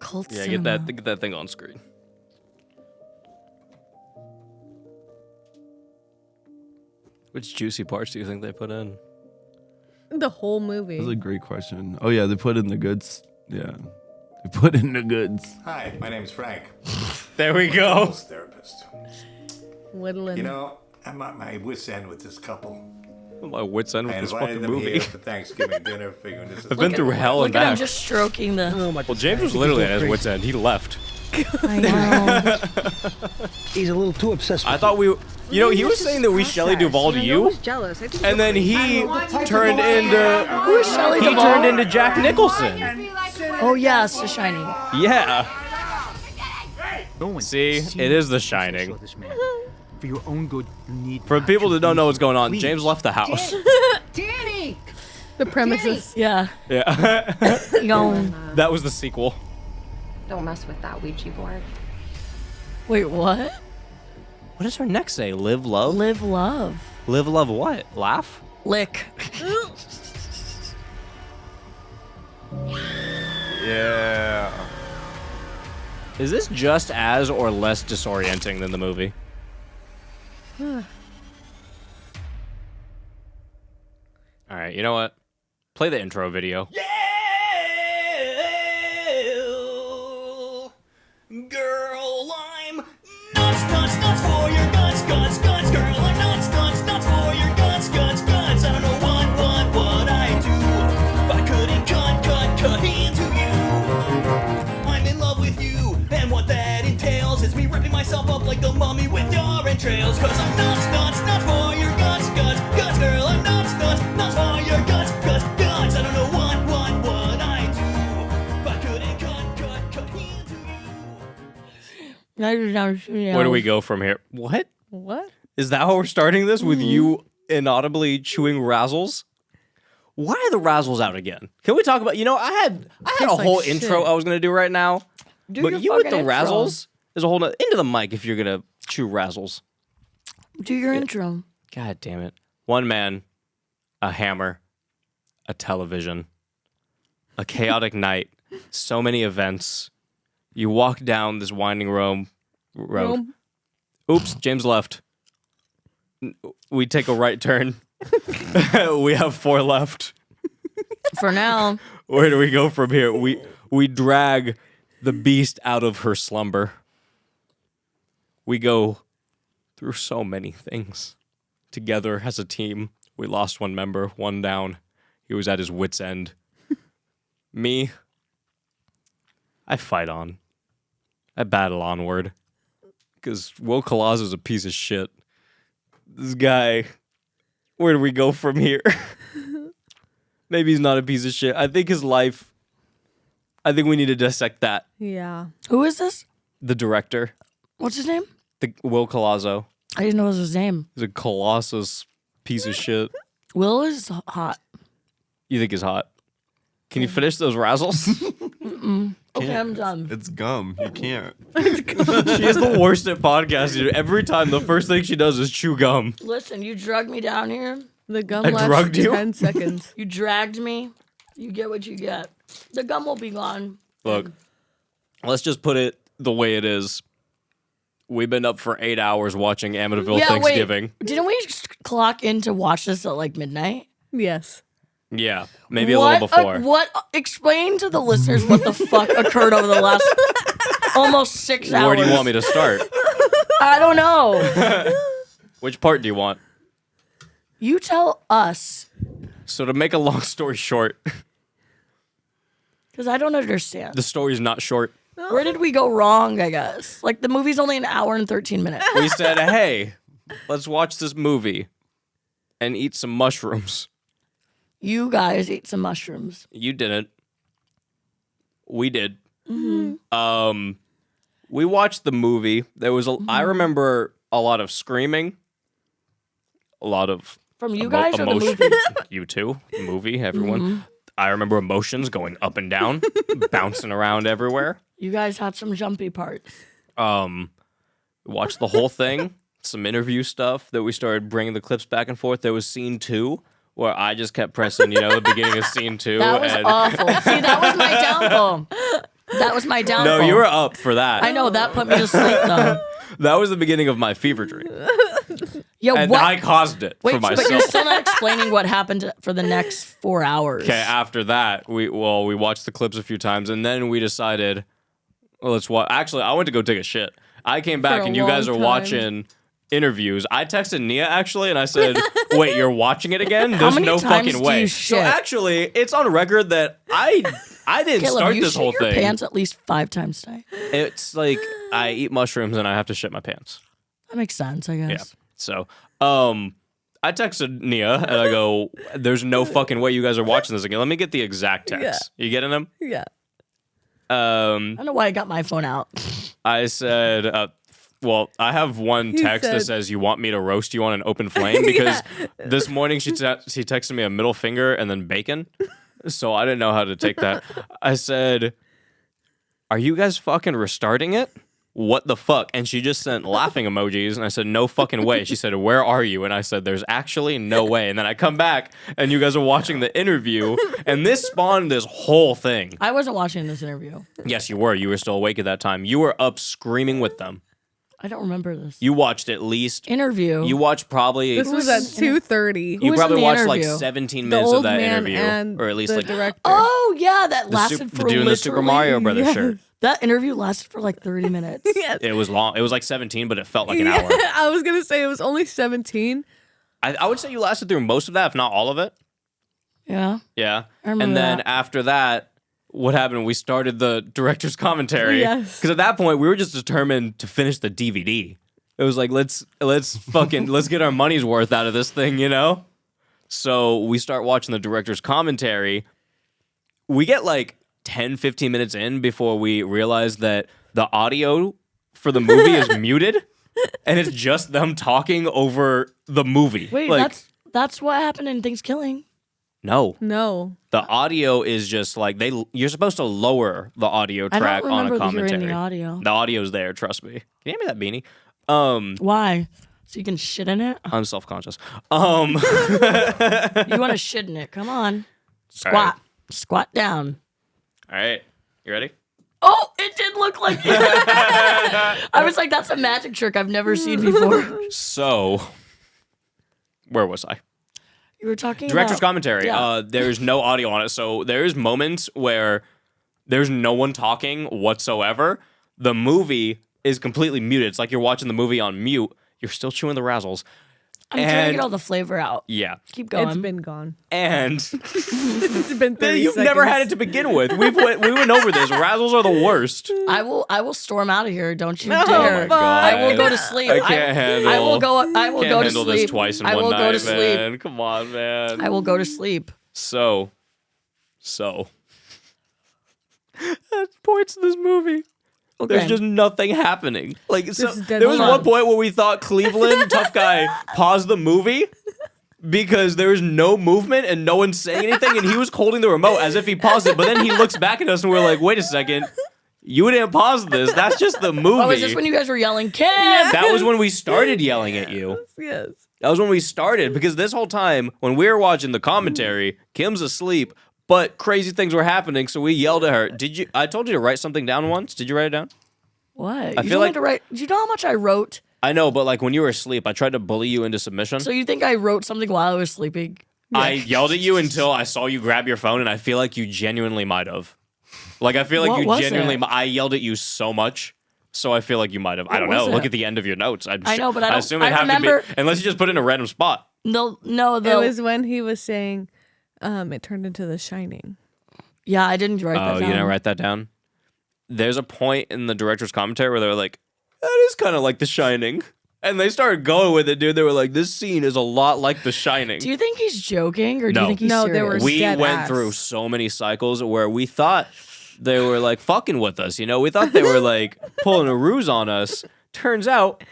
Cult Yeah, cinema. get that thing on screen. Which juicy parts do you think they put in? The whole movie. That's a great question. Oh yeah, they put in the goods. Yeah, they put in the goods. Hi, my name's Frank. There we go. Couples therapist. Whittling. You know, I'm at my wit's end with this couple. My wit's end with I this invited fucking them movie. here for Thanksgiving dinner, figuring this is. I've been through hell and Look at him back. just stroking the... Well, James was literally at his wit's end. He left. I know. He's a little too obsessed with I thought we... You know, he was saying that we Shelley Duvall to you, Jealous. I think and then he turned into... Who is Shelley He Duvall? turned into Jack Nicholson. Oh, yeah, it's The Shining. Yeah. no one. See, it is The Shining. This man. For your own good, you need. For people that don't know what's going on, James left the house. Danny! the premises. Yeah. Yeah. Going. That was the sequel. Don't mess with that Ouija board. Wait, what? What does her next say? Live, love? Live, love. Live, love what? Laugh? Lick. Yeah. Is this just as or less disorienting than the movie? All right, you know what? Play the intro video. Yeah! Girl, I'm nuts, nuts, nuts for your guts, guts, guts. Girl, I'm nuts, nuts, nuts for your guts, guts, guts. I don't know what I do if I couldn't cut into you. I'm in love with you, and what that entails is me ripping myself up like the mummy with your entrails. Cause I'm nuts, nuts, nuts for your guts, guts, guts. Girl, I'm nuts, nuts, nuts for your guts, guts, guts. I don't know what I do if I couldn't cut into you. Where do we go from here? What? What? Is that how we're starting this? With you inaudibly chewing razzles? Why are the razzles out again? Can we talk about, you know, I had a Tastes like whole shit. intro I was going to do right now. Do But your you with the fucking intro. razzles is a whole nother, into the mic if you're going to chew razzles. Do your intro. God damn it. One man, a hammer, a television, a chaotic night, so many events. You walk down this winding road. Rome. Oops, James left. We take a right turn. We have 4 left. For now. Where do we go from here? We drag the beast out of her slumber. We go through so many things. Together as a team, we lost one member, one down. He was at his wit's end. Me, I fight on. I battle onward. Because Will Colazzo is a piece of shit. This guy, where do we go from here? Maybe he's not a piece of shit. I think his life, I think we need to dissect that. Yeah. Who is this? The director, What's his name? the Will Colazzo, I didn't know it was his name. is a colossus piece of shit. Will is hot. You think he's hot? Can you finish those razzles? Okay, I'm done. It's gum. You can't. She is the worst at podcasting. Every time, the first thing she does is chew gum. Listen, you drugged me down here. The gum I lasts drugged you? 10 seconds. You dragged me. You get what you get. The gum will be gone. Look, let's just put it the way it is. We've been up for 8 hours watching Amityville Thanksgiving. Wait. Didn't we clock in to watch this at like midnight? Yes. Yeah, maybe a little before. What? Explain to the listeners what the fuck occurred over the last almost 6 hours. Where do you want me to start? I don't know. Which part do you want? You tell us, So to make a long story short, because I don't understand. the story's not short. Where did we go wrong, I guess? Like, the movie's only an hour and 13 minutes. We said, hey, let's watch this movie and eat some mushrooms. You guys ate some mushrooms. You didn't. We did. We watched the movie. There was I remember a lot of screaming, a lot of From you guys or the emotion. movie? You too, the movie, everyone. I remember emotions going up and down, bouncing around everywhere. You guys had some jumpy parts. Watched the whole thing. Some interview stuff that we started bringing the clips back and forth. There was scene 2 where I just kept pressing, the beginning of scene 2. That was and awful. See, that was my downfall. That was my downfall. No, you were up for that. I know that put me to sleep though. That was the beginning of my fever dream. Yo, And what? I caused it Wait, for but myself. you're still not explaining what happened for the next 4 hours. Okay, after that, we watched the clips a few times, and then we decided, well, let's watch. Actually, I went to go take a shit. I came back, a and you guys are long time. watching interviews. I texted Niah actually, and I said, "Wait, you're watching it again? There's many no times fucking do way." you So shit? actually, it's on record that I didn't Caleb, start you this shit whole your thing. pants at least 5 times tonight. It's like I eat mushrooms and I have to shit my pants. That makes sense, I guess. Yeah. So, I texted Niah and I go, "There's no fucking way you guys are watching this again. Let me get the exact text. You getting them?" Yeah. I don't know why I got my phone out. I said, well, I have one text that said- says, "You want me to roast you on an open flame?" Because this morning she texted me a middle finger and then bacon. So I didn't know how to take that. I said, "Are you guys fucking restarting it? What the fuck?" And she just sent laughing emojis. And I said, "No fucking way." She said, "Where are you?" And I said, "There's actually no way." And then I come back and you guys are watching the interview. And this spawned this whole thing. I wasn't watching this interview. Yes, you were. You were still awake at that time. You were up screaming with them. I don't remember this. You watched at least... Interview. You watched probably... This was at 2:30. You was probably in the watched like interview? 17 The minutes of old that man interview. and Or at least the like... director. Oh, yeah, that The lasted for dude in the Super literally- Mario Brothers Yes. shirt. That interview lasted for like 30 minutes. Yes. It was long. It was like 17, but it felt like an Yeah, hour. I was gonna say it was only 17. I would say you lasted through most of that, if not all of it. Yeah. Yeah. I remember And then that. after that, what happened? We started the director's commentary. Yes. Because at that point, we were just determined to finish the DVD. It was like, let's get our money's worth out of this thing, you know? So we start watching the director's commentary. We get like 10, 15 minutes in before we realize that the audio for the movie is muted. And it's just them talking over the movie. Wait, like, that's what happened in Thanksgiving. no. No. The audio is just like you're supposed to lower the audio I track don't on a remember commentary. hearing the audio. The audio's there, trust me. Can you hand me that beanie? Why? So you can shit in it? I'm self-conscious. You want to shit in it? Come on. Squat. All right. Squat down. All right. You ready? Oh, it did look like it. I was like, that's a magic trick I've never seen before. So, where was I? You were talking Director's about... commentary. Yeah. There's no audio on it. So there's moments where there's no one talking whatsoever. The movie is completely muted. It's like you're watching the movie on mute. You're still chewing the razzles. I'm trying to and- get all the flavor out. Yeah. Keep going. It's been gone. And It's been 30 you've never had it to begin with. We went over this. Razzles are the worst. I will storm out of here. Don't you No, dare. fuck. I will go to sleep. I can't handle. I will go. I will Can't go to handle sleep. this twice in I one will night, go to sleep. man. Come on, man. I will go to sleep. So, at points in this movie, Okay. there's just nothing happening. Like, so, is dead there was fun. one point where we thought Cleveland, tough guy, paused the movie because there was no movement and no one saying anything, and he was holding the remote as if he paused it. But then he looks back at us and we're like, "Wait a second, you didn't pause this. That's just the movie." Oh, is this when you guys were yelling, "Kim"? That was when we started yelling at you. Yes. That was when we started, because this whole time when we were watching the commentary, Kim's asleep, but crazy things were happening, so we yelled at her. I told you to write something down once. Did you write it down? What? I You feel told me like- to write. Do you know how much I wrote? I know, but like when you were asleep, I tried to bully you into submission. So you think I wrote something while I was sleeping? I yelled at you until I saw you grab your phone, and I feel like you genuinely might have. Like, I feel like What you was genuinely... it? I yelled at you so much, so I feel like you might have. I don't was know. Look it? at the end of your notes. I know, but I don't- assume it I had remember- to be... Unless you just put it in a random spot. No. It was when he was saying it turned into The Shining. Yeah, I didn't write that Oh, down. you didn't write that down? There's a point in the director's commentary where they were like, that is kind of like The Shining. And they started going with it, dude. They were like, this scene is a lot like The Shining. Do you think he's joking, or do No. you think he's No, serious? there were- We dead went ass. through so many cycles where we thought they were like fucking with us, you know? We thought they were like pulling a ruse on us. Turns out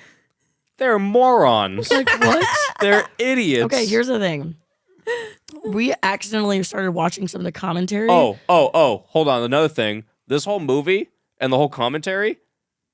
they're morons. Like what? They're idiots. Okay, here's the thing. We accidentally started watching some of the commentary. Oh, hold on. Another thing. This whole movie and the whole commentary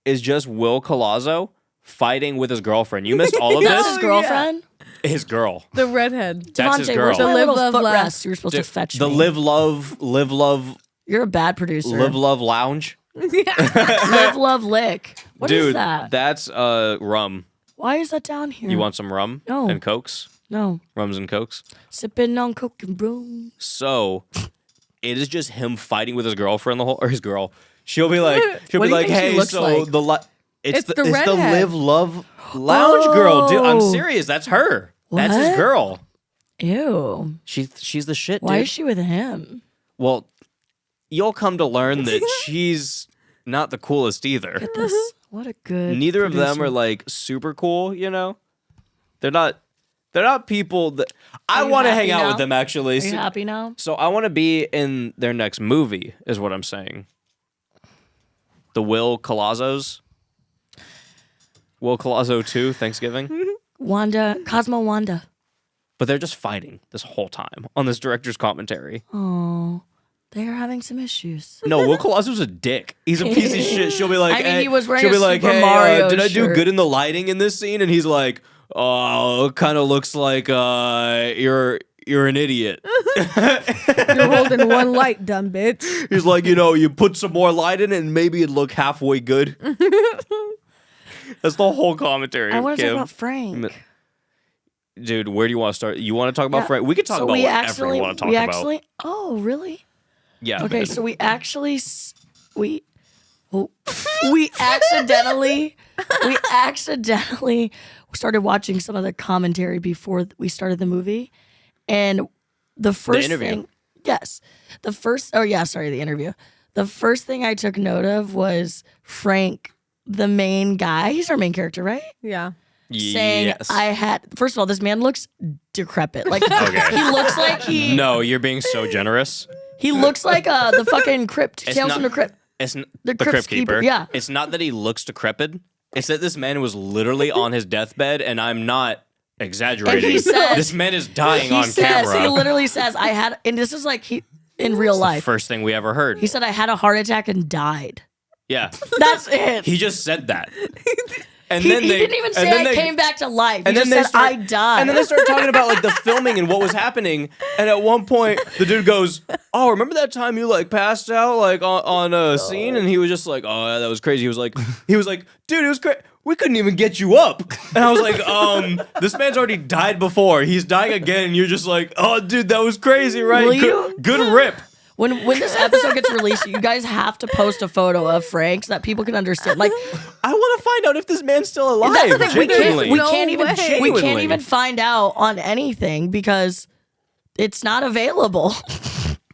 is just Will Colazzo fighting with his girlfriend. You missed all of That's this? his girlfriend. His girl. The redhead. That's his Devontae, girl. where's The my live, little love, foot laugh. rest? You were supposed to fetch The me. live, love. You're a bad producer. Live, Love, Lounge. Live, love, lick. What is Dude, that? that's rum. Why is that down here? You want some rum? No. And cokes? No. Rums and cokes? Sipping on coke and broom. So, it is just him fighting with his girlfriend or his girl. She'll be like, What do you think she hey, looks so like? It's the the redhead. Live Love Lounge girl, dude. I'm Oh. serious. That's her. That's his What? girl. Ew. She's the shit, dude. Why is she with him? Well, you'll come to learn that she's not the coolest either. Get this. What a good. Neither of them producer. are like super cool, you know? They're not people that I Are you want to hang happy out now? with them actually. Are you happy now? So I want to be in their next movie, is what I'm saying. The Will Colazzos. Will Colazzo 2, Thanksgiving. Cosmo Wanda. But they're just fighting this whole time on this director's commentary. Oh, they are having some issues. No, Will Colazzo's a dick. He's a piece of shit. She'll be like, I mean, hey, he was wearing she'll be a like, Super hey, Mario did I do shirt. good in the lighting in this scene? And he's like, oh, it kind of looks like you're an idiot. You're holding one light, dumb bitch. He's like, you put some more light in it and maybe it'd look halfway good. That's the whole commentary. I of want to talk Kim. about Frank. Dude, where do you want to start? You want to talk about Yeah. Frank? We could talk So about we whatever actually, you want to talk we about. actually. Oh, really? Yeah. Okay, man. so we actually we accidentally started watching some of the commentary before we started the movie, and the first interview. thing, the interview. The first thing I took note of was Frank, the main guy. He's our main character, right? Yeah. Saying Yes. first of all, this man looks decrepit. Like Okay. he looks like No, you're being so generous. he looks like the fucking crypt. It's Tales not- from the Crypt. It's The the Crypt Crypt Keeper. Keeper, yeah. It's not that he looks decrepit. It's that this man was literally on his deathbed, and I'm not exaggerating. And he says- this man is dying He on says camera. he literally says and this is like in real life. First thing we ever heard. He said I had a heart attack and died. Yeah. That's it. He just said that. And He then they didn't even and say then I they- came back to life. He and then just they said start- I died. And then they started talking about like the filming and what was happening. And at one point, the dude goes, "Oh, remember that time you like passed out like on a scene?" And he was just like, "Oh, yeah, that was crazy." He was like, "Dude, it was crazy. We couldn't even get you up." And I was like, this man's already died before. He's dying again, and you're just like, "Oh, dude, that was crazy, right? Will you- Good rip." when this episode gets released, you guys have to post a photo of Frank so that people can understand. Like I want to find out if this man's still alive. that's the thing. We genuinely. can't even we can't Genuinely. even find out on anything because it's not available.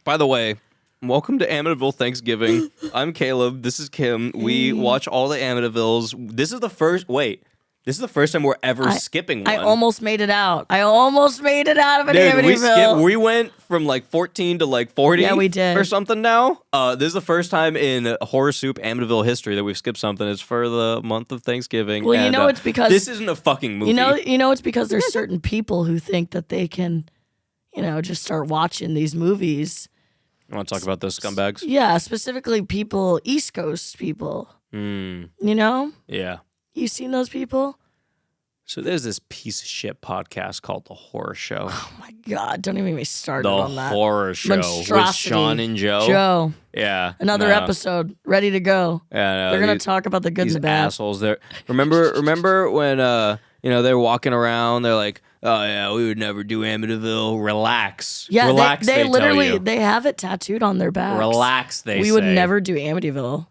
By the way, welcome to Amityville Thanksgiving. I'm Caleb. This is Kim. We watch all the Amityvilles. This is the first time we're ever skipping one. I almost made it out. I almost made it out of an Dude, Amityville. we went from like 14 to like 40 Yeah, we did. or something now. This is the first time in Horror Soup Amityville history that we've skipped something. It's for the month of Thanksgiving. Well, you and, know it's because- this isn't a fucking movie. You know it's because there's certain people who think that they can, just start watching these movies. You want to talk about those scumbags? Yeah, specifically people, East Coast people. You know? Yeah. You seen those people? So there's this piece of shit podcast called The Horror Show. Oh my God, don't even get me started The on that. Horror Show with Monstrosity. Sean and Joe. Joe, Yeah. another no. episode ready to go. Yeah, no, They're gonna these- talk about the good These and the bad. assholes. They're remember when they're walking around. They're like, "Oh yeah, we would never do Amityville." Relax. Yeah, Relax. they tell literally you. they have it tattooed on their backs. Relax. We would never do Amityville,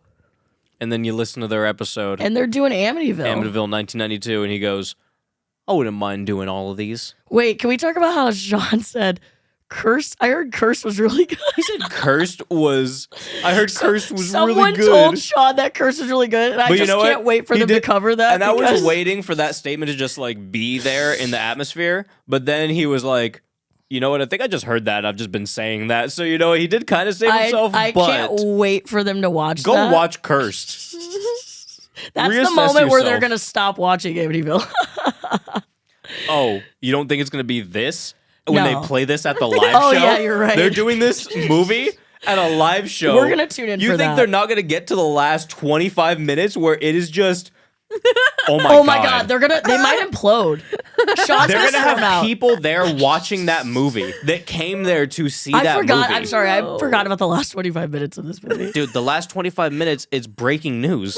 And then you listen to their episode, and they're doing Amityville. Amityville 1992, and he goes, "I wouldn't mind doing all of these." Wait, can we talk about how Sean said Cursed? I heard Cursed was really good. He said Cursed was. I heard Cursed was Someone really good. told Sean that Cursed was really good, and I But you just know can't what? wait for He them to did- cover that. And I was because- waiting for that statement to just like be there in the atmosphere. But then he was like, "You know what? I think I just heard that. I've just been saying that." So you know, he did kind of save himself. I but can't wait for them to watch go that. watch Cursed. That's the reassess moment where they're yourself. gonna stop watching Amityville. Oh, you don't think it's gonna be this when No. they play this at the live Oh, show? yeah, you're right. They're doing this movie at a live show. We're gonna tune in You for think that. they're not gonna get to the last 25 minutes where it is just Oh Oh my god, they might implode. Sean's They're gonna storm have out. people there watching that movie that came there to see I that forgot. movie. I'm sorry. I forgot about the last 25 minutes of this movie. Dude, the last 25 minutes, it's breaking news.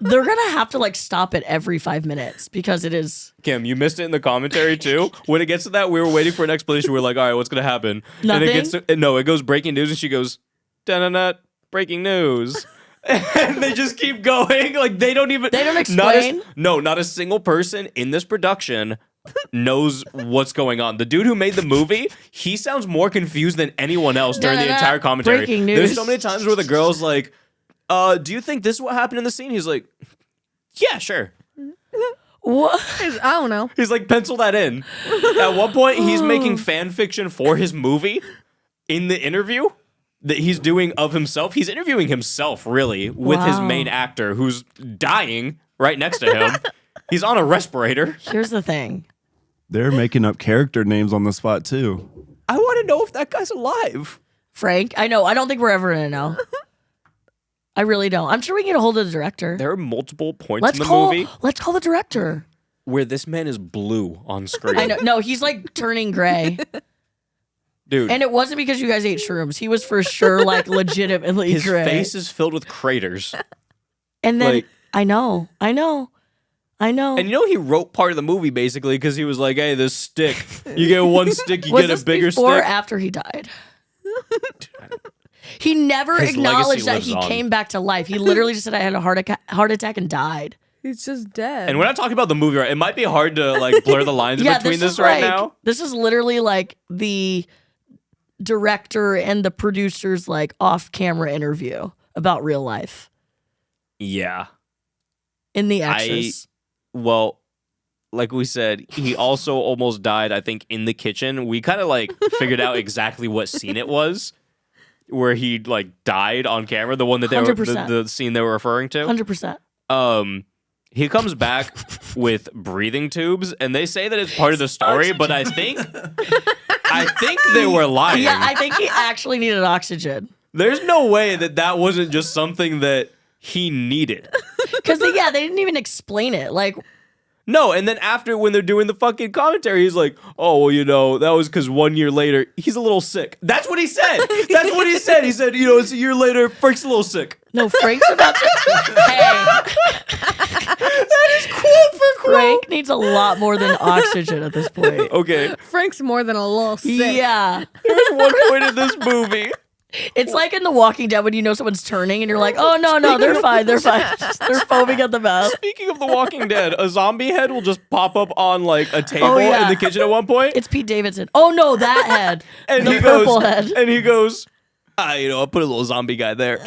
They're gonna have to like stop it every 5 minutes because it is Kim, you missed it in the commentary too. When it gets to that, we were waiting for an explanation. We're like, all right, what's gonna happen? Nothing? And it gets to, no, it goes breaking news, and she goes, da-na-na, breaking news. And they just keep going. Like they don't explain? Not a single person in this production knows what's going on. The dude who made the movie, he sounds more confused than anyone else during the entire commentary. Breaking news. There's so many times where the girl's like, do you think this is what happened in the scene? He's like, yeah, sure. what? I don't know. He's like, pencil that in. At one point, he's making fan fiction for his movie in the interview that he's doing of himself. He's interviewing himself, really, with his Wow. main actor who's dying right next to him. He's on a respirator. Here's the thing. They're making up character names on the spot too. I want to know if that guy's alive. Frank, I know. I don't think we're ever gonna know. I really don't. I'm sure we can get a hold of the director. There are multiple points in the movie Let's call the director. where this man is blue on screen. I know. No, he's like turning gray. Dude, And it wasn't because you guys ate shrooms. He was for sure like legitimately his gray. face is filled with craters. And then like- I know. And you know he wrote part of the movie basically because he was like, hey, this stick, you get one stick, you Was get this a bigger before or stick. after he died? He never His acknowledged legacy that lives he on. came back to life. He literally just said I had a heart attack and died. He's just dead. And we're not talking about the movie, right? It might be hard to like blur the lines between this is right like, now. This is literally like the director and the producer's like off-camera interview about real life Yeah. in the extras. Well, like we said, he also almost died, I think, in the kitchen. We kind of like figured out exactly what scene it was where he like died on camera, the one that they were 100%. the scene they were referring to. 100%. He comes back with breathing tubes, and they say that it's part of the story, but I think they were lying. Yeah, I think he actually needed oxygen. There's no way that wasn't just something that he needed. Because they didn't even explain it. Like, No, and then after when they're doing the fucking commentary, he's like, oh, well, that was because 1 year later, he's a little sick. That's what he said. That's what he said. He said, it's a year later, Frank's a little sick. no, Frank's about to. Hey, That is quote for quote. Frank needs a lot more than oxygen at this point. Okay, Frank's more than a little sick. Yeah. there's one point in this movie. It's like in The Walking Dead when you know someone's turning and you're like, oh, no, they're fine. They're fine. They're foaming at the mouth. Speaking of The Walking Dead, a zombie head will just pop up on like a table Oh, yeah. in the kitchen at one point. It's Pete Davidson. Oh, no, that head. And the he purple goes, head. And he goes, I put a little zombie guy there.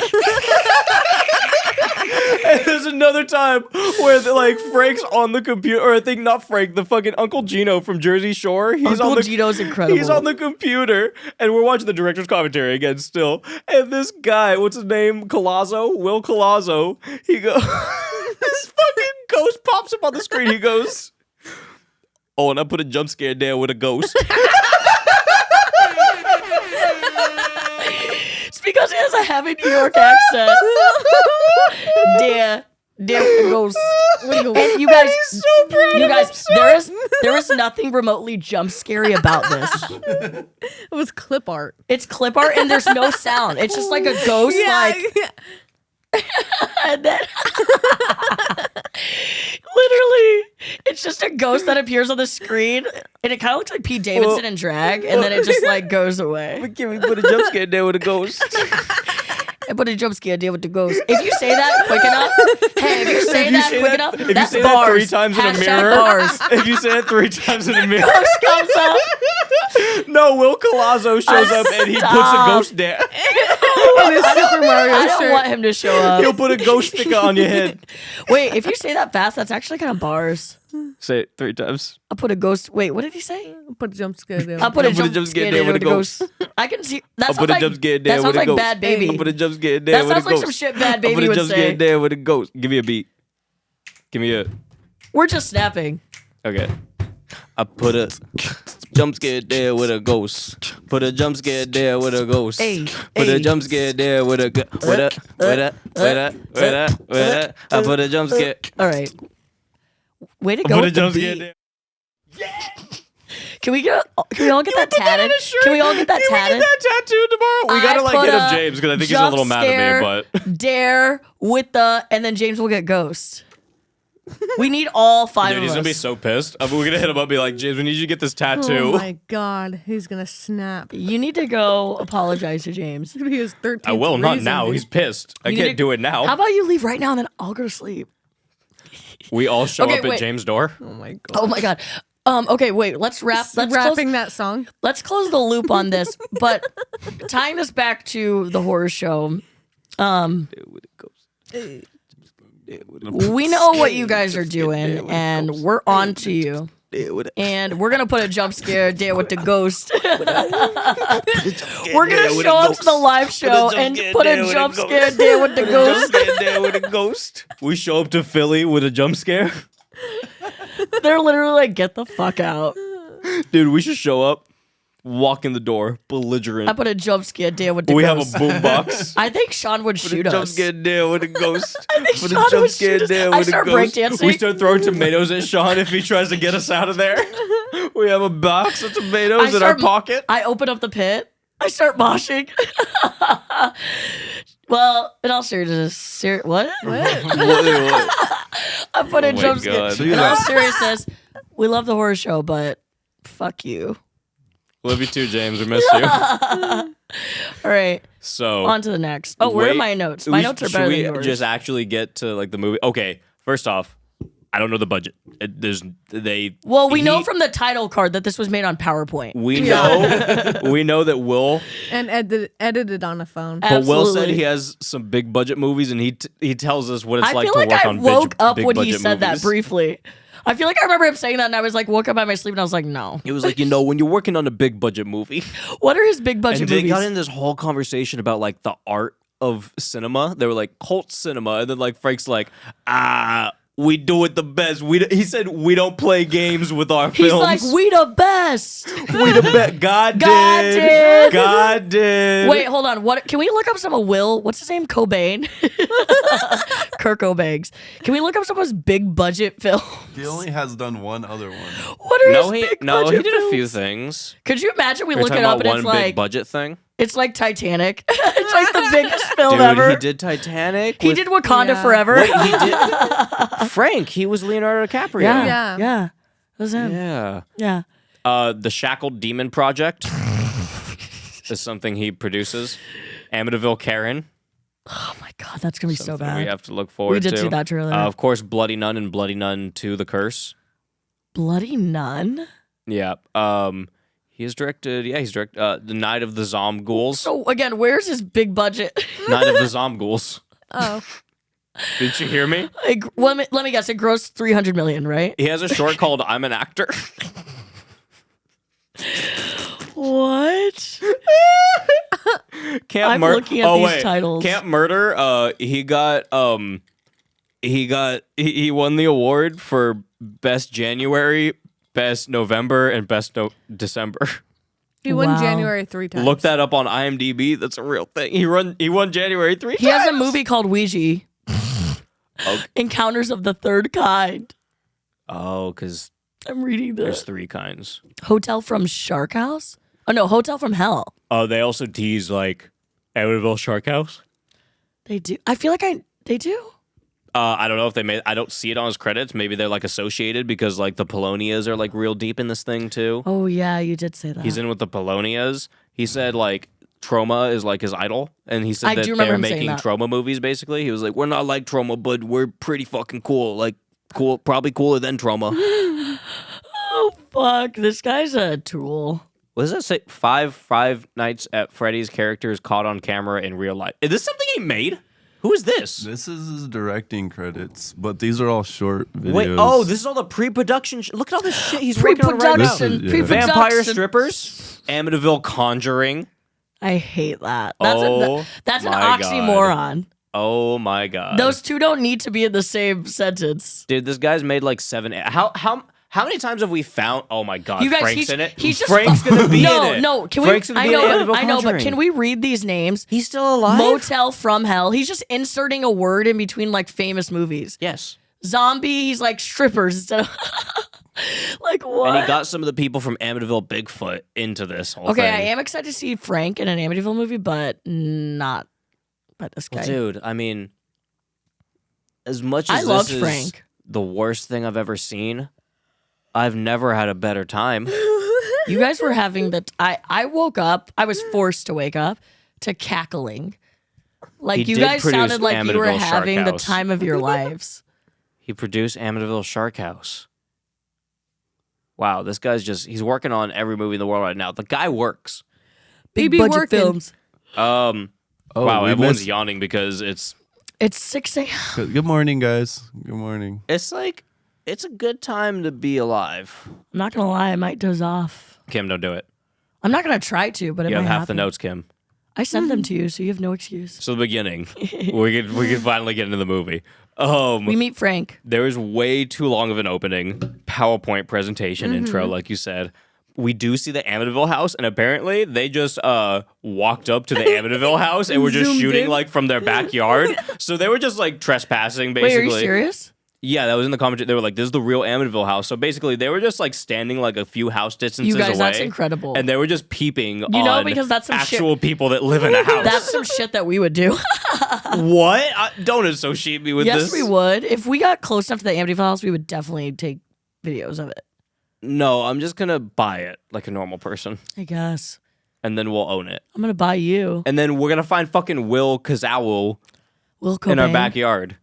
And there's another time where Frank's on the computer, or I think not Frank, the fucking Uncle Gino from Jersey Shore. Uncle Gino's incredible. He's on the computer, and we're watching the director's commentary again still. And this guy, what's his name? Will Colazzo. He goes, this fucking ghost pops up on the screen. He goes, oh, and I put a jump scare there with a ghost. It's because he has a heavy New York accent. Dere goes. And you guys, so proud you of guys, there is nothing remotely jump scary about this. It was clip art. It's clip art and there's no sound. It's just like a ghost, and then literally, it's just a ghost that appears on the screen, and it kind of looks like Pete Davidson in drag, and then it just like goes away. Can we put a jump scare there with a ghost? I put a jump scare deal with the ghost. If you say that quick enough, hey, if you say that quick enough, if that's you say bars. that 3 times in a Hashtag mirror, bars. if you say that 3 times in a mirror, Ghost comes out. no, Will Colazzo shows up and he puts a Stop. ghost there. In his Super Mario I don't shirt. want him to show up. He'll put a ghost sticker on your head. Wait, if you say that fast, that's actually kind of bars. Say it 3 times. I'll put a ghost. Wait, what did he say? Put a jump scare there. I'll put a I'll jump scare there with a ghost. I can see. That I'll sounds put a like, jump scare there that with sounds a like ghost. Bad Baby. I'll put a jump scare there That with a sounds like ghost. some shit Bad I'll Baby put a would jump scare say. there with a ghost. Give me a beat. Give me a. We're just snapping. Okay. I put a jump scare there with a ghost. Put a jump scare there with a ghost. Hey, Put a hey. jump scare there with a I put a jump scare. All right. Way to go Put a with the jump scare beat. there. Can we all get that tatted? Can we all get that tatted? That tattoo tomorrow. We gotta I like put get him a James because I think he's a little mad at me. But Dare with the, and then James will get ghost. We need all 5 dude, of he's us. gonna be so pissed. I mean, we're gonna hit him up and be like, James, we need you to get this tattoo. Oh my god, he's gonna snap. You need to go apologize to James. It's gonna be his 13th. I will not reason, now. dude. He's pissed. I You need can't to- do it now. How about you leave right now and then I'll go to sleep? We all show Okay, up at wait. James' door. Oh my god. Oh my god. Okay, wait. Let's Rapping that song. Let's close the loop on this. But tying this back to the horror show, we know what you guys are doing, and we're on to you. And we're gonna put a jump scare there with the ghost. We're gonna show up to the live show and put a jump scare there with the ghost. We show up to Philly with a jump scare. They're literally like, "Get the fuck out!" Dude, we should show up, walk in the door, belligerent. I put a jump scare there with the We have ghost. a boombox. I think Sean would shoot Jump us. scare there with a ghost. I think Put a Sean jump would scare shoot us. there I with a start ghost. breakdancing. We start throwing tomatoes at Sean if he tries to get us out of there. We have a box of tomatoes in our pocket. I open up the pit. I start moshing. Well, in all seriousness, what? I put a Oh my jump scare. God. So you In all like- seriousness, we love the horror show, but fuck you. Love you too, James. We miss you. All right, So on to the next. Oh, where are wait, my notes? My notes are better than Should yours. we just actually get to like the movie? Okay, first off, I don't know the budget. Well, we know from the title card that this was made on PowerPoint. we know that Will. And edited on a phone. But Will said Absolutely. he has some big budget movies, and he tells us what it's I like feel to like work I on woke up big when he budget said that movies. briefly. I feel like I remember him saying that, and I was like, woke up out of my sleep, and I was like, no. He was like, when you're working on a big budget movie, What are his big budget and they movies? got in this whole conversation about like the art of cinema. They were like cult cinema, and then like Frank's like, we do it the best. He said we don't play games with our He's films. like, we the best. we the best. God God did. did. God did. Wait, hold on. What? Can we look up some of Will? What's his name? Cobain. Kurt Cobain's. Can we look up some of his big budget films? He only has done one other one. What are No, his he big no, he budget did a few films? things. Could you imagine we You're look talking it up about and one it's big like budget thing. it's like Titanic. It's like the biggest film Dude, ever. he did Titanic. He with- did Wakanda Yeah. Forever. Wait, he did. Frank, he was Leonardo DiCaprio. yeah, Yeah. yeah. That was him. Yeah. Yeah. The Shackled Demon Project is something he produces. Amityville Karen. Oh my god, that's gonna be so Something bad. we have to look forward to. did see that trailer. Of course, Bloody Nun and Bloody Nun 2: The Curse. Bloody Nun. Yeah. He's directed. Yeah, he's directed The Night of the Zomghouls. So again, where's his big budget? Night of the Zomghouls. Oh. Didn't you hear me? Let me guess. It grossed 300 million, right? He has a short called "I'm an Actor." What? Camp I'm Murder. looking at these titles. Camp Murder. He won the award for best January, best November, and best December. He won Wow. January 3 times. Look that up on IMDb. That's a real thing. He won January 3 He has a movie called Ouija. Okay. Encounters of the Third Kind. Oh, because I'm reading there's this. 3 kinds. Hotel from Shark House? Oh no, Hotel from Hell. Oh, they also tease like Amityville Shark House. They do. I feel like they do. I don't know if they made. I don't see it on his credits. Maybe they're like associated because like the Polonias are like real deep in this thing too. Oh yeah, you did say that. He's in with the Polonias. He said like Trauma is like his idol, and he said I that do remember they're him saying making that. Trauma movies. Basically, he was like, "We're not like Trauma, but we're pretty fucking cool. Like cool, probably cooler than Trauma." Oh fuck, this guy's a tool. What does that say? Five Nights at Freddy's characters caught on camera in real life. Is this something he made? Who is this? This is his directing credits, but these are all short videos. Wait, oh, this is all the pre-production. Look at all this shit he's working on right now. Pre-production, This is- yeah. pre-production. Vampire strippers, Amityville Conjuring. I hate that. Oh, That's an my God. oxymoron. Oh my god. Those two don't need to be in the same sentence. Dude, this guy's made like 7. How many times have we found? Oh my God, You guys, Frank's in it. He's just Frank's gonna be no, in it. no. Can Frank's we? gonna be in Amityville I know, but Conjuring. can we read these names? He's still alive. Motel from Hell. He's just inserting a word in between like famous movies. Yes. Zombie. He's like strippers instead of like what? And he got some of the people from Amityville Bigfoot into this whole Okay, thing. I am excited to see Frank in an Amityville movie, but not by this guy. Well, dude, I mean, as much I as loved this is Frank. the worst thing I've ever seen, I've never had a better time. You guys were having the. I woke up. I was forced to wake up to cackling. Like He you did guys produce sounded like you were Amityville Shark having the House. time of your lives. He produced Amityville Shark House. Wow, this guy's he's working on every movie in the world right now. The guy works. Big be budget working. films. Oh, Wow, we everyone's missed- yawning because it's It's 6 a.m. Good morning, guys. Good morning. like it's a good time to be alive. I'm not gonna lie, I might doze off. Kim, don't do it. I'm not gonna try to, but it You have might half happen. the notes, Kim. I sent them to you, so you have no excuse. So the beginning, we could finally get into the movie. We meet Frank. There was way too long of an opening PowerPoint presentation intro, Mm-hmm. like you said. We do see the Amityville house, and apparently they just walked up to the Amityville house and were just Zoomed shooting in. like from their backyard. So they were just like trespassing, basically. Wait, are you serious? Yeah, that was in the commentary. They were like, "This is the real Amityville house." So basically, they were just like standing like a few house distances You guys, away. that's incredible. And they were just peeping You know, on because that's some shit- actual people that live in a house. That's some shit that we would do. What? Don't associate me with Yes, this. we would. If we got close enough to the Amityville house, we would definitely take videos of it. No, I'm just gonna buy it like a normal person, I guess. and then we'll own it. I'm gonna buy you. And then we're gonna find fucking Will Kazawu Will Cobain. in our backyard.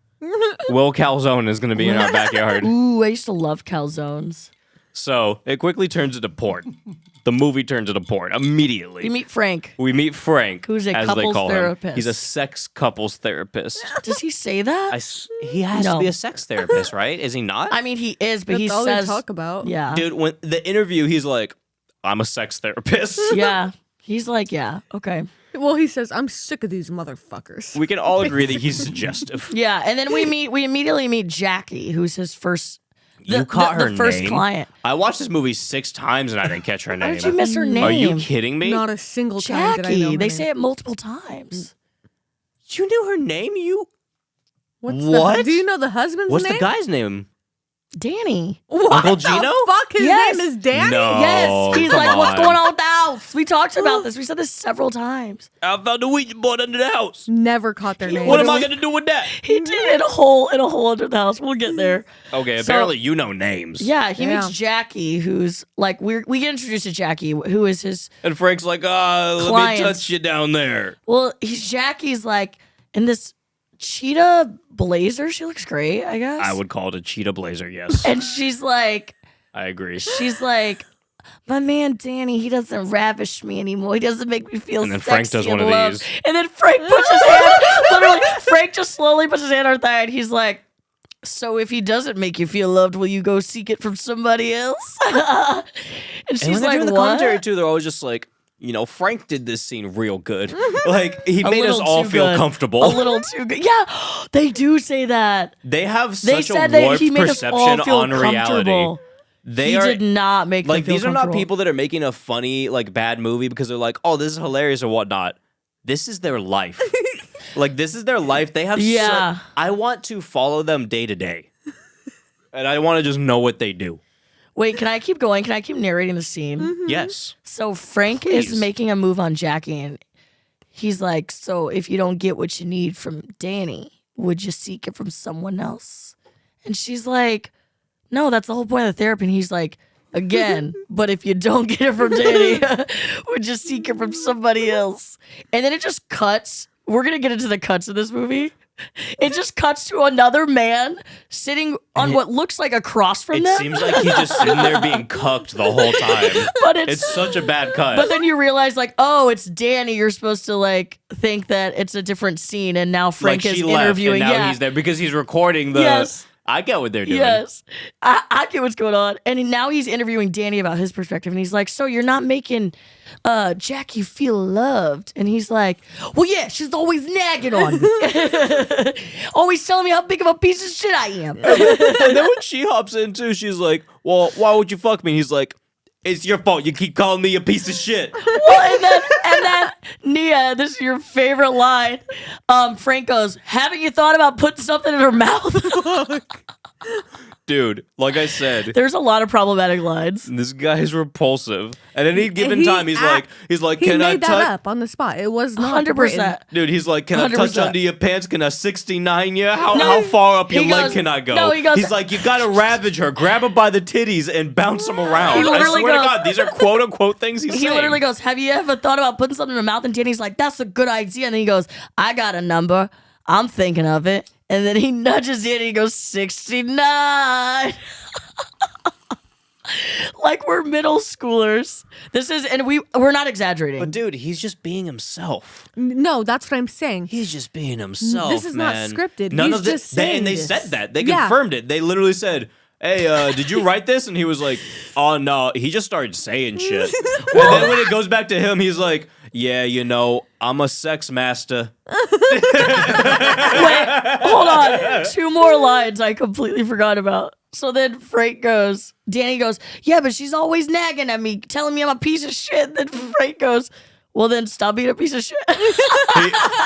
Will Calzone is gonna be in our backyard. Ooh, I used to love calzones. So it quickly turns into porn. The movie turns into porn immediately. You meet Frank. We meet Frank, Who's a as they couples call him. therapist. He's a sex couples therapist. Does he say that? He has to No. be a sex therapist, right? Is he not? I mean, he is, but That's he all says, they talk about. yeah, Dude, when the interview, he's like, "I'm a sex therapist." yeah. He's like, yeah, okay, Well, he says, I'm sick of these motherfuckers. We can all agree that he's suggestive. yeah. And then we immediately meet Jackie, who's his first. You caught her the first name? client. I watched this movie 6 times and I didn't catch her How name. did you miss her name? Are you kidding me? Not a single time did I know Jackie. her They name. say it multiple times. You knew her name? What's What? do you know the husband's What's name? the guy's name? Danny. What Uncle the Gino? fuck? His Yes. name is Danny? No. Yes. He's come like, what's on. going on with the house? We talked about this. We said this several times. I found a Ouija board under the house. Never caught their name. What am I going to do with that? He did in a hole under the house. We'll get there. Okay, So- apparently you know names. Yeah, he Yeah. meets Jackie, who's like we get introduced to Jackie, who is his And Frank's like, let me Clients. touch you down there. well, Jackie's like in this cheetah blazer. She looks great, I guess. I would call it a cheetah blazer, yes. And she's like, I agree. my man Danny, he doesn't ravish me anymore. He doesn't make me feel And then sexy Frank does and one of loved." these. And then Frank puts his hand, literally, Frank just slowly puts his hand on her thigh and he's like, so if he doesn't make you feel loved, will you go seek it from somebody else? And And she's when they're like, doing the what? commentary too, they're always just like, Frank did this scene real good. Like he A made us little all too feel good. comfortable. A little too good. Yeah, they do say that. They have They such said a that warped he made us all perception feel on reality. comfortable. They He are did not make like them feel these are not comfortable. people that are making a funny like bad movie because they're like, oh, this is hilarious or whatnot. This is their life. Like this is their life. They have Yeah. I want to follow them day to day. And I want to just know what they do. Wait, can I keep going? Can I keep narrating the scene? Yes. So Frank Please. is making a move on Jackie, and he's like, so if you don't get what you need from Danny, would you seek it from someone else? And she's like, no, that's the whole point of the therapy. And he's like, again, but if you don't get it from Danny, would you seek it from somebody else? And then it just cuts. We're going to get into the cuts of this movie. It just cuts to another man sitting on what looks like across from It them. seems like he's just sitting there being cucked the whole time. but It's such a bad cut. But then you realize, like, oh, it's Danny. You're supposed to like think that it's a different scene, and now Frank like is she left interviewing. and now yeah, he's there because he's recording the Yes. I get what they're doing. Yes, I get what's going on. And now he's interviewing Danny about his perspective, and he's like, "So you're not making Jackie feel loved?" And he's like, "Well, yeah, she's always nagging on me, always telling me how big of a piece of shit I am." And then when she hops in too, she's like, "Well, why would you fuck me?" And he's like, "It's your fault. You keep calling me a piece of shit." Well, and then Niah, this is your favorite line. Frank goes, "Haven't you thought about putting something in her mouth?" Dude, like I said, There's a lot of problematic lines. this guy's repulsive. At any given time, he's like, He "Can I made that touch?" up on the spot. It was not 100%. Dude, he's like, "Can I touch 100%. under your pants? Can I 69 you? How far up your He leg goes- can I go?" no, he goes- he's like, "You gotta ravage her, grab her by the titties, and bounce them around." He I literally swear to goes- God, these are quote unquote things he's He saying. literally goes, "Have you ever thought about putting something in her mouth?" And Danny's like, "That's a good idea." And then he goes, "I got a number. I'm thinking of it." And then he nudges it and he goes, 69. Like we're middle schoolers. This is, and we're not exaggerating. But dude, he's just being himself. No, that's what I'm saying. He's just being himself. This is not man. scripted. None He's of this. just saying And they this. said that. They Yeah. confirmed it. They literally said, "Hey, did you write this?" And he was like, "Oh no." He just started saying shit. And then when it goes back to him, he's like, "Yeah, you know, I'm a sex master." Wait, hold on. 2 more lines I completely forgot about. So then Danny goes, "Yeah, but she's always nagging at me, telling me I'm a piece of shit." Then Frank goes, "Well, then stop being a piece of shit."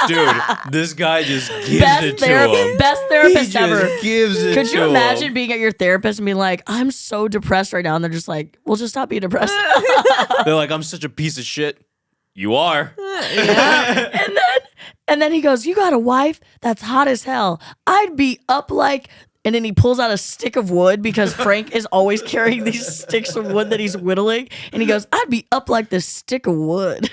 Dude, this guy just gives it to him. Best He therapist just ever. gives it Could to you him. imagine being at your therapist and being like, "I'm so depressed right now," and they're just like, "Well, just stop being depressed." They're like, "I'm such a piece of shit." You are. And then he goes, "You got a wife that's hot as hell. I'd be up like," and then he pulls out a stick of wood because Frank is always carrying these sticks of wood that he's whittling. And he goes, "I'd be up like this stick of wood."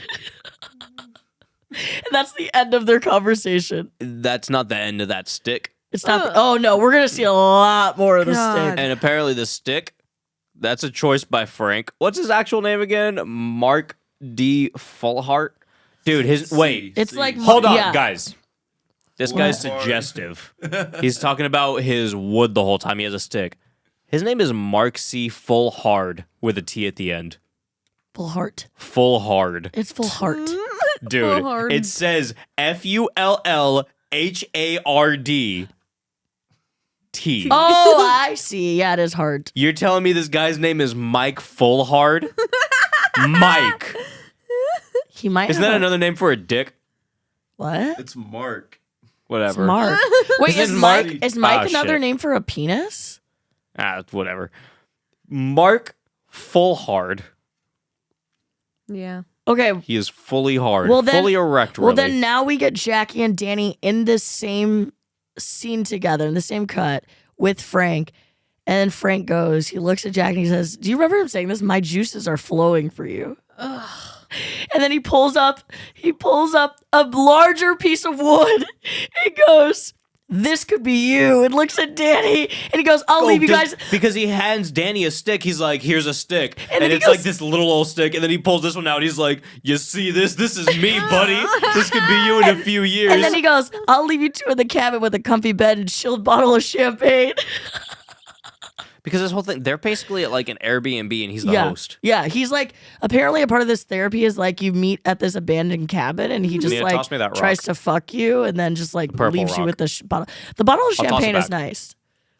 And that's the end of their conversation. That's not the end of that stick. It's not, oh no, we're going to see a lot more of the God. stick. And apparently the stick, that's a choice by Frank. What's his actual name again? Mark D. Fullhart? Dude, It's like, hold on, yeah. guys. This guy's suggestive. He's talking about his wood the whole time. He has a stick. His name is Mark C. Fullhard with a T at the end. Full heart. Fullhard. It's full heart. Dude, Fullhard. it says Fullhard T. Oh, I see. Yeah, it is heart. You're telling me this guy's name is Mike Fullhard? Mike. He might Isn't have that a- another name for a dick? What? It's Mark. Whatever. Mark. Wait, Isn't is Mark- Mike Ah, another shit. name for a penis? Whatever. Mark Fullhard. Yeah. Okay. He is fully hard. Well, then- fully erect, really. Well, then now we get Jackie and Danny in the same scene together, in the same cut with Frank. And then Frank goes, he looks at Jackie and he says, "Do you remember him saying this? My juices are flowing for you." And then he pulls up a larger piece of wood. He goes, "This could be you." And looks at Danny and he goes, "I'll leave you guys." Because he hands Danny a stick. He's like, "Here's a stick." And And, then he it's goes- like this little old stick. And then he pulls this one out. He's like, "You see this? This is me, buddy. This could be you in a few years." And then he goes, "I'll leave you two in the cabin with a comfy bed and chilled bottle of champagne." Because this whole thing, they're basically at like an Airbnb and he's the yeah. host. Yeah, he's like, apparently a part of this therapy is like you meet at this abandoned cabin and he just Nia, like toss me that rock. tries to fuck you and then just like purple leaves you rock. with the bottle. The bottle of I'll toss it champagne is back. nice.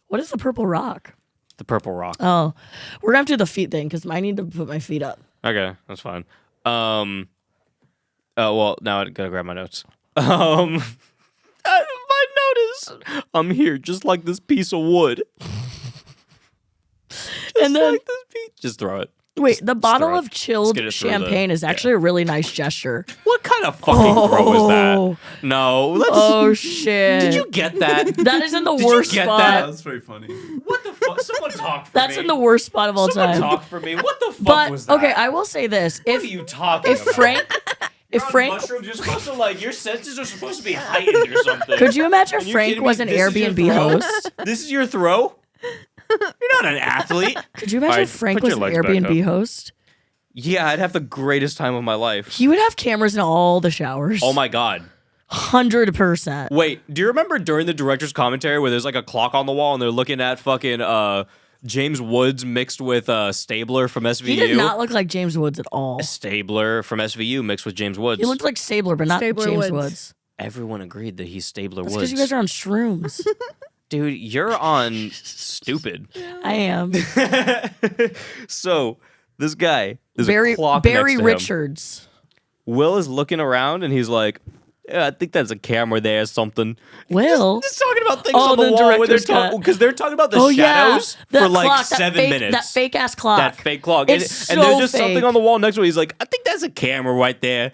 What is the purple rock? The purple rock. Oh, we're gonna have to do the feet thing because I need to put my feet up. Okay, that's fine. Well, now I gotta grab my notes. My note is, "I'm here just like this piece of wood." And then Just throw it. wait, the bottle throw it. of chilled get it through the- champagne is actually a really nice gesture. What kind of fucking throw is that? No, let's. Oh shit! Did you get that? That is in the Did you worst get spot. that? That's very funny. What the fuck? Someone talk for That's me. in the worst spot of all Someone time. talk for me. What the fuck But was that? okay, I will say this: What are you talking if about? Frank, if You're on Frank, mushrooms, you're supposed to like your senses are supposed to be heightened or something. could you imagine Are if you Frank kidding me? was an This is your Airbnb throw? host? This is your throw? You're not an athlete. Could you imagine All right, if Frank put was your an legs back Airbnb up. host? Yeah, I'd have the greatest time of my life. He would have cameras in all the showers. Oh my god. 100%. Wait, do you remember during the director's commentary where there's like a clock on the wall and they're looking at fucking James Woods mixed with Stabler from SVU? He did not look like James Woods at all. Stabler from SVU mixed with James Woods. He looked like Stabler, but not Stabler James Woods. Woods. Everyone agreed that he's Stabler That's Woods. because you guys are on shrooms. Dude, you're on stupid. I am. So this guy, there's Barry a clock next to him. Richards. Will is looking around and he's like, yeah, I think that's a camera there or something. Will? Just talking about things Oh, on the the wall where they're director's cut. because they're talking about the Oh, shadows yeah. for That like clock, 7 minutes. That fake ass clock. That fake clock. It's And there's so just something fake. on the wall next to it. He's like, I think that's a camera right there.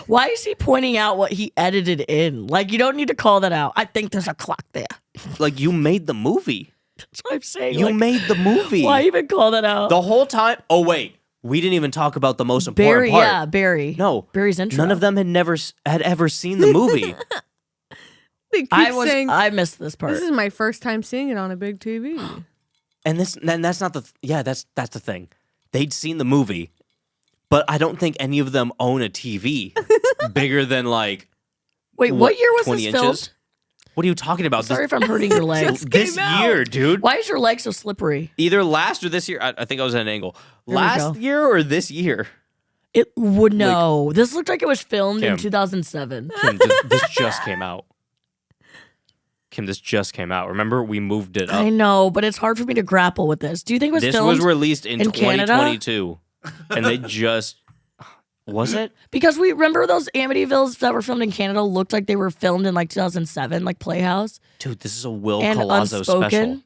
Why is he pointing out what he edited in? Like, you don't need to call that out. I think there's a clock there. Like, you made the movie. That's what I'm saying. You like, made the movie. why even call that out? The whole time. Oh, wait. We didn't even talk about the most important Barry, part. yeah, Barry. No. Barry's intro. None of them had ever seen the movie. They keep saying, I missed this part. this is my first time seeing it on a big TV. And that's not the that's the thing. They'd seen the movie, but I don't think any of them own a TV bigger than like Wait, what year was 20 this inches? filmed? What are you talking about? Sorry if I'm hurting your legs. This year, dude. Why is your leg so slippery? Either last or this year. I think I was at an angle. we Last go. year or this year? It would no. This looked like it was filmed in Kim. 2007. Kim, this just came out. Kim, this just came out. Remember, we moved it up. I know, but it's hard for me to grapple with this. Do you think it was This filmed was released in Canada? 2022, and they just was it? Because we remember those Amityvilles that were filmed in Canada looked like they were filmed in like 2007, like Playhouse Dude, this is a Will and Colazzo special. Unspoken.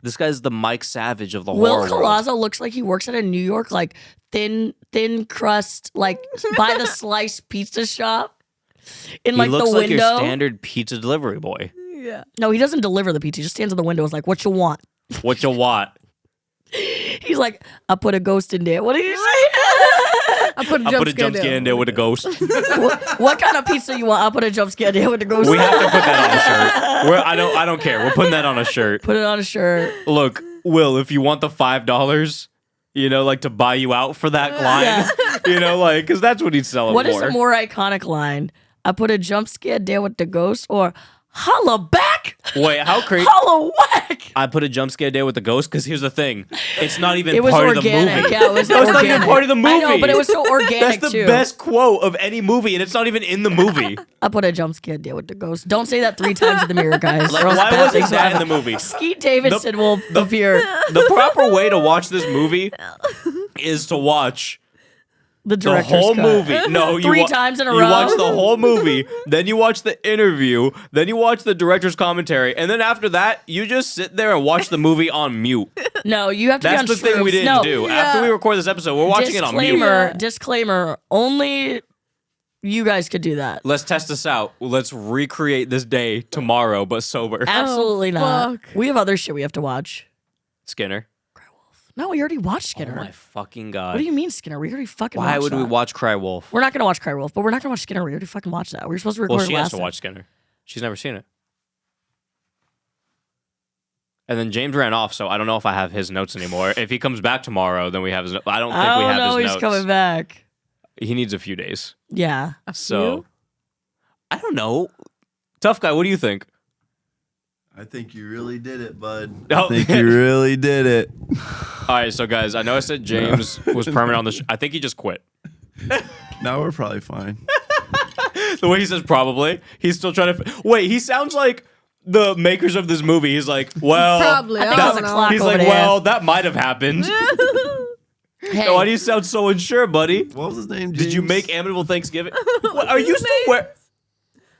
This guy's the Mike Savage of the Will horror world. Colazzo looks like he works at a New York like thin crust like by the slice pizza shop in He like looks the like window. your standard pizza delivery boy. Yeah. No, he doesn't deliver the pizza. He just stands in the window. And is like, "What you want?" What you want? He's like, "I put a ghost in there." What did he say? I put a I put a jump down. scare in there with a ghost. what kind of pizza you want? I'll put a jump scare there with the ghost. We have to put that on a shirt. I don't care. We're putting that on a shirt. Put it on a shirt. Look, Will, if you want the $5, you know, like to buy you out for that line, you know, like, because that's what he'd sell it What for. is a more iconic line? I put a jump scare there with the ghost, or holla back, Wait, how crazy? holla whack. I put a jump scare there with the ghost because here's the thing. It's not even It was part organic. of the movie. Yeah, it was No, it's not organic. even part of the movie. I know, but it was so organic That's the too. best quote of any movie, and it's not even in the movie. I put a jump scare there with the ghost. Don't say that 3 times in the mirror, guys. Like, or else why bad wasn't things will that in happen. the movie? Skeet Davidson will appear. The proper way to watch this movie is to watch The the director's whole cut. movie. No, you 3 times in a you row. watch the whole movie, then you watch the interview, then you watch the director's commentary, and then after that, you just sit there and watch the movie on mute. No, you have to That's be the on thing we shrooms. didn't No. do. After we record this episode, we're watching it on mute. Disclaimer. Only you guys could do that. Let's test this out. Let's recreate this day tomorrow, but sober. Absolutely not. fuck. We have other shit we have to watch. Skinner. No, we already watched Oh Skinner. my fucking god. What do you mean, Skinner? We already fucking Why watched would we that. watch Cry Wolf? We're not going to watch Cry Wolf, but we're not going to watch Skinner. We already fucking watched that. We were supposed to record Well, she it has last to time. watch Skinner. She's never seen it. And then James ran off, so I don't know if I have his notes anymore. If he comes back tomorrow, then we have his notes. I don't think I we don't have know his he's notes. coming back. He needs a few days. Yeah. So, I don't know. Tough guy, what do you think? I think you really did it, bud. Oh. I think you really did it. All right, so guys, I know I said James was permanent on the I think he just quit. Now we're probably fine. The way he says probably, he's still trying to. Wait, he sounds like the makers of this movie. He's like, well, Probably. I think I it was don't a know. clock he's over like, there. well, that might have happened. Hey, Why do you sound so unsure, buddy? What was his name? Did you James? make Amityville Thanksgiving? What, are you still wearing?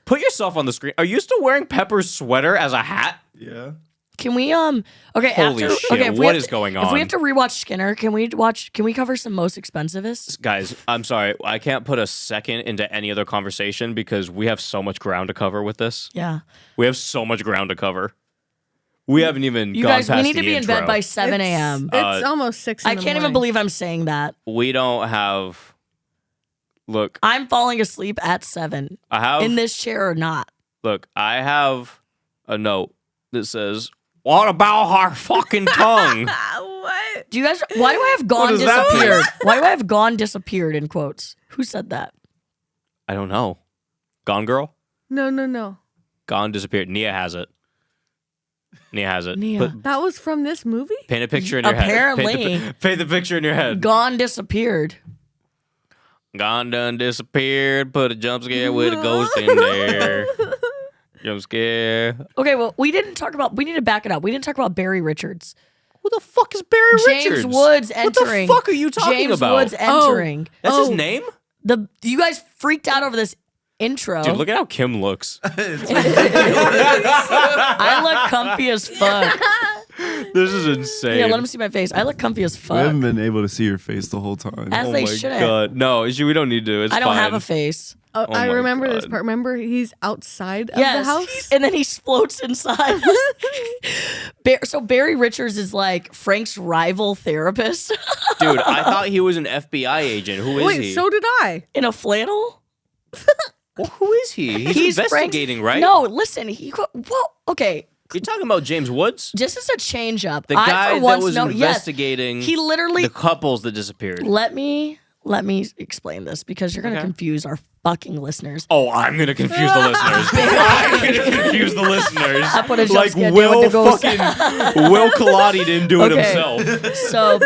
Put yourself on the screen. Are you still wearing Pepper's sweater as a hat? Yeah. can we okay, Holy after shit, okay, if we what have is going If we on? have to rewatch Skinner, can we cover some most expensivest? Guys, I'm sorry. I can't put a second into any other conversation because we have so much ground to cover with this. Yeah. We have so much ground to cover. We haven't even You gone guys, past we need to the be in bed intro. by 7 a.m. It's almost 6 I in the can't even morning. believe I'm saying that. We don't have. Look, I'm falling asleep at 7 I have. in this chair or not. Look, I have a note that says, "What about her fucking tongue?" What? Do you guys? Why do I have gone does that disappeared? Why do I have gone disappeared in quotes? Who said that? I don't know. Gone Girl? No. Gone, disappeared. Niah has it. Niah. That was from this movie? Paint a picture in your head. Apparently. Paint the picture in your head. Gone disappeared. Gone done disappeared. Put a jump scare with a ghost in there. Jump scare. Okay, well, we need to back it up. We didn't talk about Barry Richards. Who the fuck is Barry Richards? James Woods entering. What the fuck are you talking James about? Woods entering. That's his name? You guys freaked out over this intro. Dude, look at how Kim looks. I look comfy as fuck. This is insane. Yeah, let him see my face. I look comfy as We fuck. haven't been able to see your face the whole time. As Oh they my shouldn't. god. No, we don't need to. It's I don't have fine. a face. Oh, Oh I my remember this God. part. Remember, he's outside of Yes. the house? And then he floats inside. So Barry Richards is like Frank's rival therapist Dude, I thought he was an FBI agent. Who is Wait, he? so did I. in a flannel. Well, who is he? He's investigating, Frank's, right? No, listen. Okay. You're talking about James Woods? Just as a change up. The I guy for that once was know, investigating Yes, he literally the couples that disappeared. let me explain this because you're gonna confuse our fucking listeners. Oh, I'm going to confuse the listeners. I'm going to confuse the listeners. I put a jump Like scare Will with the ghost. fucking Will Colati didn't do it Okay. himself. So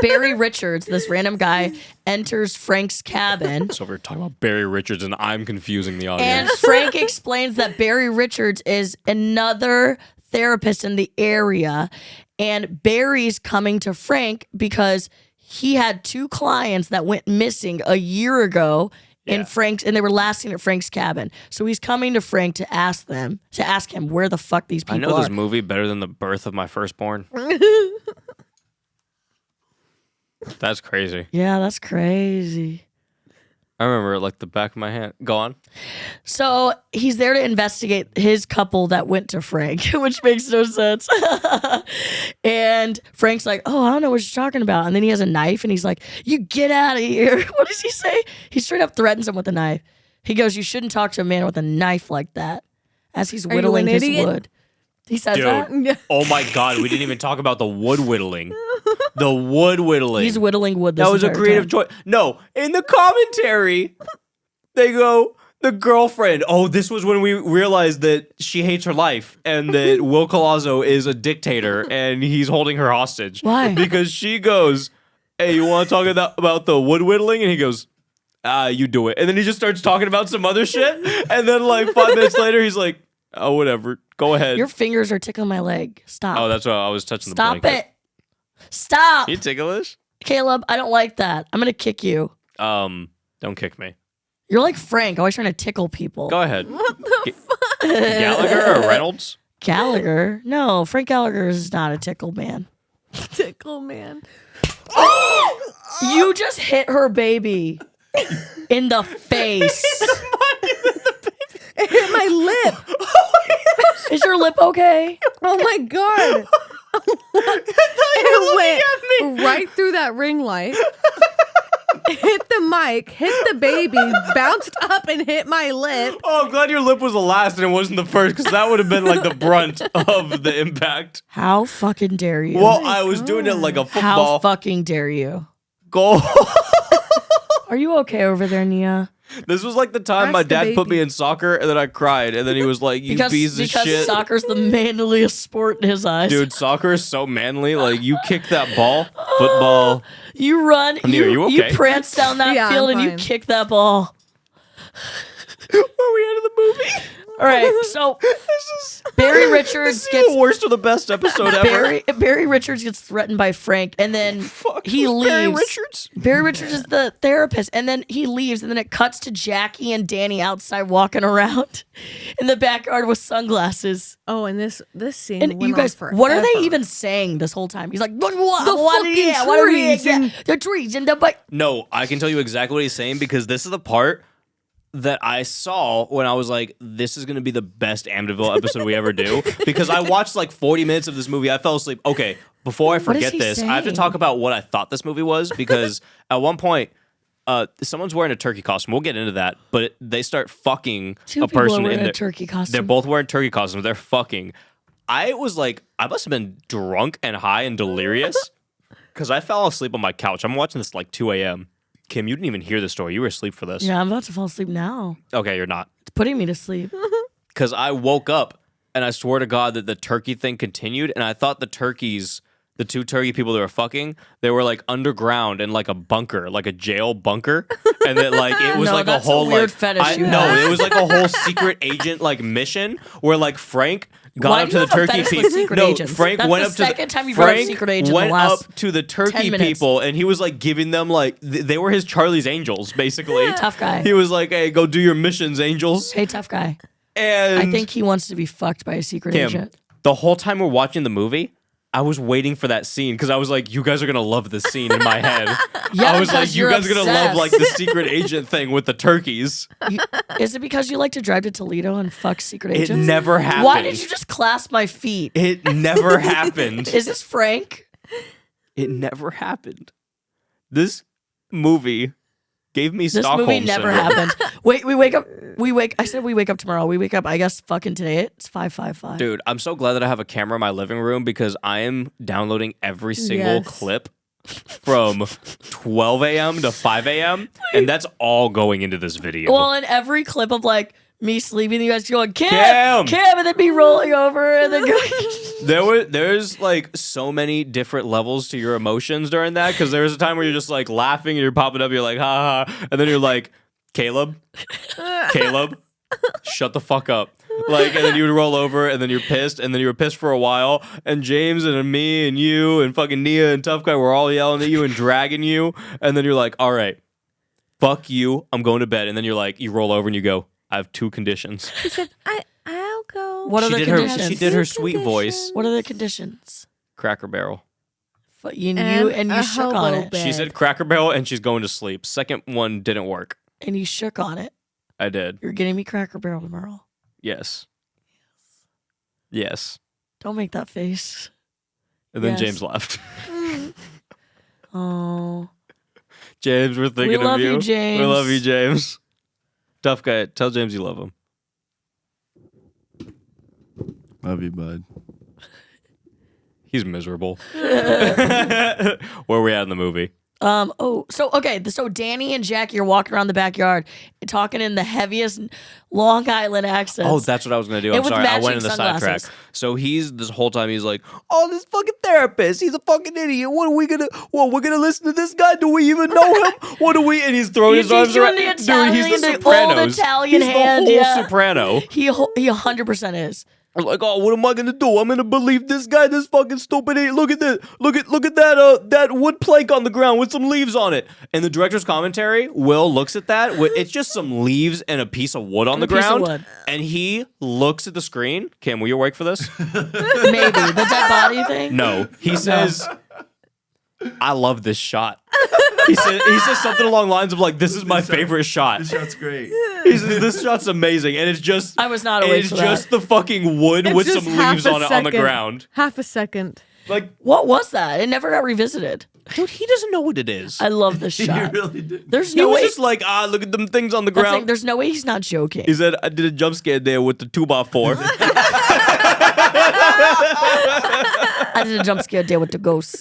Barry Richards, this random guy, enters Frank's cabin. So we're talking about Barry Richards and I'm confusing the And audience. Frank explains that Barry Richards is another therapist in the area. And Barry's coming to Frank because he had 2 clients that went missing a year ago in Yeah. Frank's, and they were last seen at Frank's cabin. So he's coming to Frank to ask him where the fuck these people I know are. this movie better than the birth of my firstborn. That's crazy. Yeah, that's crazy. I remember it like the back of my hand. Go on. So he's there to investigate his couple that went to Frank, which makes no sense. And Frank's like, oh, I don't know what you're talking about. And then he has a knife and he's like, you get out of here. What does he say? He straight up threatens him with a knife. He goes, you shouldn't talk to a man with a knife like that as he's Are you whittling an his idiot? wood. He says that. Dude. Oh my God. We didn't even talk about the wood whittling. The wood whittling. He's whittling wood this That was a entire creative time. choice. No, in the commentary, they go, the girlfriend. Oh, this was when we realized that she hates her life and that Will Colazzo is a dictator and he's holding her hostage. Why? Because she goes, hey, you want to talk about the wood whittling? And he goes, you do it. And then he just starts talking about some other shit. And then like 5 minutes later, he's like, oh, whatever. Go ahead. Your fingers are tickling my leg. Stop. Oh, that's why I was touching Stop the blanket. it. Stop. You ticklish? Caleb, I don't like that. I'm going to kick you. Don't kick me. You're like Frank, always trying to tickle people. Go ahead. Gallagher or Reynolds? Gallagher? No, Frank Gallagher is not a tickle man. Tickle man. You just hit her baby in the face. It hit my lip. Is your lip okay? Oh my God. It went right through that ring light. Hit the mic, hit the baby, bounced up and hit my lip. Oh, I'm glad your lip was the last and it wasn't the first because that would have been like the brunt of the impact. How fucking dare you? Well, I was doing it like a How football fucking dare you? goal. Are you okay over there, Niah? This was like the time Ask my the dad put baby. me in soccer and then I cried and then he was like, you piece of shit. Soccer's the manliest sport in his eyes. Dude, soccer is so manly. Like, you kick that ball, football. You run, Niah, are you okay? prance down that Yeah, field I'm and you fine. kick that ball. Are we out of the movie? All right, so Barry Richards This gets is the worst or the best episode ever. Barry Richards gets threatened by Frank, and then he leaves. Barry Richards? Barry Richards is the therapist, and then he leaves, and then it cuts to Jackie and Danny outside walking around in the backyard with sunglasses. Oh, and this scene And went you guys, on what are they forever. even saying this whole time? He's like, what fucking yeah, what are we- trees yeah, and- the trees and the bike. No, I can tell you exactly what he's saying because this is the part that I saw when I was like, this is going to be the best Amityville episode we ever do. Because I watched like 40 minutes of this movie. I fell asleep. Okay, before I is forget he this, I have to saying? talk about what I thought this movie was because at one point, someone's wearing a turkey costume. We'll get into that. But they start fucking Two a people person are wearing in a their turkey costume. They're both wearing turkey costumes. They're fucking. I was like, I must have been drunk and high and delirious because I fell asleep on my couch. I'm watching this at like 2 a.m. Kim, you didn't even hear the story. You were asleep for this. Yeah, I'm about to fall asleep now. Okay, you're not. It's putting me to sleep. Because I woke up and I swear to God that the turkey thing continued, and I thought the two turkey people that were fucking, they were like underground in like a bunker, like a jail bunker, and that like it was No, like that's a whole a weird like fetish you no, have. it was like a whole secret agent like mission where like Frank got Why up do to you the have a turkey fetish with people. secret No, agents? Frank That's went the up to second time you've brought up Frank secret agent in the went last up to the 10 turkey minutes. people, and he was like giving them like they were his Charlie's Angels basically. Tough guy. He was like, "Hey, go do your missions, Angels." Hey, tough guy. And I think he wants to be fucked by a secret Kim, agent. the whole time we're watching the movie, I was waiting for that scene because I was like, you guys are going to love this scene in my head. Yeah, I was like, because you you're guys are going to love like the obsessed. secret agent thing with the turkeys. Is it because you like to drive to Toledo and fuck secret It agents? never happened. Why did you just clasp my feet? It never happened. Is this Frank? It never happened. This movie gave me This Stockholm movie never syndrome. happened. Wait, I said we wake up tomorrow. We wake up, I guess, fucking today. It's 5:55. Dude, I'm so glad that I have a camera in my living room because I am downloading every single Yes. clip from 12 a.m. to 5 a.m. And that's all going into this video. Well, in every clip of like me sleeping, you guys going, Kim, Kim! and then me rolling over and then going. There's like so many different levels to your emotions during that because there was a time where you're just like laughing and you're popping up, you're like ha ha, and then you're like Caleb, shut the fuck up. Like, and then you would roll over, and then you're pissed, and then you were pissed for a while, and James and me and you and fucking Niah and Tough Guy were all yelling at you and dragging you, and then you're like, all right, fuck you, I'm going to bed, and then you're like, you roll over and you go, I have 2 conditions. He said, I'll go. What are the conditions? She did her sweet voice. What are the conditions? Cracker Barrel. You And a shook on hobo it. bed. She said Cracker Barrel, and she's going to sleep. Second one didn't work. And you shook on it. I did. You're getting me Cracker Barrel tomorrow. Yes. Yes. Don't make that face. And then Yes. James left. Oh. James, we're thinking of love you. you, James. We love you, James. Tough Guy, tell James you love him. Love you, bud. He's miserable. Where are we at in the movie? So Danny and Jackie are walking around the backyard talking in the heaviest Long Island accents. Oh, that's what I was going to do. And I'm with sorry. I went matching in the sidetrack. sunglasses. So this whole time he's like, oh, this fucking therapist. He's a fucking idiot. We're going to listen to this guy? Do we even know him? What do we? And he's throwing his arms doing around. the Dude, Italian, he's the the old Sopranos. Italian he's hand, the whole yeah. soprano. He 100% is. I'm like, oh, what am I gonna do? I'm gonna believe this guy, this fucking stupid idiot. Look at this. Look at that wood plank on the ground with some leaves on it. And the director's commentary, Will looks at that. It's just some leaves and a piece of wood on the a piece of ground. wood. And he looks at the screen. Kim, will you awake for this? Maybe. The dead body thing? No. He says, I love this shot. He says something along the lines of like, this is my favorite shot. This shot's great. He says, this shot's amazing. And it's just I was not awake it's for just that. the fucking wood It's with just some half leaves a on it on the second. ground. Half a second. Like, What was that? It never got revisited. dude, he doesn't know what it is. I love this You shot. really did. There's He no was way. just like, look at them things on the That's like, ground. there's no way he's not joking. He said, I did a jump scare there with the 2x4. I did a jump scare there with the ghosts.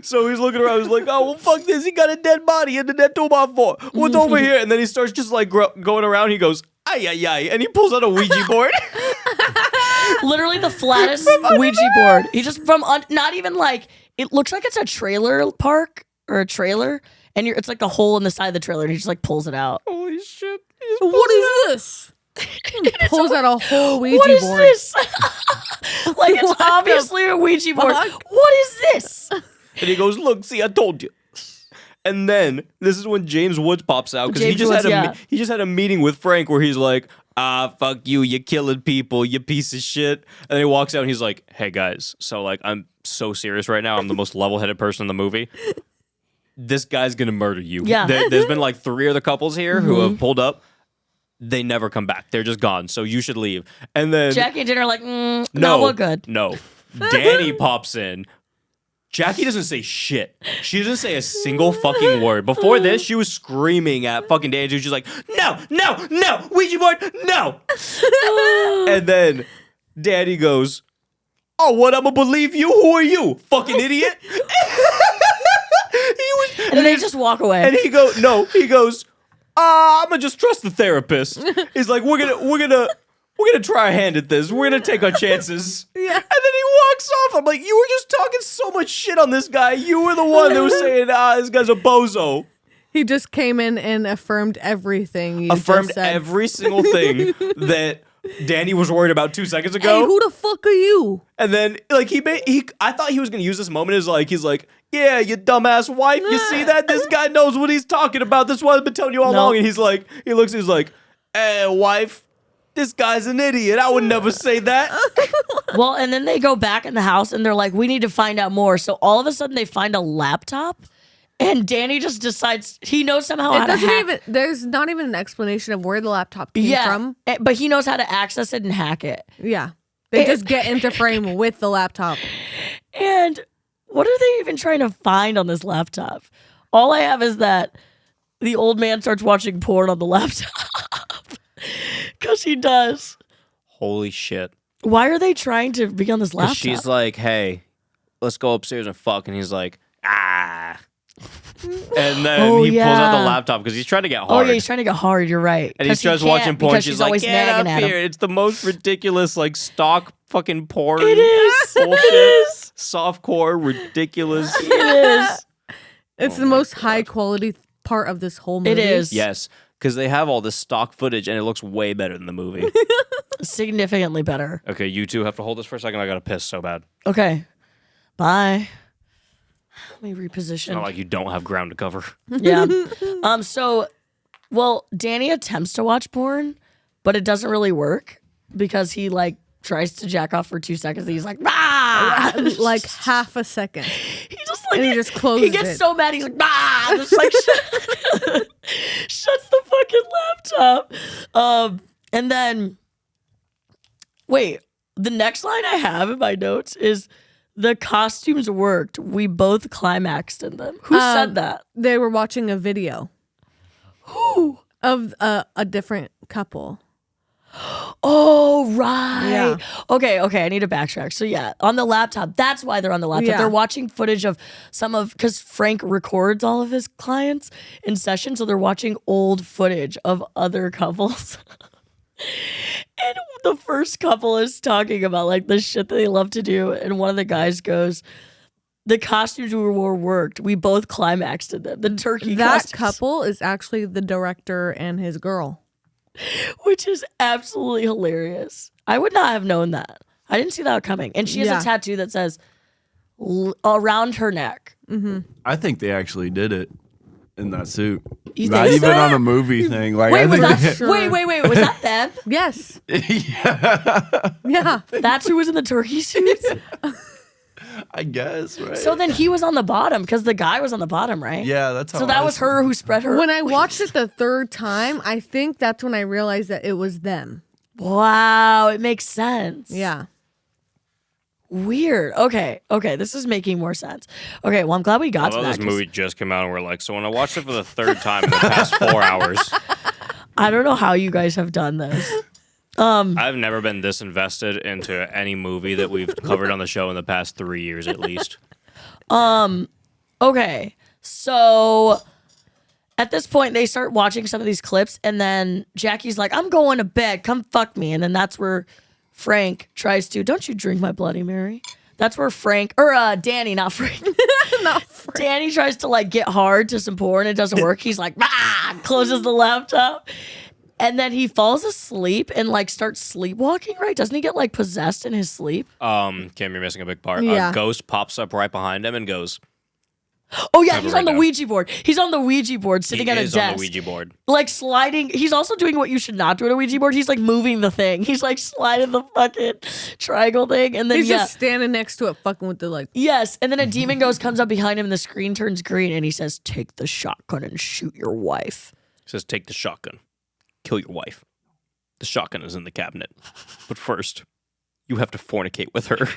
So he's looking around. He's like, oh, well, fuck this. He got a dead body into that 2x4. What's over here? And then he starts just like going around. He goes, ay, ay, ay. And he pulls out a Ouija board. Literally the flattest Ouija board. He just not even like, it looks like it's a trailer park or a trailer. And it's like the hole in the side of the trailer. And he just like pulls it out. Holy shit. What is this? Pulls out a whole Ouija What is board. this? Like it's What the obviously a Ouija board. fuck? What is this? And he goes, look, see, I told you. And then this is when James Woods pops out because he James just Woods, had yeah. he just had a meeting with Frank where he's like, fuck you, you're killing people, you piece of shit. And then he walks out and he's like, hey guys, so like I'm so serious right now. I'm the most level-headed person in the movie. This guy's gonna murder you. Yeah. There's been like 3 other couples here who have pulled up. They never come back. They're just gone. So you should leave. And then Jackie and Dinner are like, no, we're good. No. Danny pops in. Jackie doesn't say shit. She doesn't say a single fucking word. Before this, she was screaming at fucking Danny. She's like, no, Ouija board, no. And then Danny goes, oh, what, I'm gonna believe you? Who are you? Fucking idiot. And they just walk away. And he goes, I'm gonna just trust the therapist. He's like, we're gonna try our hand at this. We're gonna take our chances. Yeah. And then he walks off. I'm like, you were just talking so much shit on this guy. You were the one that was saying, this guy's a bozo. He just came in and affirmed everything you Affirmed just said. every single thing that Danny was worried about 2 seconds ago. Hey, who the fuck are you? And then, like, I thought he was gonna use this moment as like, he's like, yeah, you dumbass wife. You see that? This guy knows what he's talking about. This is what I've been telling you all along. And he's like, he's like, hey, wife, this guy's an idiot. I would never say that. Well, and then they go back in the house and they're like, we need to find out more. So all of a sudden they find a laptop. And Danny just decides he knows somehow how to hack. There's not even an explanation of where the laptop came from. But he knows how to access it and hack it. Yeah. They just get into frame with the laptop. And what are they even trying to find on this laptop? All I have is that the old man starts watching porn on the laptop. Because he does. Holy shit. Why are they trying to be on this laptop? She's like, hey, let's go upstairs and fuck. And he's like, ah. And then he pulls out the laptop because he's trying to get hard. Oh, yeah, he's trying to get hard. You're right. And he starts watching porn. She's like, always get nagging up at him. here. It's the most ridiculous, like, stock fucking porn. It is. Bullshit. It is. Softcore, ridiculous. It is. It's the most high quality part of this whole movie. It is. Yes, because they have all this stock footage and it looks way better than the movie. Significantly better. Okay, you two have to hold this for a second. I gotta piss so bad. Okay. Bye. Let me reposition. It's not like you don't have ground to cover. Yeah. Danny attempts to watch porn, but it doesn't really work because he like tries to jack off for 2 seconds and he's like, ah! Like half a second. He just like And he just closes He gets it. so mad he's like, ah! Just like shuts the fucking laptop. And then wait, the next line I have in my notes is the costumes worked. We both climaxed in them. Who said that? They were watching a video. Who? Of a different couple. Oh, right. Yeah. Okay. I need to backtrack. So yeah, on the laptop, that's why they're on the laptop. Yeah. They're watching footage of because Frank records all of his clients in session. So they're watching old footage of other couples. And the first couple is talking about like the shit that they love to do. And one of the guys goes, the costumes we wore worked. We both climaxed in them. The turkey That costumes. couple is actually the director and his girl. Which is absolutely hilarious. I would not have known that. I didn't see that coming. And she has Yeah. a tattoo that says around her neck. I think they actually did it in that suit. You Not think even so? on a movie thing. Like, Wait, I was think that? Sure. Wait. Was that them? Yes. yeah, Yeah. That's who was in the turkey suits? I guess, right? So then he was on the bottom because the guy was on the bottom, right? yeah, that's how So that I was her who spread her. When I watched it the third time, I think that's when I realized that it was them. Wow, it makes sense. Yeah. Weird. Okay. This is making more sense. Okay, well, I'm glad we got I to love that. this 'cause movie just came out and we're like, so when I watched it for the third time in the past 4 hours, I don't know how you guys have done this. I've never been this invested into any movie that we've covered on the show in the past 3 years at least. Okay, so at this point, they start watching some of these clips, and then Jackie's like, I'm going to bed. Come fuck me. And then that's where Frank tries to, don't you drink my Bloody Mary? That's where Danny, not Frank. Not Frank. Danny tries to like get hard to some porn. It doesn't work. He's like, closes the laptop. And then he falls asleep and like starts sleepwalking, right? Doesn't he get like possessed in his sleep? Kim, you're missing a big part. Yeah. A ghost pops up right behind him and goes, Oh yeah, Have it he's right on the down. Ouija board. He's on the Ouija board sitting he at a is desk. on the Ouija board. Like sliding. He's also doing what you should not do at a Ouija board. He's like moving the thing. He's like sliding the fucking triangle thing. And then He's just standing next to it, fucking with the like. Yes, and then a demon ghost comes up behind him and the screen turns green and he says, take the shotgun and shoot your wife. He says, take the shotgun. Kill your wife. The shotgun is in the cabinet. But first, you have to fornicate with her.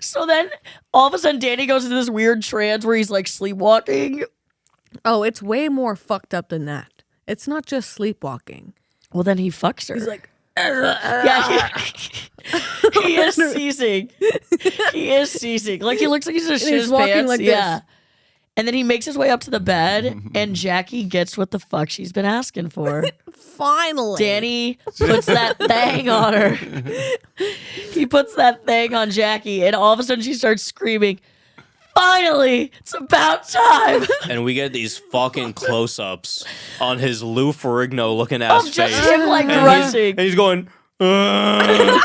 So then all of a sudden Danny goes into this weird trance where he's like sleepwalking. Oh, it's way more fucked up than that. It's not just sleepwalking. Well, then he fucks her. He's like, yeah, he is ceasing. He is ceasing. Like he looks like he's just shit he's his walking pants. like this. Yeah. And then he makes his way up to the bed, and Jackie gets what the fuck she's been asking for. Finally. Danny puts that thing on her. He puts that thing on Jackie, and all of a sudden she starts screaming, "Finally, it's about time." And we get these fucking close-ups on his Lou Ferrigno looking ass Of just face. him like grunting. And he's going, and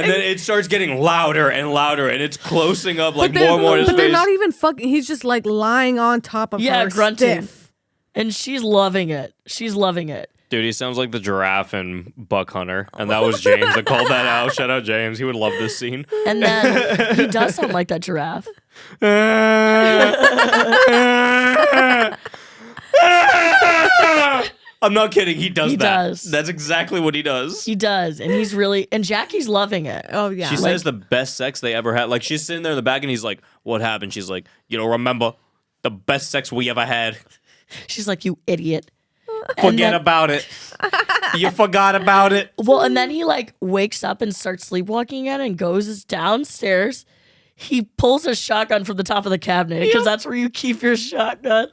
then it starts getting louder and louder, and it's closing up like more and more in his But they're face. not even fucking. He's just like lying on top of her, grunting. stiff. And she's loving it. She's loving it. Dude, he sounds like the giraffe in Buck Hunter. And that was James that called that out. Shout out James. He would love this scene. And then he does sound like that giraffe. I'm not kidding. He does He that. does. That's exactly what he does. He does. And he's really, and Jackie's loving it. Oh yeah. She says the best sex they ever had. Like, she's sitting there in the back, and he's like, "What happened?" She's like, "You don't remember the best sex we ever had? She's like, "You idiot." Forget about it. You forgot about it." Well, and then he like wakes up and starts sleepwalking again and goes downstairs. He pulls a shotgun from the top of the cabinet because that's where you keep your shotgun.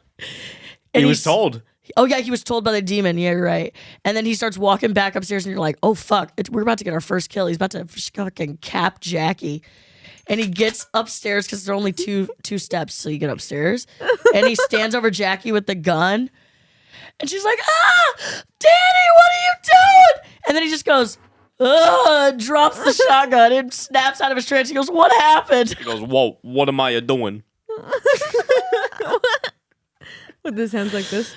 And He was he's- told. Oh yeah, he was told by the demon. Yeah, you're right. And then he starts walking back upstairs, and you're like, "Oh fuck, we're about to get our first kill." He's about to fucking cap Jackie. And he gets upstairs because there are only two steps, so you get upstairs. And he stands over Jackie with the gun, and she's like, "Ah, Danny, what are you doing?" And then he just goes, "Ugh," drops the shotgun and snaps out of his trance. He goes, "What happened?" He goes, "Whoa, what am I doing?" with his hands like this.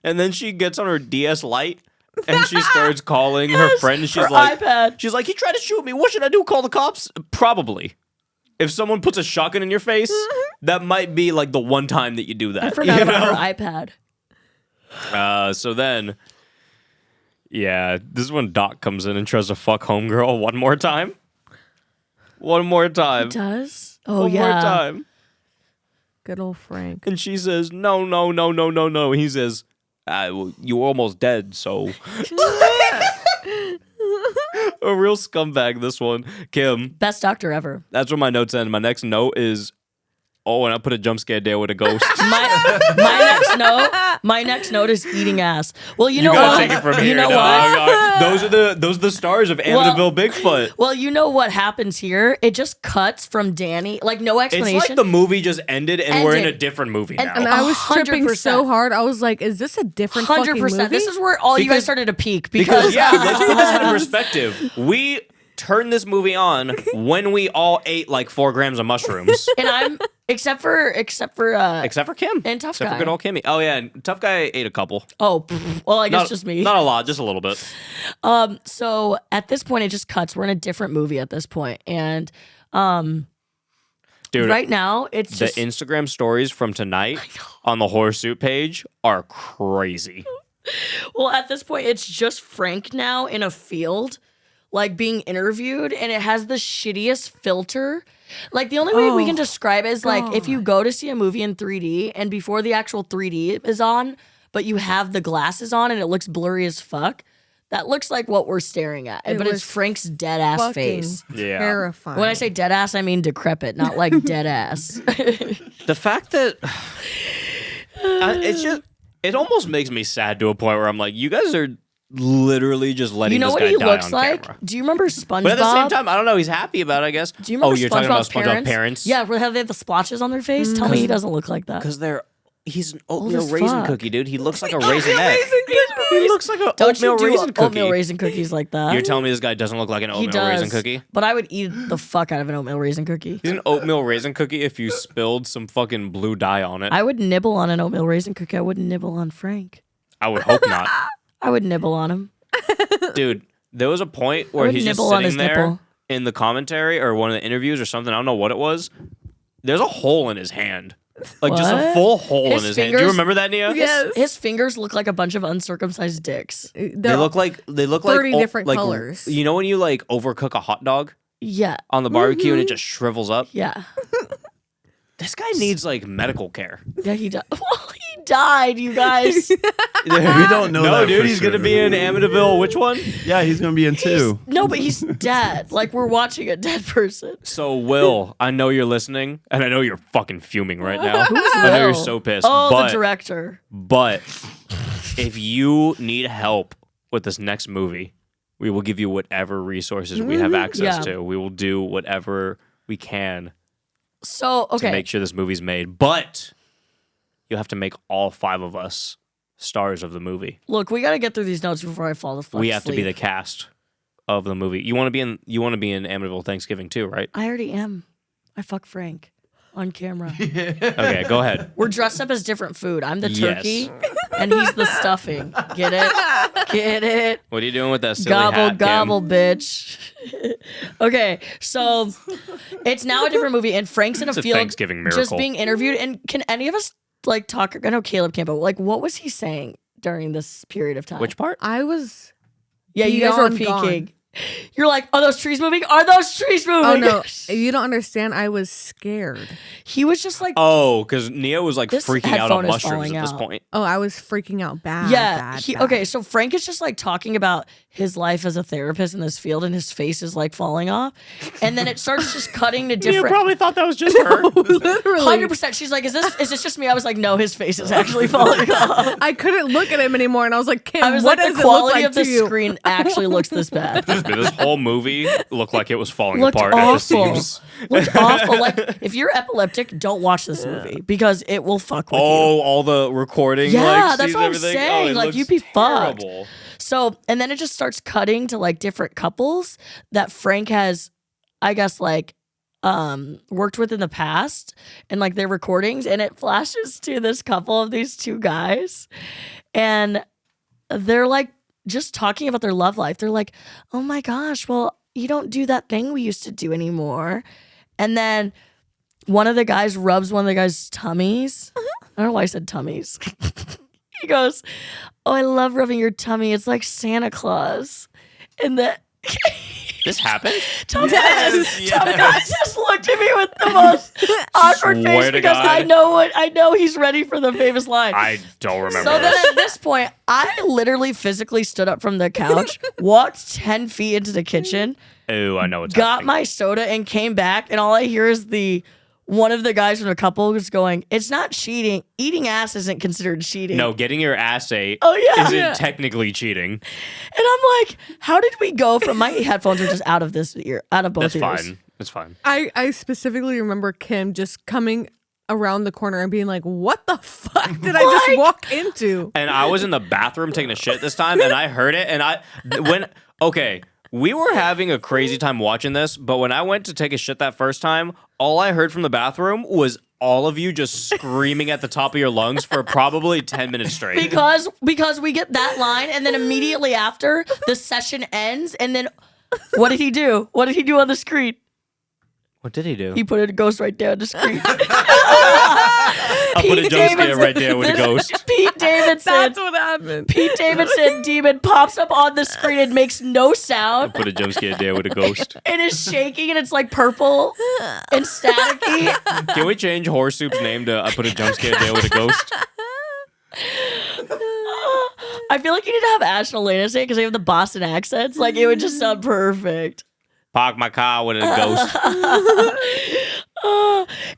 And then she gets on her DS Lite and she starts calling her friend. And she's her like, iPad. She's like, "He tried to shoot me. What should I do? Call the cops?" Probably. If someone puts a shotgun in your face, that might be like the one time that you do that. I forgot you about know? her iPad. So then, yeah, this is when Doc comes in and tries to fuck homegirl one more time. One more time. Does? Oh One yeah. more time. Good old Frank. And she says, "No, no, no, no, no, no." And he says, well, "You were almost dead, so." A real scumbag, this one. Kim, Best doctor ever. that's where my notes end. My next note is, "Oh, and I put a jump scare there with a ghost." My next note is eating ass. Well, you know You gotta what? take it from here. You know dog. what? All right. Those are the stars of Amityville Bigfoot. Well, you know what happens here? It just cuts from Danny, like no It's explanation. like the movie just ended and we're in a Ended. different movie And- now. And I was tripping 100%. so hard. I was like, "Is this a different fucking 100%. movie?" This is where all you guys Because- started to peak Because because yeah, let's put this into perspective. We turned this movie on when we all ate like 4 grams of mushrooms. and I'm except for Except for Kim. And Tough Except Guy. for good old Kimmy. Oh yeah, and Tough Guy ate a couple. oh pff, well, I guess Not, just me. Not a lot, just a little bit. So at this point, it just cuts. We're in a different movie at this point, and Dude, right now it's the just Instagram stories from tonight on the Horsuit page are crazy. well at this point it's just Frank now in a field, like being interviewed, and it has the shittiest filter. Like the only way we can describe it is like if you go to see a movie in 3D and before the actual 3D is on, but you have the glasses on and it looks blurry as fuck. That looks like what we're staring at, but it's was Frank's dead ass fucking face. Yeah. terrifying. When I say dead ass, I mean decrepit, not like dead ass. The fact that it's just, it almost makes me sad to a point where I'm like, you guys are literally just letting You know this what guy he die looks on like? camera. Do you remember SpongeBob? But at the same time, I don't know. He's happy about it, I guess. Do you remember you're talking about SpongeBob's SpongeBob parents? Yeah, where they have the splotches on their face. Tell me he doesn't look like that. Because he's an oatmeal as raisin fuck. cookie, dude. He looks like a raisinette. He looks like an Don't oatmeal you do raisin cookie. oatmeal raisin cookies like that? You're telling me this guy doesn't look like an he oatmeal does, raisin cookie? but I would eat the fuck out of an oatmeal raisin cookie. He's an oatmeal raisin cookie if you spilled some fucking blue dye on it. I would nibble on an oatmeal raisin cookie. I wouldn't nibble on Frank. I would hope not. I would nibble on him. Dude, there was a point where would he's just nibble on sitting his there nipple. in the commentary or one of the interviews or something. I don't know what it was. There's a hole in his hand. Like just a What? full hole His in his hand. Do you fingers- remember that, Niah? Yes. His fingers look like a bunch of uncircumcised dicks. They look like 30 like different like, colors. You know when you like overcook a hot dog Yeah. on the barbecue and it just shrivels up? Yeah. This guy needs like medical care. Yeah, he does. Well, he died, you guys. We don't know No, that dude, for he's gonna sure. be in Amityville. Which one? Yeah, he's gonna be in 2. No, but he's dead. Like, we're watching a dead person. So, Will, I know you're listening, and I know you're fucking fuming right now. Who's I know you're Will? so pissed. Oh, but, the director. But if you need help with this next movie, we will give you whatever resources we have access Yeah. to. We will do whatever we can So, to okay. make sure this movie's made. But you have to make all 5 of us stars of the movie. Look, we got to get through these notes before I fall the fuck We have to be asleep. the cast of the movie. You want to be in Amityville Thanksgiving too, right? I already am. I fuck Frank on camera. Okay, go ahead. We're dressed up as different food. I'm the Yes. turkey, and he's the stuffing. Get it? Get it? What are you doing with that silly Gobble, hat, Kim? gobble, bitch. Okay, so it's now a different movie, and Frank's in a It's a field Thanksgiving just miracle. being interviewed. And can any of us like talk? I know Caleb can't, but like, what was he saying during this period of time? Which part? I was. Yeah, you guys were beyond gone. peeking. You're like, are those trees moving? Are those trees moving? Oh no, you don't understand. I was scared. He was just like, Oh, because Niah was like This freaking out on headphone is mushrooms falling at this out. point. Oh, I was freaking out bad. yeah. bad, bad. Okay, so Frank is just like talking about his life as a therapist in this field, and his face is like falling off, and then it starts just cutting to different. probably thought that was just her. Literally, 100%. She's like, is this just me? I was like, no, his face is actually falling off. I couldn't look at him anymore, and I was like, Kim, I was what like, does the it look quality like of the to you? screen actually looks this bad. This whole movie looked like it was falling Looked apart at the awful. seams. Looked awful. Like, if you're epileptic, don't watch this movie because it will fuck with you. Oh, all the recording. Yeah, like, that's scenes what I'm and everything. saying. Oh, it Like, looks you'd be fucked. terrible. So, and then it just starts cutting to like different couples that Frank has, I guess, like, worked with in the past and like their recordings, and it flashes to this couple of these 2 guys, and they're like just talking about their love life. They're like, oh my gosh, well, you don't do that thing we used to do anymore. And then one of the guys rubs one of the guy's tummies. I don't know why I said tummies. He goes, oh, I love rubbing your tummy. It's like Santa Claus. And that This happened? Tom Cruise just looked at me with the most awkward Swear face to because God. I know he's ready for the famous line. I don't remember. So then at this point, I literally physically stood up from the couch, walked 10 feet into the kitchen, Oh, I know what's got happening. my soda, and came back, and all I hear is one of the guys from the couple who's going, it's not cheating. Eating ass isn't considered cheating. No, getting your ass ate Oh, yeah. isn't Yeah. technically cheating. And I'm like, how did we go from my headphones are just out of this ear, out of both That's ears. fine. That's fine. I specifically remember Kim just coming around the corner and being like, what the fuck did I just walk into? And I was in the bathroom taking a shit this time, and I heard it, and okay, we were having a crazy time watching this, but when I went to take a shit that first time, all I heard from the bathroom was all of you just screaming at the top of your lungs for probably 10 minutes straight. Because we get that line, and then immediately after the session ends, and then what did he do? What did he do on the screen? What did he do? He put a ghost right there on the screen. I put a Pete jump scare Davidson- right there with a ghost. Pete Davidson. That's what happened. Pete Davidson demon pops up on the screen and makes no sound Put a jump scare there with a ghost. and is shaking, and it's like purple and staticky. Can we change Horse Soup's name to I put a jump scare there with a ghost? I feel like you need to have Ash and Elena say it because they have the Boston accents. Like, it would just sound perfect. Park my car with a ghost.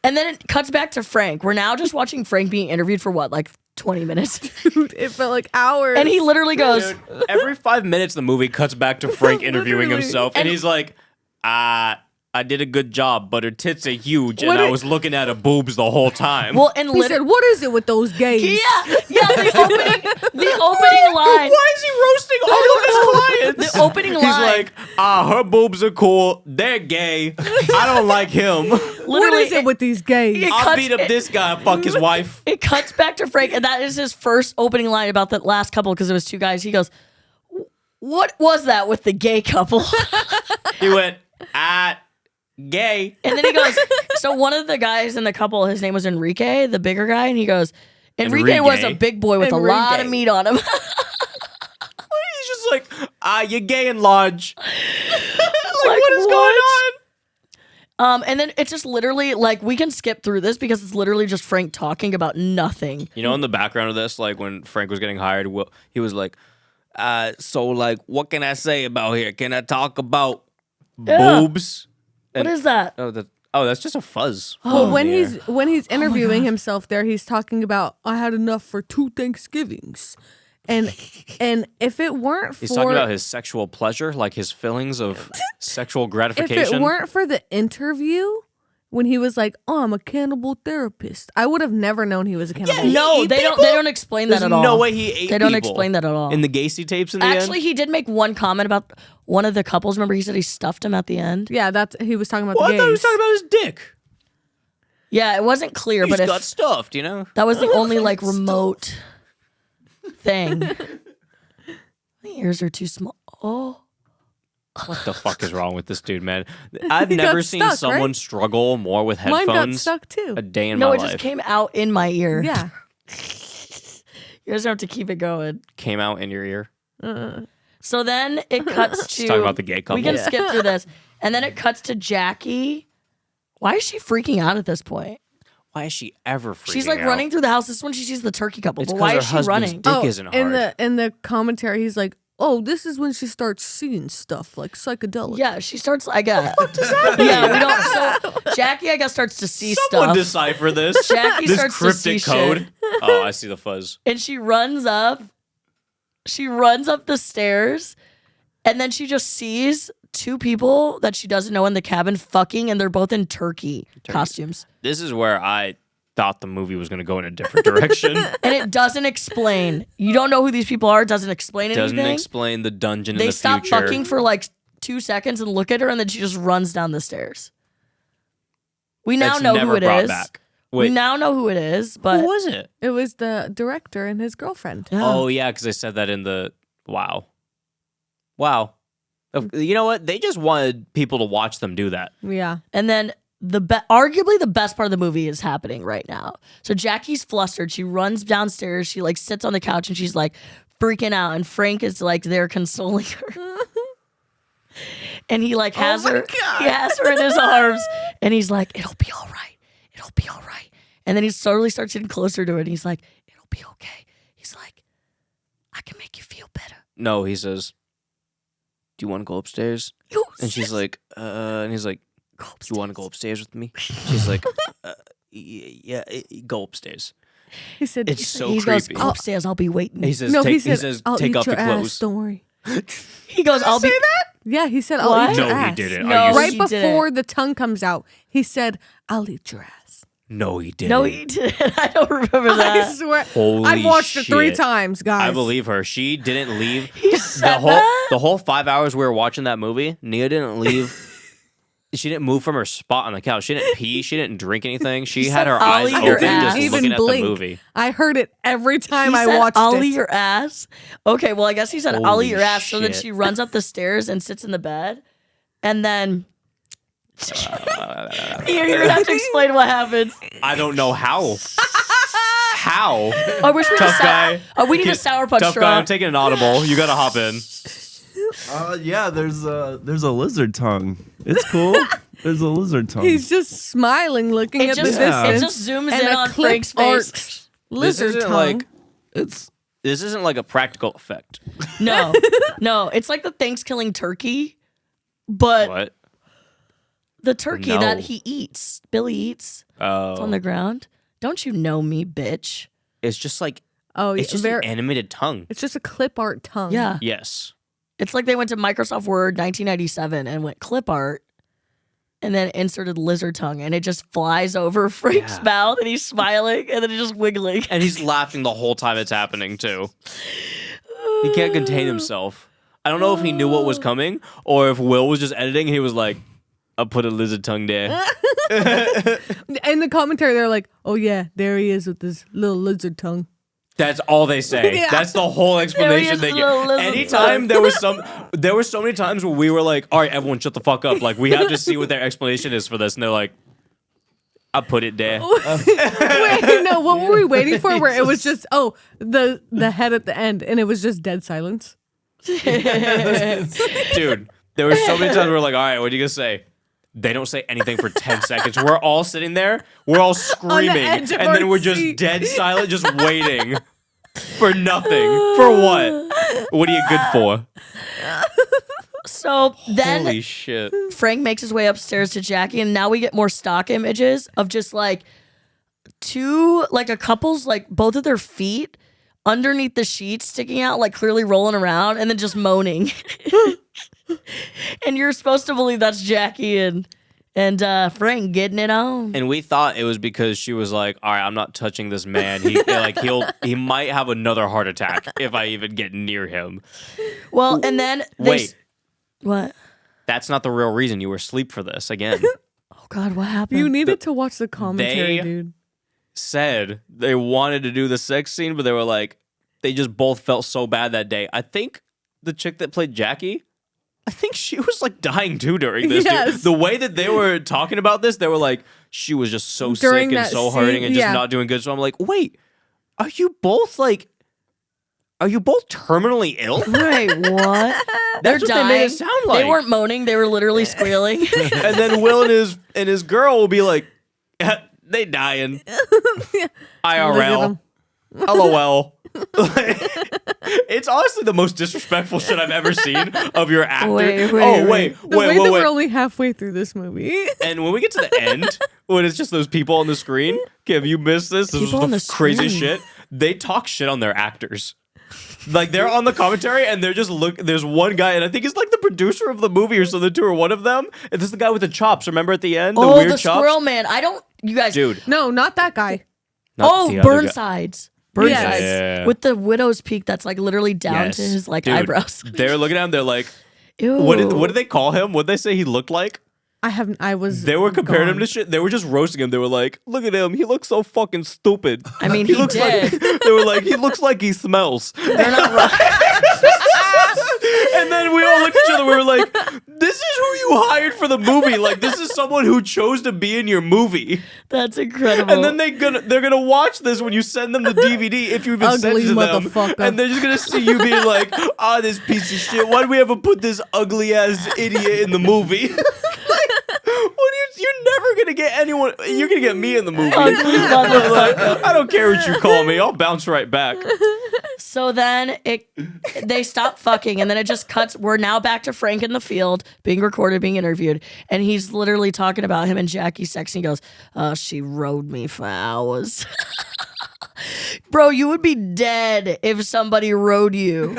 And then it cuts back to Frank. We're now just watching Frank being interviewed for what, like 20 minutes? Dude, it felt like hours. And he literally goes, Dude, every 5 minutes, the movie cuts back to Frank interviewing Literally. himself, and he's like, I did a good job, but her tits are huge, and I was looking at her boobs the whole time. well, and he said, what is it with those gays? the opening line. Why is he roasting all of his clients? The opening line. He's like, her boobs are cool. They're gay. I don't like him. What Literally, is it with these gays? it I'll cuts- beat up this guy and fuck his wife. It cuts back to Frank, and that is his first opening line about the last couple because it was 2 guys. He goes, what was that with the gay couple? He went, gay. And then he goes, so one of the guys in the couple, his name was Enrique, the bigger guy, and he goes, Enrique was a big boy with a lot of meat on him. He's just like, you're gay and large. Like, what is going on? And then it's just literally like we can skip through this because it's literally just Frank talking about nothing. You know, in the background of this, like when Frank was getting hired, he was like, so like, what can I say about here? Can I talk about boobs? What is that? Oh, that's just a fuzz. Well, when Yeah. he's interviewing himself there, he's talking about I had enough for 2 Thanksgivings, and if it weren't He's for talking about his sexual pleasure, like his feelings of sexual if gratification. it weren't for the interview when he was like, "Oh, I'm a cannibal therapist," I would have never known he was a cannibal. No, eat they don't. people? They don't explain that There's at all. no way he ate They don't people. explain that at all. In the Gacy tapes in the Actually, end? he did make one comment about one of the couples. Remember, he said he stuffed him at the end. Yeah, that's he was talking about Well, the I thought he was gays. talking about his dick. Yeah, it wasn't clear, He but just if got stuffed, you know? that was the only like remote thing. My ears are too small. Oh, What the fuck is wrong with this dude, man? I've never got seen stuck, someone right? struggle more with Mine got headphones stuck too. a day in no, my it life. just came out in my ear. Yeah. You guys have to keep it going. Came out in your ear. So then it cuts to talking about the gay couple. We can Yeah. skip through this, and then it cuts to Jackie. Why is she freaking out at this point? Why is she ever freaking She's like out? running through the house. This is when she sees the turkey couple. It's But 'cause why her is she husband's running? dick isn't hard. in the commentary, he's like, "Oh, this is when she starts seeing stuff like psychedelic." Yeah, she starts. I guess. What does that mean? Yeah, we don't. So Jackie, I guess, starts to see Someone stuff, decipher this. Jackie this starts to cryptic see code. shit. Oh, I see the fuzz. and she runs up. She runs up the stairs, and then she just sees 2 people that she doesn't know in the cabin fucking, and they're both in turkey costumes. This is where I thought the movie was going to go in a different direction. And it doesn't explain. You don't know who these people are. It doesn't explain Doesn't anything. explain the dungeon They in the stop future. fucking for like 2 seconds and look at her, and then she just runs down the stairs. We now That's know never who it brought is. back. We Wait, now know who it is, but who was it? It was the director and his girlfriend. Oh yeah, because I said that in the wow. You know what? They just wanted people to watch them do that. Yeah. And then arguably the best part of the movie is happening right now. So Jackie's flustered. She runs downstairs. She like sits on the couch and she's like freaking out. And Frank is like there consoling her. And he like has her. He has her in his arms. And he's like, "It'll be all right. It'll be all right." And then he slowly starts getting closer to it. And he's like, "It'll be okay." He's like, "I can make you feel better." No, he says, "Do you want to go upstairs?" And she's like, and he's like, "Do you want to go upstairs with me?" She's like, yeah, go upstairs. He said, It's so he goes, creepy. "Go upstairs. I'll be waiting." He says, "No," take, he said, take "I'll eat off your your ass. clothes. Don't worry." He goes, "I'll be." Yeah, he said, "I'll What? eat your No, ass." he didn't. No, Are you Right he before didn't. the tongue comes out, he said, "I'll eat your ass." No, he didn't. No, he didn't. I don't remember I that. swear, Holy I've watched it 3 shit. times, guys. I believe her. She didn't leave said the whole 5 hours we were watching that movie. Niah didn't leave. She didn't move from her spot on the couch. She didn't pee. She didn't drink anything. She had her "I'll eyes eat your open, ass." just Even looking at blink. the movie. I heard it every time He I said, watched "I'll it. eat your ass." Okay, well, I guess he said, "I'll Holy eat your ass." So then shit. she runs up the stairs and sits in the bed, and then you're gonna have to explain what happened. I don't know how. How? I wish we Tough guy. Oh, we need a sour punch Tough straw. guy. I'm taking an audible. You gotta hop in. Yeah, there's a lizard tongue. It's cool. There's a lizard tongue. He's just smiling, looking it at just the distance. it just zooms and in a on clip Frank's art face. Lizard isn't tongue. like- it's This isn't like a practical effect. No, no, it's like the Thanksgiving turkey, but What? the turkey No. that he eats, Billy eats, it's on Oh, the ground. Don't you know me, bitch? it's just like Oh, it's just very, an animated tongue. it's just a clip art tongue. Yeah. Yes. It's like they went to Microsoft Word 1997 and went clip art and then inserted lizard tongue and it just flies over Frank's Yeah. mouth and he's smiling and then it's just wiggling. And he's laughing the whole time it's happening too. He can't contain himself. I don't know if he knew what was coming or if Will was just editing and he was like, "I'll put a lizard tongue there." In the commentary, they're like, "Oh yeah, there he is with his little lizard tongue." That's all they say. Yeah. That's the whole explanation is they a little get. lizard Anytime tongue. there were so many times where we were like, "All right, everyone, shut the fuck up!" Like we have to see what their explanation is for this, and they're like, "I put it there." Wait, no, what were we waiting for? Where it was just the head at the end, and it was just dead silence. Dude, there were so many times where we're like, "All right, what are you gonna say?" They don't say anything for 10 seconds. We're all sitting there. We're all screaming. edge of And then our we're just seat. dead silent, just waiting. For nothing. For what? What are you good for? So then Holy shit. Frank makes his way upstairs to Jackie, and now we get more stock images of just like a couple's like both of their feet underneath the sheets sticking out, like clearly rolling around, and then just moaning. And you're supposed to believe that's Jackie and Frank getting it on. And we thought it was because she was like, all right, I'm not touching this man. He might have another heart attack if I even get near him. Well, and then Wait. What? That's not the real reason you were asleep for this again. Oh God, what happened? You needed to watch the commentary, They- dude. Said they wanted to do the sex scene, but they were like, they just both felt so bad that day. I think the chick that played Jackie, I think she was like dying too during this. Dude. Yes. The way that they were talking about this, they were like, she was just so During sick and that so scene, hurting and just yeah. not doing good. So I'm like, wait, are you both terminally ill? Right, what? They're That's what dying. they made it sound like. They weren't moaning, they were literally squealing. And then Will and his girl will be like, they dying. IRL. LOL. It's honestly the most disrespectful shit I've ever seen of your actor. Wait. The way that we're only halfway through this movie. And when we get to the end, when it's just those people on the screen, Kim, you missed this. This People was on the the craziest screen. shit. They talk shit on their actors. Like they're on the commentary and they're just there's one guy and I think he's like the producer of the movie or something too, or one of them. And this is the guy with the chops. Remember at the end, the weird the chops? squirrel man. You guys. Dude. No, not that guy. not the other guy. Burnsides. Burnsides. Yeah. With the widow's peak that's like literally down Yes. to his like Dude, eyebrows. They're looking at him, they're like, Ew. what did they call him? What did they say he looked like? I was. They were comparing him gone. to shit. They were just roasting him. They were like, "Look at him. He looks so fucking stupid." I mean, he looks did. like. They were like, "He looks like he smells." They're not right. And then we all looked at each other. We were like, "This is who you hired for the movie. Like, this is someone who chose to be in your movie." That's incredible. And then they're gonna watch this when you send them the DVD if you even send Ugly it to them, motherfucker. and they're just gonna see you being like, this piece of shit. Why do we ever put this ugly ass idiot in the movie?" You're never gonna get anyone. You're gonna get me in the movie. Ugly motherfucker. I don't care what you call me. I'll bounce right back. So then they stop fucking, and then it just cuts. We're now back to Frank in the field, being recorded, being interviewed, and he's literally talking about him and Jackie sex. And he goes, "She rode me for hours." Bro, you would be dead if somebody rode you.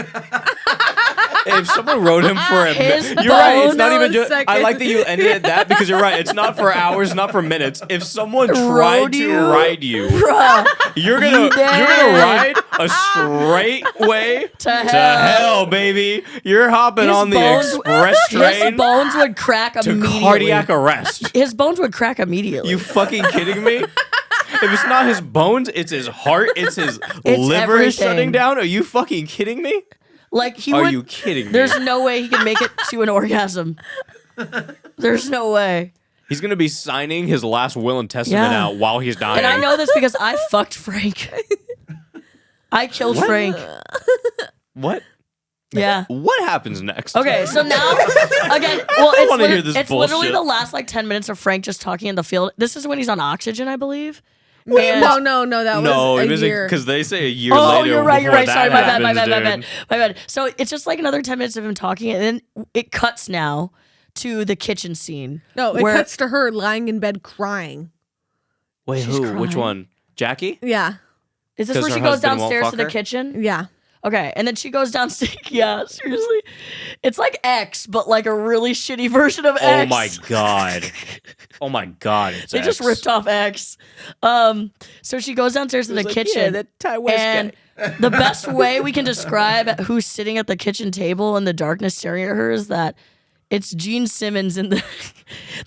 If someone wrote him for a His minute, you're right. It's not bone. even just. I Second. like that you ended at that because you're right. It's not for hours, not for minutes. If someone tried Rode to you? ride you, Bruh, you're gonna dead. ride a straight way to hell. to hell, baby. You're hopping His on the bones- express His train bones would crack to immediately. cardiac arrest. His bones would crack immediately. You fucking kidding me? If it's not his bones, it's his heart, it's his liver is everything. shutting down. Are you fucking kidding me? Like he Are would. you kidding me? There's no way he can make it to an orgasm. There's no way. He's gonna be signing his last will and testament Yeah. out while he's dying. And I know this because I fucked Frank. I killed What? Frank. What? Yeah. What happens next? Okay, so now again, well, it's, wanna hear this it's literally bullshit. the last like 10 minutes of Frank just talking in the field. This is when he's on oxygen, I believe. No, that No, was it a was year. because they say a year Oh, later. you're right. You're before right. Sorry, that my bad. My happens, bad. My bad. dude. My bad. So it's just like another 10 minutes of him talking, and then it cuts now to the kitchen scene. No, it where- cuts to her lying in bed crying. Wait, She's who? Which crying. one? Jackie? Yeah, Is this 'Cause where her she goes husband won't downstairs fuck to the her? kitchen? yeah. Okay, and then she goes downstairs. Yeah, seriously. It's like X, but like a really shitty version of X. Oh my god. Oh my god. It's They just X. ripped off X. So she goes downstairs to the kitchen. And the best way we can describe who's sitting at the kitchen table in the darkness staring at her is that it's Gene Simmons and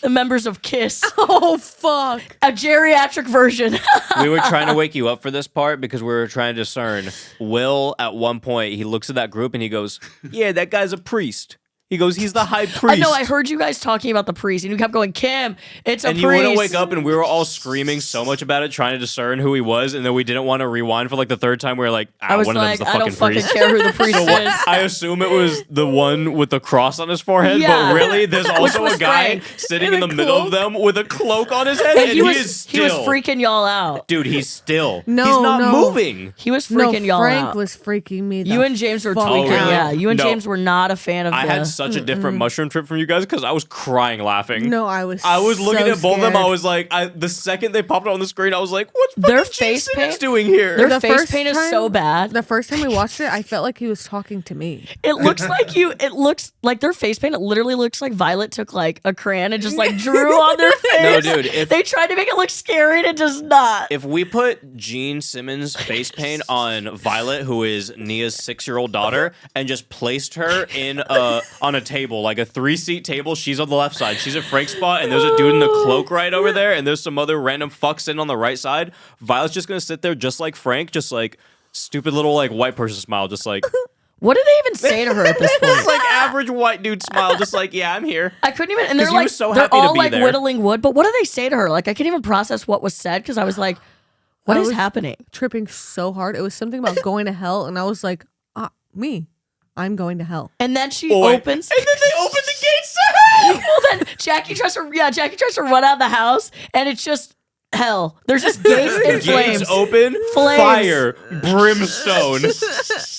the members of KISS. Oh fuck! A geriatric version. We were trying to wake you up for this part because we were trying to discern. Will, at one point, he looks at that group and he goes, "Yeah, that guy's a priest." He goes, he's the high priest. I know, I heard you guys talking about the priest, and you kept going, Kim, it's a and priest. you wouldn't wake up, and we were all screaming so much about it, trying to discern who he was, and then we didn't want to rewind for like the third time. We were like, I was one of like, them's the I don't fucking priest. care who the priest is. I assume it was the one with the cross on his forehead, Yeah. but really, there's also was a guy Frank. sitting in the middle of them with a cloak on his head, And and he is still. he was freaking y'all out. Dude, he's still. No, he's not no. moving. He was freaking y'all Frank out. was freaking me. You and James were fuck tweaking. out. Yeah, you and No. James were not a fan of I the... had such a different mushroom trip from you guys because I was crying laughing. No, I was. I was looking so at both of them. scared. I was like, the second they popped on the screen, I was like, what's Their fucking face Gene Simmons paint- doing here? Their The face first paint is time- so bad. The first time we watched it, I felt like he was talking to me. It looks like you. It looks like their face paint. It literally looks like Violet took like a crayon and just like drew on their face. No, dude, if- they tried to make it look scary and it does not. If we put Gene Simmons face paint on Violet, who is Nia's 6-year-old daughter, and just placed her in on a table, like a 3-seat table, she's on the left side, she's at Frank's spot, and there's a dude in the cloak right over there, and there's some other random fuck sitting on the right side, Violet's just gonna sit there just like Frank, just like stupid little like white person smile, just like What do they even say to her at this point? just like average white dude smile, just like, yeah, I'm here. I couldn't even. And they're 'Cause he like, was so they're happy to all be like there. whittling wood. But what do they say to her? Like, I couldn't even process what was said because I was like, what I is was happening? Tripping so hard. It was something about going to hell, and I was like, I'm going to hell. And then she Boy. opens. And then they open the gates to hell. Well, then Jackie tries to run out of the house, and it's just hell. There's just gates and flames. Gates open, Flames. fire, brimstone.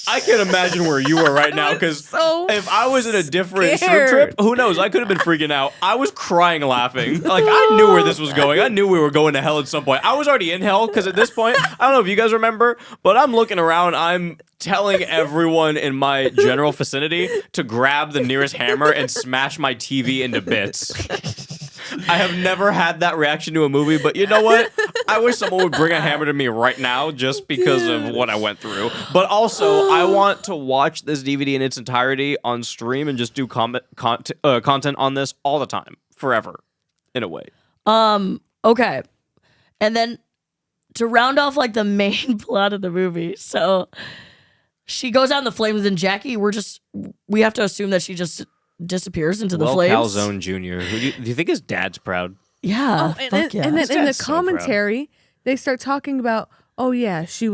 I can imagine where you were right now because So if I was in a different strip scared. trip, who knows? I could have been freaking out. I was crying laughing. Like, I knew where this was going. I knew we were going to hell at some point. I was already in hell because at this point, I don't know if you guys remember, but I'm looking around. I'm telling everyone in my general vicinity to grab the nearest hammer and smash my TV into bits. I have never had that reaction to a movie, but you know what? I wish someone would bring a hammer to me right now just because of what I went through. But also, I want to watch this DVD in its entirety on stream and just do content on this all the time, forever, in a way. Okay. And then to round off like the main plot of the movie, so she goes out in the flames, and Jackie, we have to assume that she just disappears into the flames. Calzone Jr. Do you think his dad's proud? Yeah. and, fuck yeah. and then in the That's so proud. commentary, they start talking about, oh yeah, she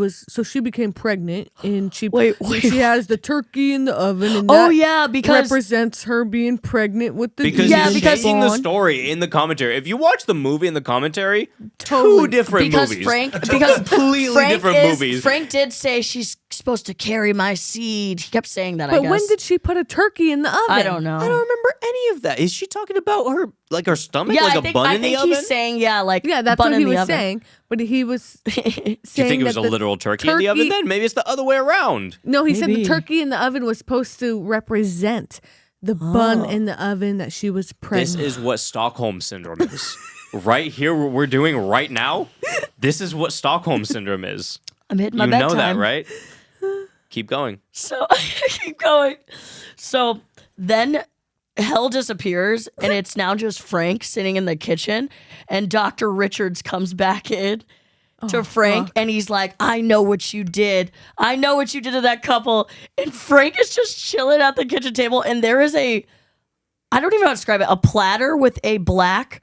became pregnant, and she Wait. she has the turkey in the oven, and Oh that yeah, because represents her being pregnant with the Because Yeah, he's because- changing the spawn. story in the commentary. If you watch the movie in the commentary, Totally. two different because movies. because Completely Frank different movies. Frank did say she's supposed to carry my seed. He kept saying that. I But guess. when did she put a turkey in the oven? I don't know. I don't remember any of that. Is she talking about her stomach, Yeah, like I a think, bun I in the think oven? he's saying like Yeah, that's bun what in he the was oven. saying. But he was saying Do you think it was that a the literal turkey in the oven? Then maybe it's the other way around. No, he said Maybe. the turkey in the oven was supposed to represent the bun in the oven that she was This pregnant. is what Stockholm syndrome is. Right here, what we're doing right now. This is what Stockholm syndrome is. I'm hitting my You bedtime. know that, right? Keep going. So keep going. So then Hell disappears, and it's now just Frank sitting in the kitchen, and Dr. Richards comes back in to Frank, and he's like, I know what you did. I know what you did to that couple. And Frank is just chilling at the kitchen table, and there is I don't even know how to describe it, a platter with a black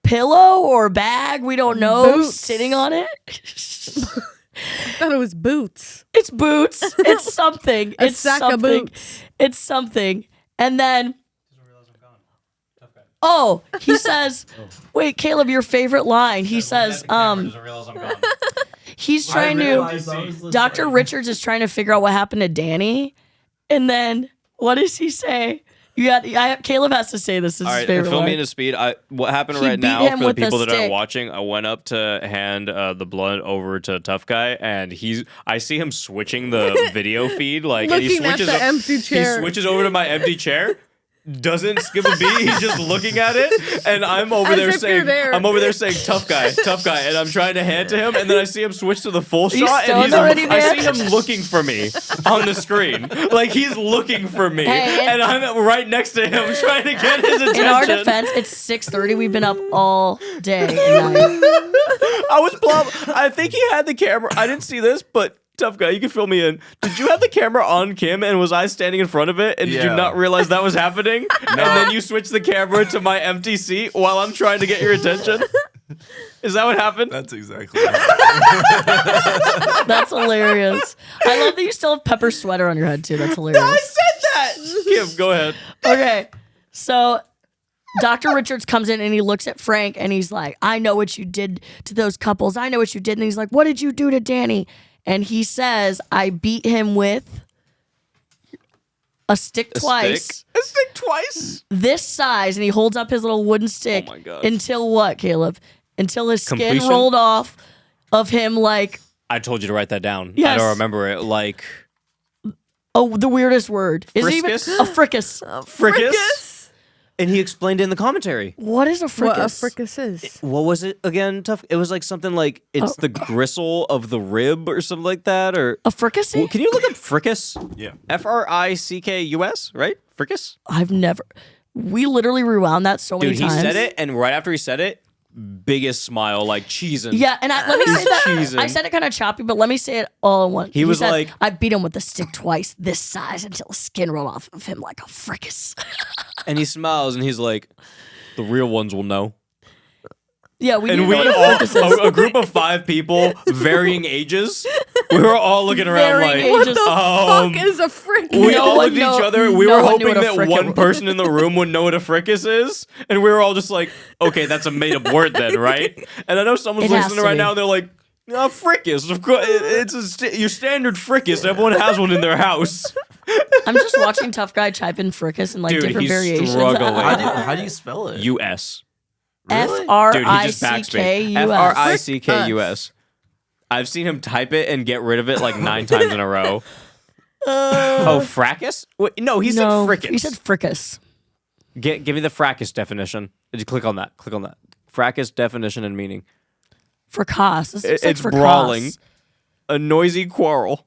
pillow or bag, we don't know, Boots. sitting on it. I thought it was boots. It's boots. It's something. A It's sack something. of boots. It's something. And then, oh, he says, wait, Caleb, your favorite line. He says, he's trying to, Dr. Richards is trying to figure out what happened to Danny. And then, what does he say? Caleb has to say this. This is All his right, favorite fill me line. into speed. What happened He right beat now him for the with a people that aren't stick. watching? I went up to hand the blood over to Tough Guy, and I see him switching the video feed, like and he Looking at switches the empty chair. He switches over to my empty chair. Doesn't skip a beat. He's just looking at it, and I'm over As there if you're saying, there. tough guy, and I'm trying to hand to him, and then I see him switch to the full He's shot, and stoned already, I man? see him looking for me on the screen, like he's looking for me, Hey, and I'm right next to him trying to get his attention. In our defense, it's 6:30. We've been up all day and night. I was plumb. I think he had the camera. I didn't see this, but Tough guy, you can fill me in. Did you have the camera on Kim and was I standing in front of it and did you Yeah. not realize that was happening? And then you switched the camera to my empty seat while I'm trying to get your attention? Is that what happened? That's exactly right. That's hilarious. I love that you still have Pepper's sweater on your head too. That's hilarious. I said that! Kim, go ahead. Okay, so Dr. Richards comes in and he looks at Frank and he's like, I know what you did to those couples. I know what you did. And he's like, what did you do to Danny? And he says, I beat him with a stick twice. A stick twice? This size. And he holds up his little wooden stick. Oh my gosh. Until what, Caleb? Until his skin Completion? rolled off of him like, I told you to write that down. Yes. I don't remember it. Like, oh, the weirdest word. Is it even a Friskus? frickus? Frickus? And he explained it in the commentary. What is a frickus? What a frickus is. What was it again, Tough? It was like something like it's the gristle of the rib or something like that. Or A frickassy? Well, can you look up frickus? Yeah. Frickus, right? Frickus? I've never. We literally rewound that so many Dude, he times. said it, and right after he said it, biggest smile, like cheesing. Yeah, and let me say that. Cheesing. I said it kind of choppy, but let me say it all in one. He was said, like- I beat him with the stick twice, this size, until the skin rolled off of him like a frickus. And he smiles, and he's like, the real ones will know. Yeah, we And didn't we know what a all, frickus is. a group of 5 people, varying ages, we were all looking around Varying like, ages. What the fuck is a frickus? we No all one looked at each know- other. We no were one knew hoping what a that frickin' one was. person in the room would know what a frickus is, and we were all just like, "Okay, that's a made-up word, then, right?" And I know someone's It has listening to right be. now. And they're like, "No, frickus. Of course, it's your standard frickus. Everyone has one in their house." I'm just watching Tough Guy type in frickus and like Dude, different he's variations. struggling. How do you spell it? U.S. F-R-I-C-K-U-S. Dude, he just backspace. Frickus. I've seen him type it and get rid of it like 9 times in a row. Oh, frackus? Wait, no, he said frickus. He said frickus. Give me the frackus definition. Did you click on that? Click on that. Frackus definition and meaning. Fracas. This looks like It's fracas. brawling. A noisy quarrel.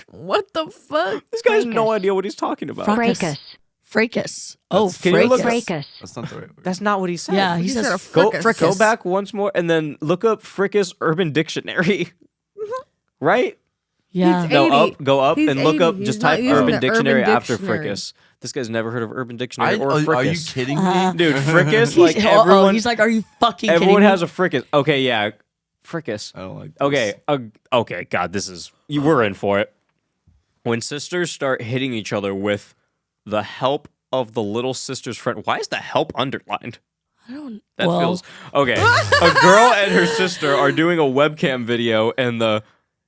What the fuck? This guy has no idea what he's talking about. Fracas. Fracas. Oh, Can you look- fracas. That's not the right word. That's not what he said. Yeah, he said says a fricas. Go back once more and then look up frickus Urban Dictionary. Right? Yeah. He's No, 80. go up He's and look 80. up. He's Just not type using Urban the Dictionary Urban after Dictionary. frickus. This guy's never heard of Urban Dictionary or frickus. Are you kidding me? Dude, frickus, He's, like everyone, he's like, are you fucking kidding everyone me? has a frickus. Okay, yeah, frickus. I don't like this. Okay, okay, God, you were in for it. When sisters start hitting each other with the help of the little sister's friend. Why is the help underlined? I don't That well, feels okay. A girl and her sister are doing a webcam video, and the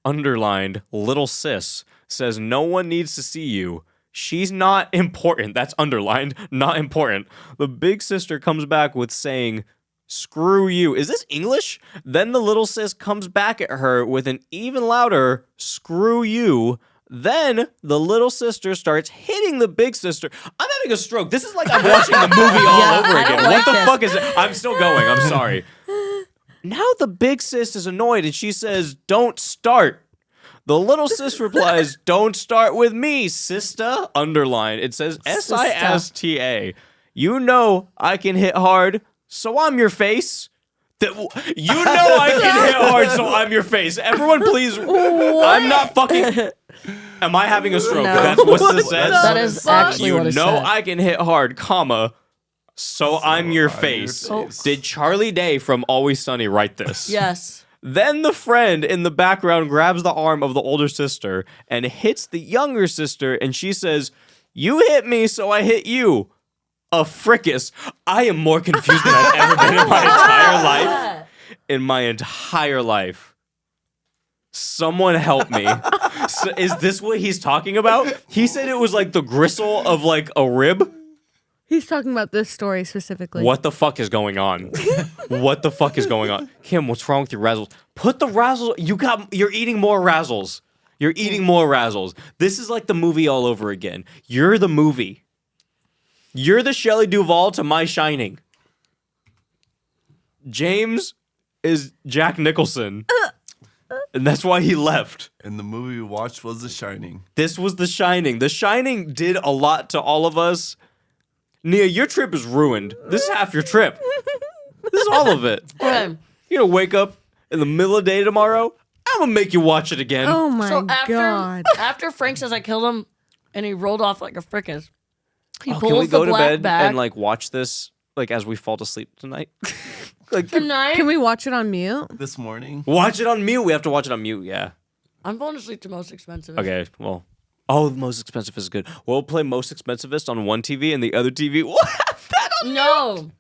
underlined little sis says, "No one needs to see you. She's not important." That's underlined, not important. The big sister comes back with saying, "Screw you." Is this English? Then the little sis comes back at her with an even louder, "Screw you." Then the little sister starts hitting the big sister. I'm having a stroke. This is like I'm watching the movie all Yeah, over I again. don't What like the this. fuck is it? I'm still going. I'm sorry. Now the big sis is annoyed and she says, "Don't start." The little sis replies, "Don't start with me, sister." Underline. It says SISTA. You know I can hit hard, so I'm your face. You know I can hit hard, so I'm your face. Everyone, please. I'm not fucking. Am I having a stroke? No. That's what this says. That is actually You what it know said. I can hit hard, comma. So I'm your face. Did Charlie Day from Always Sunny write this? Yes. Then the friend in the background grabs the arm of the older sister and hits the younger sister, and she says, "You hit me, so I hit you." A frickus. I am more confused than I've ever been in my entire life. In my entire life. Someone help me. So, is this what he's talking about? He said it was like the gristle of like a rib. He's talking about this story specifically. What the fuck is going on? What the fuck is going on? Kim, what's wrong with your razzles? Put the razzles. You're eating more razzles. You're eating more razzles. This is like the movie all over again. You're the movie. You're the Shelley Duvall to my Shining. James is Jack Nicholson. And that's why he left. And the movie we watched was The Shining. This was The Shining. The Shining did a lot to all of us. Niah, your trip is ruined. This is half your trip. This is all of it. Okay. You're gonna wake up in the middle of the day tomorrow. I'm gonna make you watch it again. Oh my So god. after Frank says I killed him, and he rolled off like a frickin', he pulls Can we go the to black bed bag. and like watch this like as we fall to sleep tonight? Like Tonight, Can we watch it on mute? This morning. watch it on mute. We have to watch it on mute. Yeah. I'm falling asleep to most expensive. Okay. Well. Oh, the most expensive is good. We'll play most expensivest on one TV and the other TV. We'll have that on. No.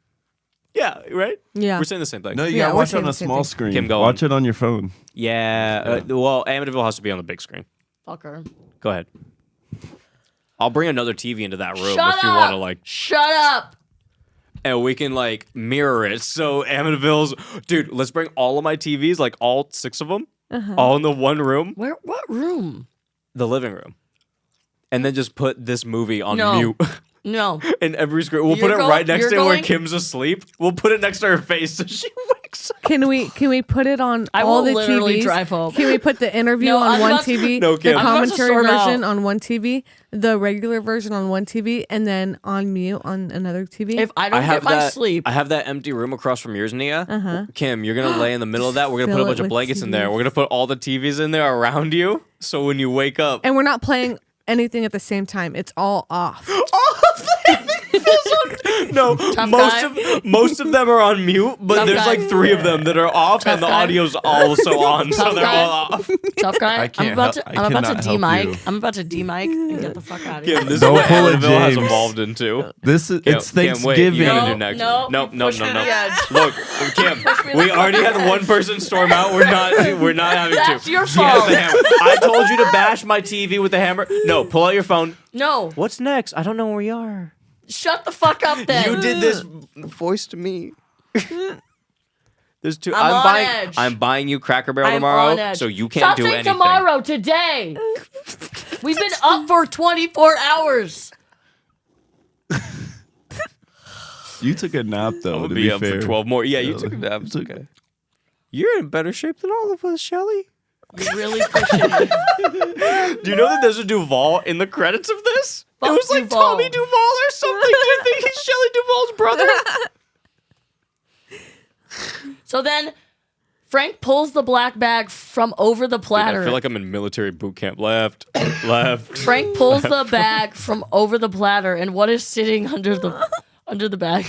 Yeah. Right. Yeah. We're saying the same thing. No, you Yeah, gotta we're watch it saying on a the same small thing. screen. Kim, go watch on. it on your phone. Yeah. Well, Amityville has to be on the big screen. Fucker. Go ahead. I'll bring another TV into that room Shut if you up. want to like. Shut up. And we can like mirror it. So Amityville's, dude, let's bring all of my TVs, like all 6 of them, all in the one room, Where? What room? the living room, and then just put this movie on No. mute No. in every screen. We'll You're put it go- right next you're to where going- Kim's asleep. We'll put it next to her face so she wakes up. Can we put it on I all will the literally TVs? drive home. Can we put the interview No, on I'm one about to- TV, No, the Kim. I'm about to commentary storm version out. on one TV, the regular version on one TV, and then on mute on another TV? If I don't get my sleep, I have that empty room across from yours, Niah. Kim, you're gonna lay in the middle of that. We're gonna Fill put a it bunch of with blankets in there. TVs. We're gonna put all the TVs in there around you, so when you wake up, and we're not playing anything at the same time. It's all off. no, Tough most of them are on mute, but Tough there's guy. like 3 of them that are off, Tough and the guy. audio's also on, so Tough they're guy. all off. tough guy. I can't I'm about help- to. I I'm about to cannot help de-mic. you. I'm about to de-mic and get the fuck out of here. Kim, this Don't is what pull it, Amityville has James. evolved into. This is Kim, it's Kim, wait, Thanksgiving. you gotta No, do next. no, no, you no, pushed no, me no. to the edge. Look, Kim, we already had one person storm out. We're not having That's to. your She has fault. the hammer. I told you to bash my TV with the hammer. No, pull out your phone. No. What's next? I don't know where we are. Shut the fuck up then. You did this voice to me. There's 2. I'm on buying. edge. I'm buying you Cracker Barrel I'm tomorrow, on edge. so you can't Stop do saying anything. tomorrow. Today. We've been up for 24 hours. You took a nap though. I'll to be be up fair. for 12 more. Yeah, you took a nap. It's okay. You're in better shape than all of us, Shelly. You're really pushing me. Do you know that there's a Duvall in the credits of this? Fuck it was like Duvall. Tommy Duvall or something. Do you think he's Shelley Duvall's brother? So then Frank pulls the black bag from over the Dude, platter. I feel like I'm in military boot camp. Left, left. Frank pulls the bag from over the platter, and what is sitting under the bag?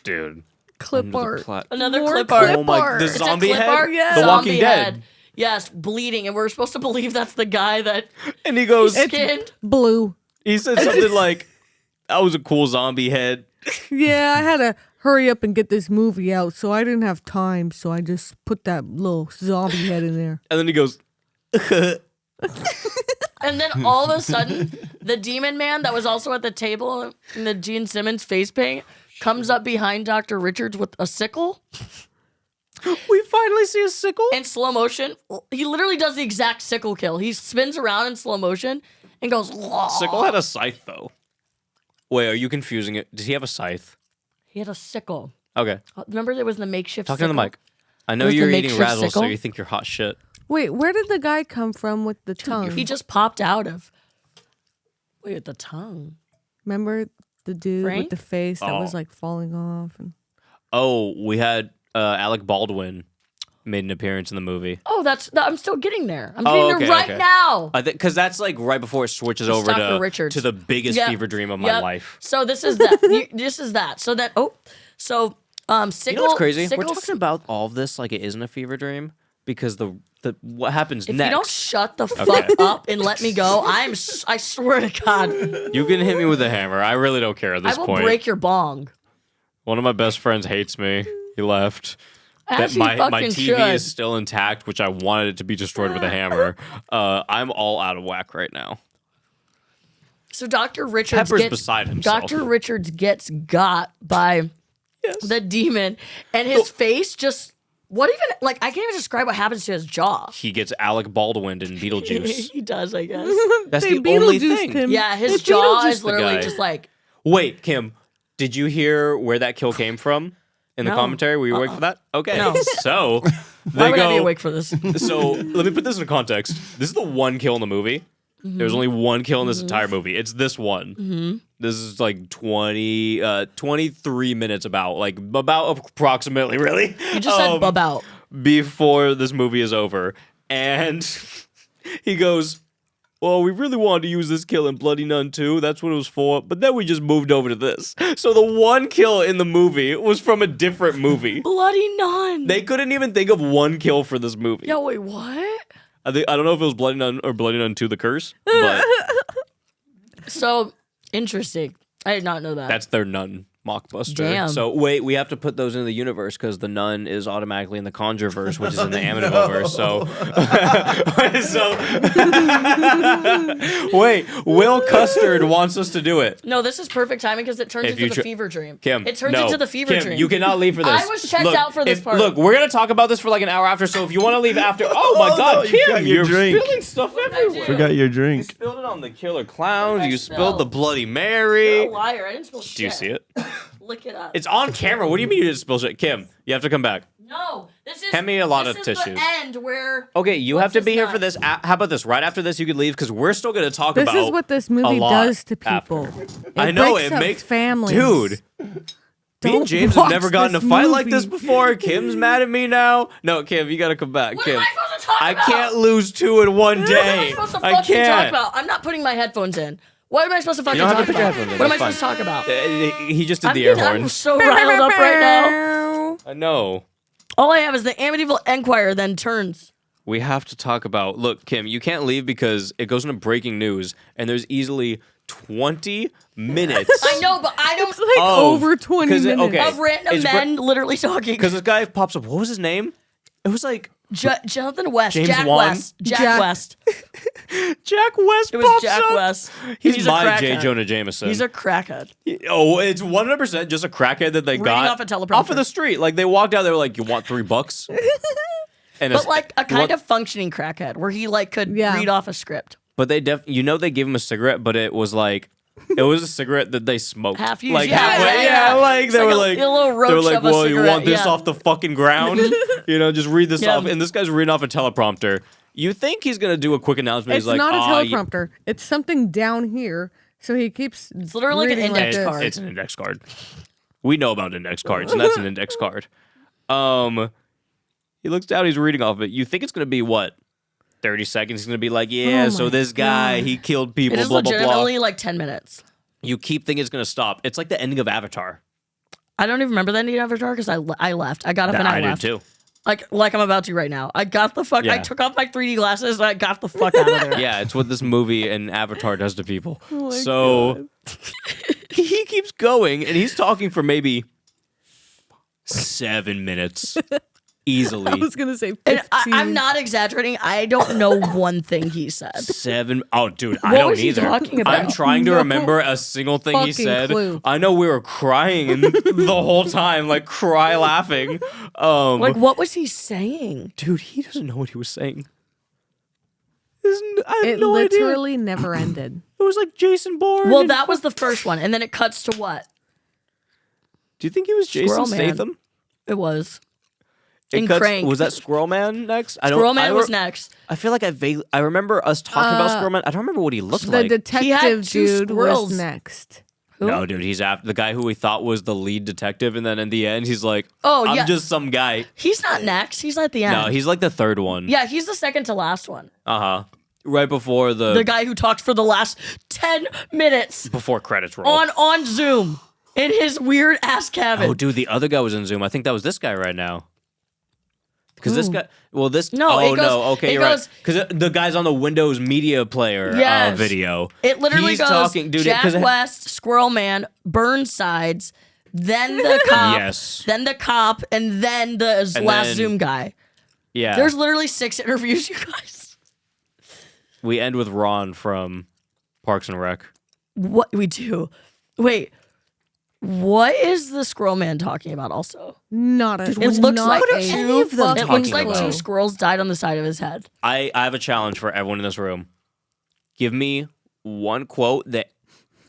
Dude. Clip Under the art. plat- Another More clip art. clip Oh my! art. The It's a zombie clip head. art? Yeah. The Zombie Walking Dead. head. Yes, bleeding, and we're supposed to believe that's the guy that And he goes. skinned. Blue. He said something like, "That was a cool zombie head." Yeah, I had to hurry up and get this movie out, so I didn't have time, so I just put that little zombie head in there. And then he goes, And then all of a sudden, the demon man that was also at the table in the Gene Simmons face paint comes up behind Dr. Richards with a sickle "We finally see a sickle." in slow motion. He literally does the exact sickle kill. He spins around in slow motion and goes, Sickle had a scythe though. Wait, are you confusing it? Did he have a scythe? He had a sickle. Okay, Remember there was the makeshift talking sickle? to the mic. I know It was the you're eating makeshift razzles, so sickle? you think you're hot shit. Wait, where did the guy come from with the tongue? He just popped out of. Wait, the tongue. Remember the dude Frank? with the face that was Oh. like falling off? And... Oh, we had Alec Baldwin made an appearance in the movie. Oh, I'm still getting there. I'm Oh, getting okay, there right okay. now. I think because that's like right before it switches It's over Dr. Richards. to the biggest Yep. fever dream of my Yep. life. So this is that. This is that. So that. Oh, so sickle. You know what's crazy? We're Sickle, talking about all of this like it isn't a fever dream because the what happens if next. you don't shut the fuck up and let me go, I swear to God, You can hit me with a hammer. I really don't care at I this will point. break your bong. One of my best friends hates me. He left. As he my fucking TV should. is still intact, which I wanted it to be destroyed with a hammer. I'm all out of whack right now. So Dr. Richards Pepper's gets beside himself. Dr. Richards gets got by the demon, and his face just what even like I can't even describe what happens to his jaw. He gets Alec Baldwin in Beetlejuice. He does, I guess. That's They the only Beetlejuiced thing. him. Yeah, his They jaw Beetlejuiced is the literally guy. just like Wait, Kim, did you hear where that kill came from in the No. commentary? Were you awake for that? Okay. No. So why they would I be go. awake for this? So let me put this in context. This is the one kill in the movie. There's only one kill in this entire movie. It's this one. This is like 23 minutes about approximately, really. You just said bub out. Before this movie is over. And he goes, well, we really wanted to use this kill in Bloody Nun 2. That's what it was for. But then we just moved over to this. So the one kill in the movie was from a different movie. Bloody Nun. They couldn't even think of one kill for this movie. Yo, wait, what? I don't know if it was Bloody Nun or Bloody Nun 2 The Curse, but So interesting. I did not know that. that's their Nun mockbuster. Damn. So wait, we have to put those in the universe because the Nun is automatically in the Conjureverse, which is in the Amityville verse. So, wait, Will Custard wants us to do it. No, this is perfect timing because it turns If you into the fever dream. Kim, It turns no. into the fever Kim, dream. You cannot leave for this. I was checked out for this part. Look, we're gonna talk about this for like an hour after. So if you want to leave after, oh my God, no, you Kim, got your you're drink. spilling stuff everywhere. Forgot your You drink. spilled it on the Killer Clowns. I You spilled? spilled the Bloody You're Mary. a liar. I didn't spill shit. Do you see it? Look it up. It's on camera. What do you mean you didn't spill shit? Kim, you have to come back. No, this is. Hand me a lot this of is tissues. The end where. Okay, you What's have to his be here nut? for this. How about this? Right after this, you could leave because we're still going to talk This about is what this movie a lot does to people. after. It I know breaks it up makes families. Dude, me Don't and James have watch never gotten in a this fight like this movie. before. Kim's mad at me now. No, Kim, you got to come back. What Kim, am I supposed to talk I about? can't lose two in one What am I day. supposed to I fucking talk can't. about? I'm not putting my headphones in. What am I supposed to fucking don't have talk to put your about? headphones in, What am I that's supposed to talk about? He just did the air I'm horns. so riled up right now. I know. All I have is the Amityville Enquirer, then turns. We have to talk about. Look, Kim, you can't leave because it goes into breaking news, and there's easily 20 minutes. I know, but I don't. It's like over 20 'cause minutes. okay. Of random It's men literally talking. Because this guy pops up. What was his name? It was like Jonathan West, James Jack Wan? West, Jack West. Jack West. It was pops Jack up. West. He's a my J. crackhead. Jonah Jameson. He's a crackhead. Oh, it's 100% just a crackhead that they got off a teleprompter. off of the street. Like they walked out, they were like, "You want $3?" And But like a you kind want- of functioning crackhead where he like could Yeah. read off a script. But they they gave him a cigarette, but it was like. It was a cigarette that they smoked. Half used, like yeah, halfway, yeah. like It's they like were a like, little they were roach like, of a well, you cigarette, want this yeah. off the fucking ground? Just read this Yeah. off. And this guy's reading off a teleprompter. You think he's gonna do a quick announcement? It's He's like, not a "Ah, teleprompter. It's something down here. So he keeps. It's literally like an reading index this. card. It's an index card. We know about index cards, and that's an index card. He looks down. He's reading off of it. You think it's gonna be what? 30 seconds. He's gonna be like, yeah. Oh so my this guy, he killed people. It is blah blah blah. legitimately like 10 minutes. You keep thinking it's gonna stop. It's like the ending of Avatar. I don't even remember the ending of Avatar because I left. I got up and I I did left. too. Like I'm about to right now. I got the fuck. I Yeah. took off my 3D glasses and I got the fuck out of there. Yeah, it's what this movie and Avatar does to people. Oh my So he keeps going, and he's talking for maybe 7 minutes easily. I was gonna say 15. And I'm not exaggerating. I don't know one thing he said. 7. Oh, dude, I What don't was he either. talking about? I'm trying to No remember a single thing he fucking said. clue. I know we were crying the whole time, like cry laughing. Like what was he saying? Dude, he doesn't know what he was saying. I have It no idea. literally never ended. It was like Jason Bourne. Well, and- that was the first one, and then it cuts to what? Do you think he was Jason Squirrel Man. Statham? It was. It In cuts- Crank. Was that Squirrel Man next? Squirrel Man was next. I feel like I remember us talking about Squirrel Man. I don't remember what he looked The like. He had detective two dude squirrels. was next. Who? No, dude, he's after the guy who we thought was the lead detective, and then in the end, he's like, Oh, I'm yeah. just some guy." He's not next. He's at the end. No, he's like the third one. Yeah, he's the second to last one. Right before The guy who talked for the last 10 minutes before credits roll. on Zoom in his weird ass cabin. Oh, dude, the other guy was in Zoom. I think that was this guy right now. Because this guy, well, this. No, oh it goes- no, okay, it you're right. goes- Because the guy's on the Windows Media Player Yes. video. It literally He's goes talking, dude. Jack 'cause it- West, Squirrel Man, Burnsides, then the cop, Yes. then the cop, and then the And last then- Zoom guy. Yeah, There's literally 6 interviews, you guys. we end with Ron from Parks and Rec. What we do? Wait, what is the Squirrel Man talking about? Also, Not a. it looks not like a two. fucking It looks like about? two squirrels died on the side of his head. I have a challenge for everyone in this room. Give me one quote that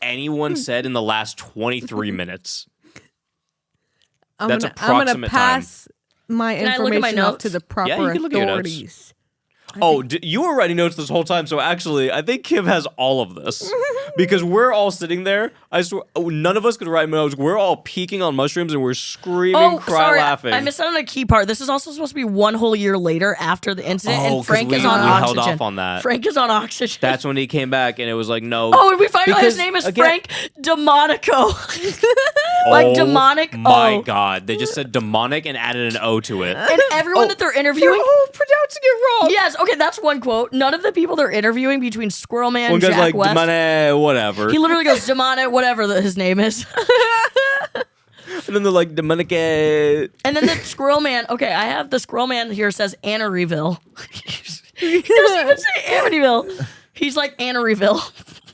anyone said in the last 23 minutes. That's I'm approximate gonna pass my Can I look at my information off notes? to the Yeah, proper you can look at your notes. authorities. Oh, you were writing notes this whole time, so actually, I think Kim has all of this because we're all sitting there. I swear, none of us could write notes. We're all peeking on mushrooms and we're screaming, laughing. I missed out on a key part. This is also supposed to be one whole year later after the incident, and 'cause Frank we is on oxygen. held off on that. Frank is on oxygen. That's when he came back, and it was like, no. Oh, and we find out his Because, name is again- Frank Demonico. Like demonic My O. God, they just said demonic and added an O to it. And everyone that they're interviewing. pronouncing it wrong. Yes, okay, that's one quote. None of the people they're interviewing between Squirrel Man One and guy's Jack like West. demonic, whatever, He literally goes demonic, whatever his name is. and then they're like demonic. And then the Squirrel Man. Okay, I have the Squirrel Man here says Annaryville. He doesn't even say Amityville. He's like Annaryville.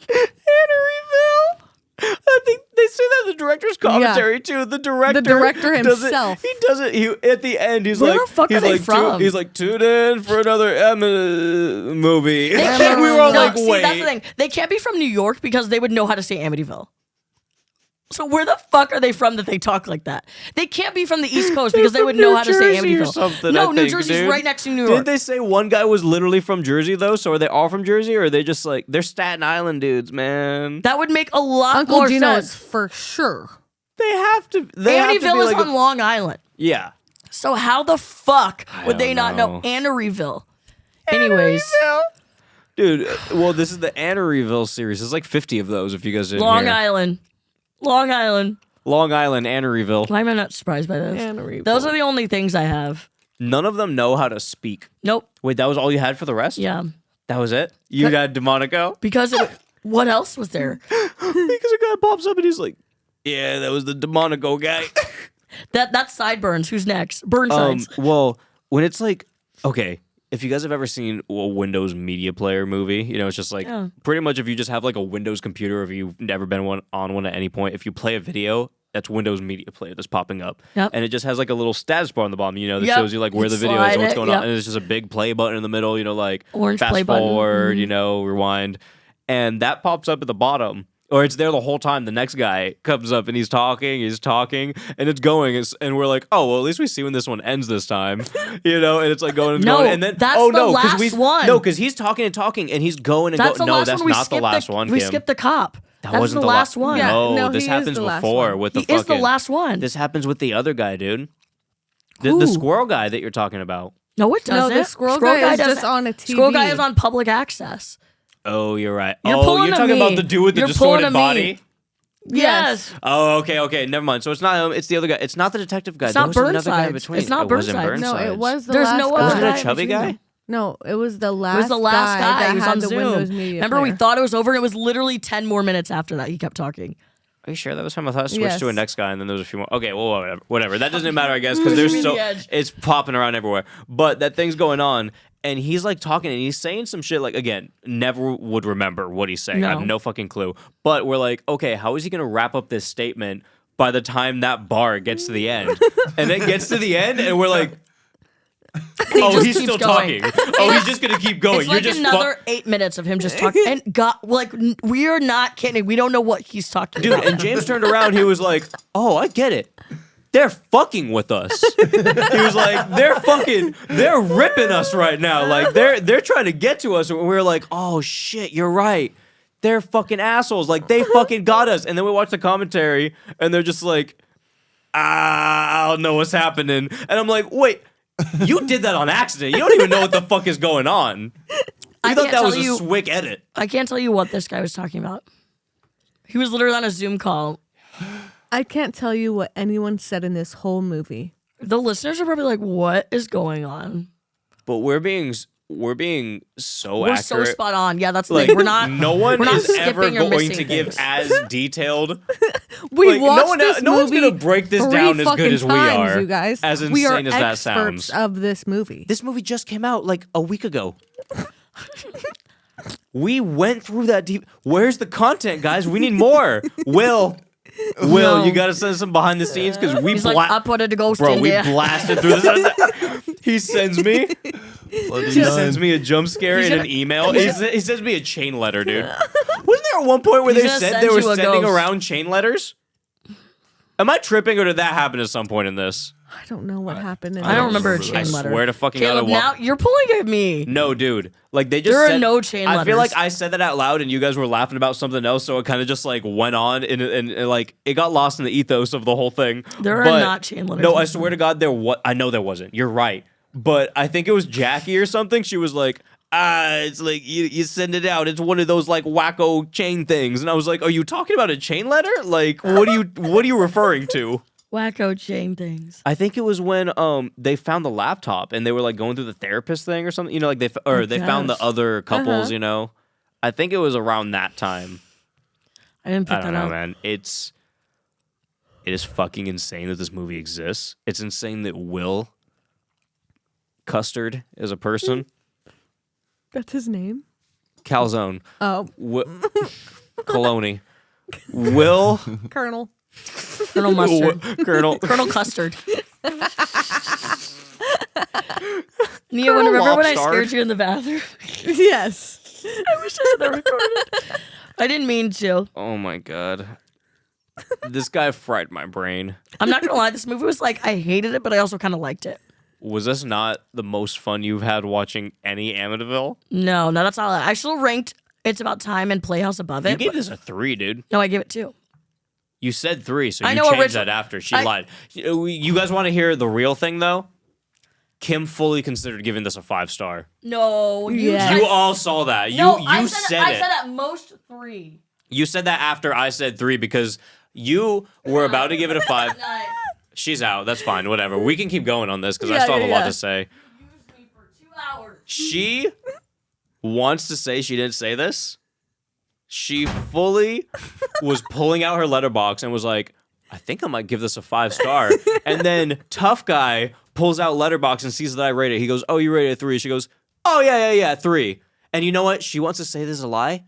Annaryville. I think they say that in the director's commentary too. The director does it- himself. He does it. He at the end. He's Where like, the fuck he's are they like, from? he's like, tune in for another Emma movie. They can't, we were all no, like, see, wait. that's the thing. They can't be from New York because they would know how to say Amityville. So where the fuck are they from that they talk like that? They can't be from the East Coast because they would know how to say Jersey or Amityville. something, No, I New think, Jersey's dude. right next to New York. Didn't they say one guy was literally from Jersey though? So are they all from Jersey, or are they just like they're Staten Island dudes, man? That would make a lot Uncle more Gino sense. is for sure. They have to. They have to be Amityville is like on Long Island. yeah. So how the fuck would they don't not know know. Annaryville? Anyways, Dude, well, this is the Annaryville series. There's like 50 of those if you guys didn't Long hear. Island. Long Island. Long Island, Annaryville. Why am I not surprised by this? Annaryville. Those are the only things I have. None of them know how to speak. Nope. Wait, that was all you had for the rest? Yeah. That was it? You got Demonico? Because what else was there? Because a guy pops up and he's like, yeah, that was the Demonico guy. That's Sideburns. Who's next? Burnsides. Well, when it's like, okay, if you guys have ever seen a Windows Media Player movie, you know, it's just like Yeah. pretty much if you just have like a Windows computer, if you've never been on one at any point, if you play a video, that's Windows Media Player that's popping up. Yep. And it just has like a little status bar on the bottom, you know, that Yep. shows you like where You the video is slide and what's it, going yep. on. And it's just a big play button in the middle, you know, like Orange fast play button. forward, Mhm. you know, rewind. And that pops up at the bottom. Or it's there the whole time. The next guy comes up and he's talking, and it's going, and we're like, oh, well, at least we see when this one ends this time, you know. And it's like going and No, going, and then that's oh the no, last one. No, because he's talking and talking, and he's going and That's going. the No, last that's one. We not the skipped last one. We Kim. skipped the cop. That That's wasn't the last one. Yeah. No, No, this he is happens the last before one. with the He is the fucking. last one. This happens with the other guy, dude. The Who? squirrel guy that you're talking about. No, it No, doesn't. the squirrel guy is doesn't- just on a TV. Squirrel guy is on public access. Oh, you're right. You're oh, pulling you're a talking me. about the dude with the You're pulling distorted a me. body. Yes. Oh, okay, never mind. So it's not him. It's the other guy. It's not the detective guy. It's there not was another guy in Burnsides. between. It's not It wasn't Burnsides. No, it Burnsides. was the There's last no guy. other Wasn't it guy a chubby between guy? them. No, it was the last It was the last guy. that He was had on the Zoom. Windows Media Remember, we Player. thought it was over, and it was literally 10 more minutes after that. He kept talking. Are you sure that was him? I thought I switched to a Yes. next guy, and then there was a few more. Okay, well, whatever. That doesn't matter, I guess, because Pushing there's me so to the edge. it's popping around everywhere. But that thing's going on, and he's like talking, and he's saying some shit. Like again, never would remember what he's saying. I No. have no fucking clue. But we're like, okay, how is he gonna wrap up this statement by the time that bar gets to the end? And it gets to the end, and we're like. Oh, just he's keeps still going. talking. Oh, he's just gonna keep going. It's You're like just another 8 minutes of him just talking. And God, like, we are not kidding. We don't know what he's talking dude. about. And James turned around. He was like, "Oh, I get it. They're fucking with us." He was like, "They're ripping us right now. Like they're trying to get to us." And we were like, "Oh shit, you're right. They're fucking assholes. Like they fucking got us." And then we watched the commentary, and they're just like, "I don't know what's happening." And I'm like, "Wait." You did that on accident. You don't even know what the fuck is going on. I You thought can't that was tell a you- swick edit. I can't tell you what this guy was talking about. He was literally on a Zoom call. I can't tell you what anyone said in this whole movie. The listeners are probably like, what is going on? But we're being so We're accurate. so spot on. Yeah, that's the Like thing. We're not. no one we're not is ever skipping or going missing to give things. as detailed. We've Like, watched this no one's movie gonna break this 3 down as good fucking as we times, are, you guys. as we are insane as that experts sounds. of this movie. This movie just came out like a week ago. We went through that deep. Where's the content, guys? We need more. Will, you got to send some behind the scenes because we He's like, I put a ghost bro, in we there. blasted through this. He sends me. Bloody He none. sends me a jump scare He's in gonna- an email. He sends me a chain letter, dude. Wasn't there at one point where He's they gonna said send they were you a sending ghost. around chain letters? Am I tripping, or did that happen at some point in this? I don't know what happened. I don't remember a remember chain I letter. swear to fucking Caleb, God, now you're pulling at me. no, dude. Like they just There are said, no chain I feel letters. like I said that out loud, and you guys were laughing about something else, so it kind of just like went on, and like it got lost in the ethos of the whole thing. There are But, not chain letters. No, I swear to God, I know there wasn't. You're right, but I think it was Jackie or something. She was like, it's like you send it out. It's one of those like wacko chain things, and I was like, are you talking about a chain letter? Like, what are you referring to? Wacko chain things. I think it was when they found the laptop and they were like going through the therapist thing or something. You know, like they found the guess. other couples. You know, I think it was around that time. I didn't pick I don't that know, up. man. It is fucking insane that this movie exists. It's insane that Will Custard is a person. That's his name. Calzone. Oh, Coloni. Will Colonel. Colonel Mustard. Colonel. Colonel Custard. Nia, remember when I Lobstard. scared you in the bathroom? Yes. I wish I had that recorded. I didn't mean to. Oh my God. This guy fried my brain. I'm not gonna lie, this movie was like, I hated it, but I also kind of liked it. Was this not the most fun you've had watching any Amityville? No, that's all. I still ranked It's About Time and Playhouse above it. You gave but- this a 3, dude. No, I gave it 2. You said 3, so I you know changed original- that after. She lied. You guys want to hear the real thing, though? Kim fully considered giving this a 5-star. No, Yeah. You all saw that. You I said I it. said at most 3. You said that after I said 3 because you were about to give it a 5. She's out. That's fine. Whatever. We can keep going on this because I Yeah, still have a lot yeah. to say. Used me for 2 hours. She wants to say she didn't say this. She fully was pulling out her letterbox and was like, I think I might give this a 5-star. And then Tough Guy pulls out letterbox and sees that I rate it. He goes, oh, you rated it 3. She goes, oh, yeah, 3. And you know what? She wants to say this is a lie.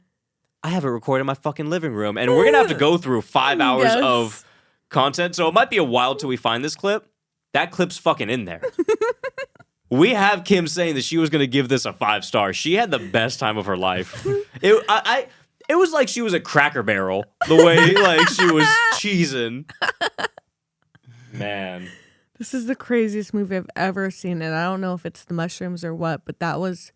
I have it recorded in my fucking living room. And we're going to have to go through 5 hours Yes. of content. So it might be a while till we find this clip. That clip's fucking in there. We have Kim saying that she was going to give this a 5-star. She had the best time of her life. It was like she was a Cracker Barrel, the way like she was cheesing. Man. This is the craziest movie I've ever seen, and I don't know if it's the mushrooms or what, but that was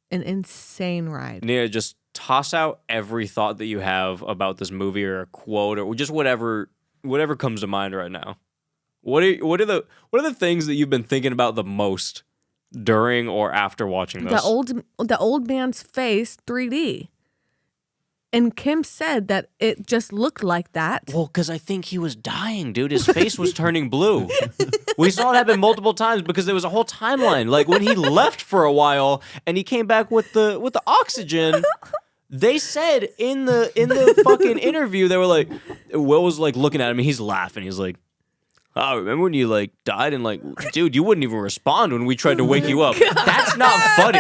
an insane ride. Niah, just toss out every thought that you have about this movie or a quote or just whatever comes to mind right now. What are the things that you've been thinking about the most during or after watching this? The old man's face 3D. And Kim said that it just looked like that. Well, because I think he was dying, dude. His face was turning blue. We saw it happen multiple times because there was a whole timeline. Like when he left for a while and he came back with the oxygen. They said in the fucking interview, they were like, Will was like looking at him and he's laughing. He's like, oh, remember when you like died and like, dude, you wouldn't even respond when we tried to wake you up. That's not funny.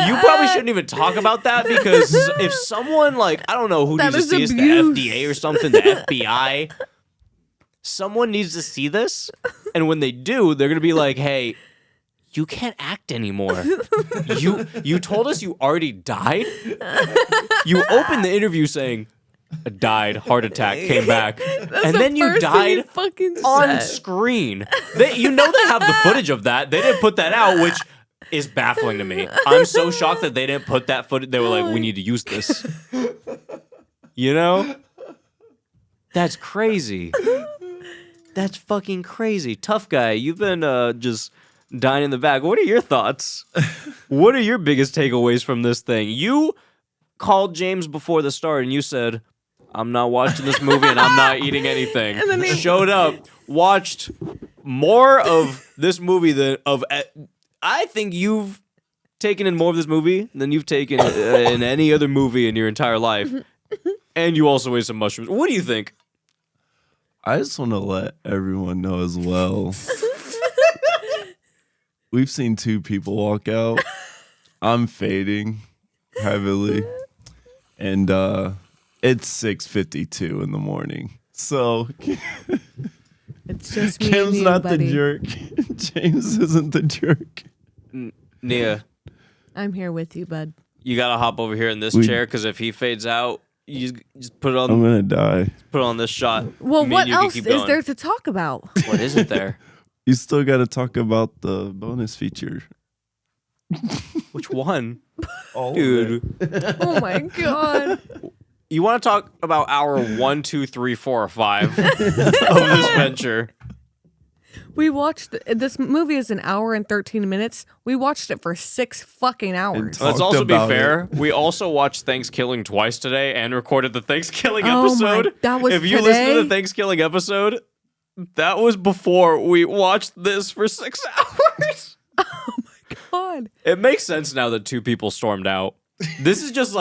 You probably shouldn't even talk about that because if someone like, I don't know who That needs to is see abuse. this, the FDA or something, the FBI, someone needs to see this. And when they do, they're going to be like, hey, you can't act anymore. You told us you already died. You opened the interview saying, died, heart attack, came back, and then you died on screen. They have the footage of that. They didn't put that out, which is baffling to me. I'm so shocked that they didn't put that footage. They were like, we need to use this. You know? That's crazy. That's fucking crazy. Tough Guy, you've been just dying in the back. What are your thoughts? What are your biggest takeaways from this thing? You called James before the start and you said, I'm not watching this movie and I'm not eating anything. And then he showed up, watched more of this movie than of. I think you've taken in more of this movie than you've taken in any other movie in your entire life. And you also ate some mushrooms. What do you think? I just want to let everyone know as well. We've seen 2 people walk out. I'm fading heavily. And it's 6:52 in the morning. So It's just me Kim's and you, not buddy. the jerk. James isn't the jerk. Niah, I'm here with you, bud. you gotta hop over here in this chair because if he fades out, You just put it I'm on. gonna die. Put it on this shot. Well, Me what and you can else keep is going. there to talk about? What isn't there? You still got to talk about the bonus feature. Which one, All dude? Oh my god. You want to talk about hour 1, 2, 3, 4, or 5 of this venture? We watched this movie is an hour and 13 minutes. We watched it for 6 fucking hours. talk- Let's Talked also be about fair. We also watched Thanksgiving twice today and recorded the Thanksgiving Oh my- episode. that was if you listen to today? the Thanksgiving episode, that was before we watched this for 6 hours. God. It makes sense now that 2 people stormed out. This is just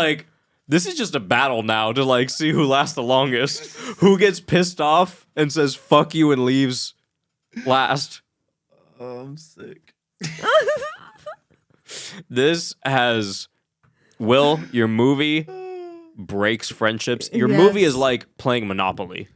a battle now to like see who lasts the longest. Who gets pissed off and says fuck you and leaves last. I'm sick. This has Will, your movie breaks friendships. Your Yes. movie is like playing Monopoly.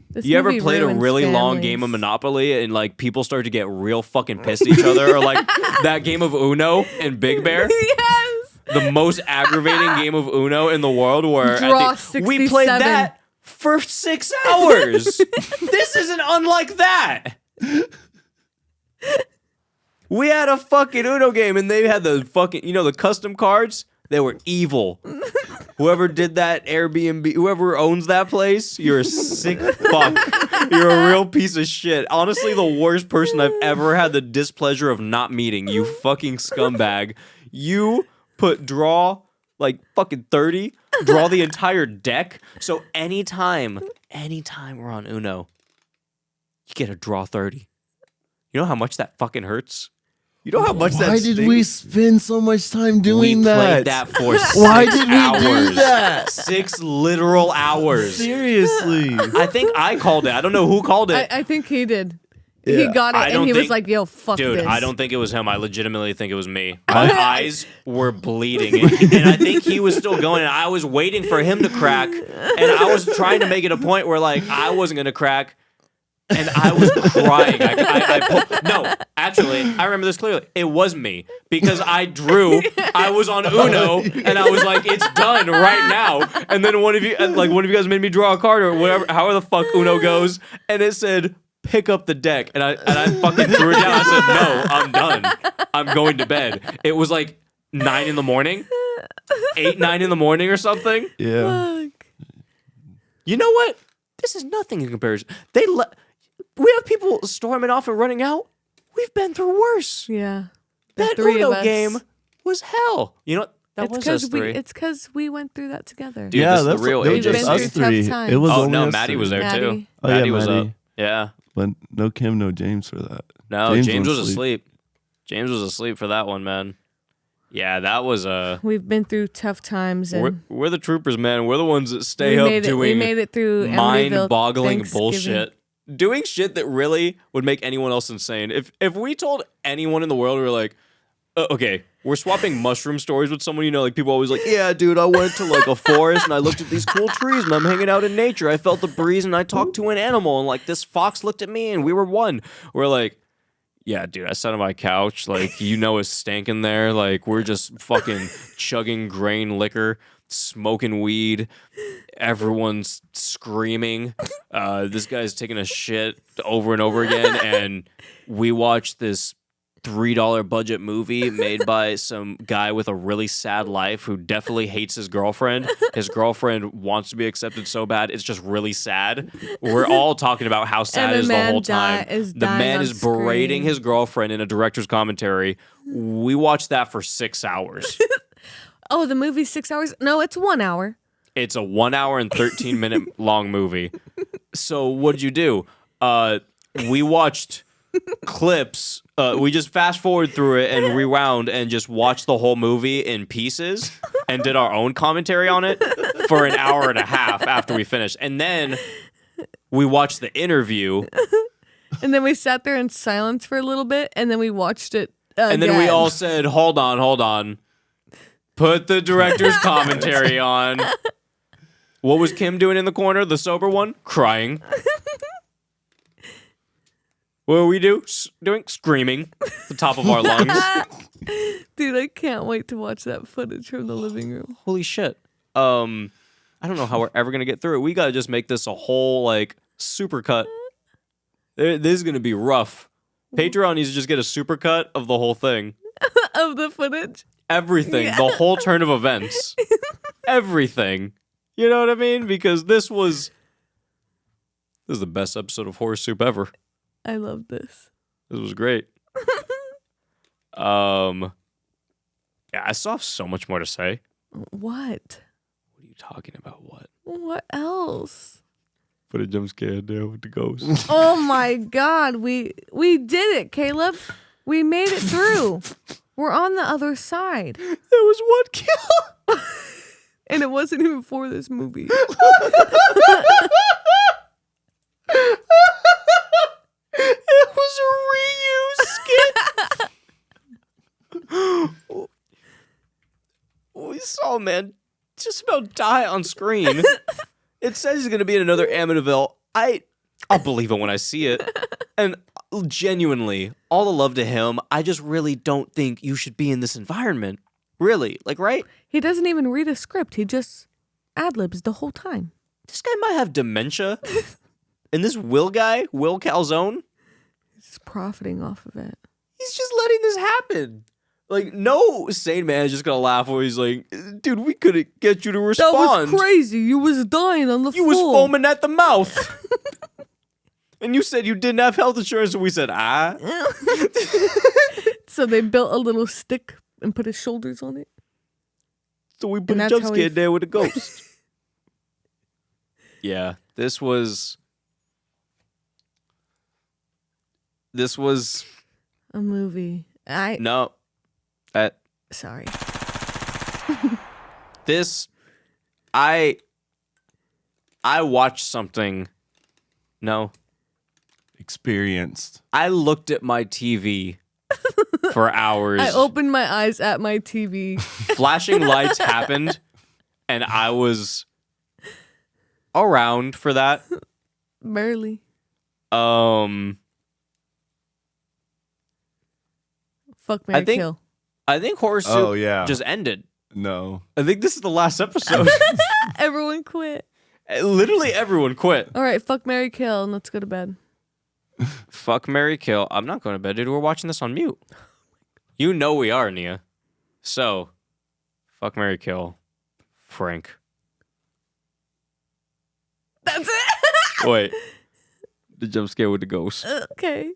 This You ever movie played a ruins really long families. game of Monopoly and like people start to get real fucking pissed at each other? Or like that game of Uno in Big Bear? Yes. The most aggravating game of Uno in the world where Draw I think we played 67. that for 6 hours. This isn't unlike that. We had a fucking Uno game and they had the fucking, the custom cards. They were evil. Whoever did that Airbnb, whoever owns that place, you're a sick fuck. You're a real piece of shit. Honestly, the worst person I've ever had the displeasure of not meeting. You fucking scumbag. You put draw like fucking 30, draw the entire deck. So anytime we're on Uno, you get a draw 30. You know how much that fucking hurts? You know how much that Why did stings? we spend so much time doing We that? played that for 6 Why did we hours. do that? 6 literal hours. Seriously. I think I called it. I don't know who called it. I think he did. Yeah. He got it I and don't he was think- like, yo, fuck Dude, this. I don't think it was him. I legitimately think it was me. My eyes were bleeding. And I think he was still going. And I was waiting for him to crack. And I was trying to make it a point where, like, I wasn't going to crack. And I was crying. No, actually, I remember this clearly. It was me because I drew. I was on Uno, and I was like, "It's done right now." And then one of you guys made me draw a card or whatever, however the fuck Uno goes, and it said, "Pick up the deck," and I fucking threw it down. I said, "No, I'm done. I'm going to bed." It was like 9 in the morning, 9 in the morning or something. Yeah. You know what? This is nothing in comparison. We have people storming off and running out. We've been through worse. Yeah. The That 3 Uno of us. game was hell. You know what? That It's was us 3. It's because we went through that together. Dude, Yeah, this is that's the real it was age just We've of been us through tough three. times. It was Oh only no, us Maddie three. was there too. Maddie. Oh, yeah, Maddie was Maddie. up. Yeah. But no Kim, no James for that. No, James was went asleep. James was asleep for that one, man. Yeah, that was We've been through tough times and we're the troopers, man. We're the ones that stay we up made it. We doing made it through Amityville mind-boggling Thanksgiving. bullshit. Doing shit that really would make anyone else insane. If we told anyone in the world, we were like, okay, we're swapping mushroom stories with someone, like people always like, yeah, dude, I went to like a forest and I looked at these cool trees and I'm hanging out in nature. I felt the breeze and I talked to an animal and like this fox looked at me and we were one. We're like, yeah, dude, I sat on my couch, like, it's stinking there. Like, we're just fucking chugging grain liquor, smoking weed. Everyone's screaming. This guy's taking a shit over and over again. And we watched this $3 budget movie made by some guy with a really sad life who definitely hates his girlfriend. His girlfriend wants to be accepted so bad. It's just really sad. We're all talking about how sad And it is the man whole time. is The dying man on is berating screen. his girlfriend in a director's commentary. We watched that for 6 hours. Oh, the movie's 6 hours? No, it's 1 hour. It's a 1 hour and 13 minute long movie. So what'd you do? We watched clips. We just fast forward through it and rewound and just watched the whole movie in pieces and did our own commentary on it for an hour and a half after we finished. And then we watched the interview. And then we sat there in silence for a little bit, and then we watched it And then we again. all said, hold on. Put the director's commentary on. What was Kim doing in the corner, the sober one? Crying. What do we do? Doing? Screaming. At the top of our lungs. Dude, I can't wait to watch that footage from the living room. Holy shit. I I don't know how we're ever gonna get through it. We gotta just make this a whole like super cut. This is gonna be rough. Patreon needs to just get a super cut of the whole thing. Of the footage. Everything, the whole turn of events, everything. You know what I mean? Because this is the best episode of Horror Soup ever. I love this. This was great. Yeah, I still have so much more to say. What? What are you talking about? What? What else? Put a jump scare there with the ghost. Oh my God. We did it, Caleb. We made it through. We're on the other side. There was one kill. And it wasn't even for this movie. It was a reuse skit. We saw a man just about die on screen. It says he's going to be in another Amityville. I'll believe it when I see it. And genuinely, all the love to him. I just really don't think you should be in this environment. Really. Like, right? He doesn't even read a script. He just ad-libs the whole time. This guy might have dementia. And this Will guy, Will Calzone, He's profiting off of it. he's just letting this happen. Like, no sane man is just gonna laugh where he's like, dude, we couldn't get you to respond. That was crazy. You was dying on the You floor. was foaming at the mouth. And you said you didn't have health insurance, and we said, So they built a little stick and put his shoulders on it. So we put And a that's jump how scare he- there with a ghost. Yeah, this was A movie. no. Sorry. I watched something. No. Experienced. I looked at my TV for hours. I opened my eyes at my TV. Flashing lights happened, and I was around for that. Barely. Fuck, Mary, kill. I think Horror Soup yeah. just ended. No. I think this is the last episode. Everyone quit. Literally everyone quit. All right, fuck, Mary, kill, and let's go to bed. Fuck, marry, kill. I'm not going to bed, dude. We're watching this on mute. You know we are, Niah. So, fuck, marry, kill. Frank. That's it. Wait. The jump scare with the ghost. Okay.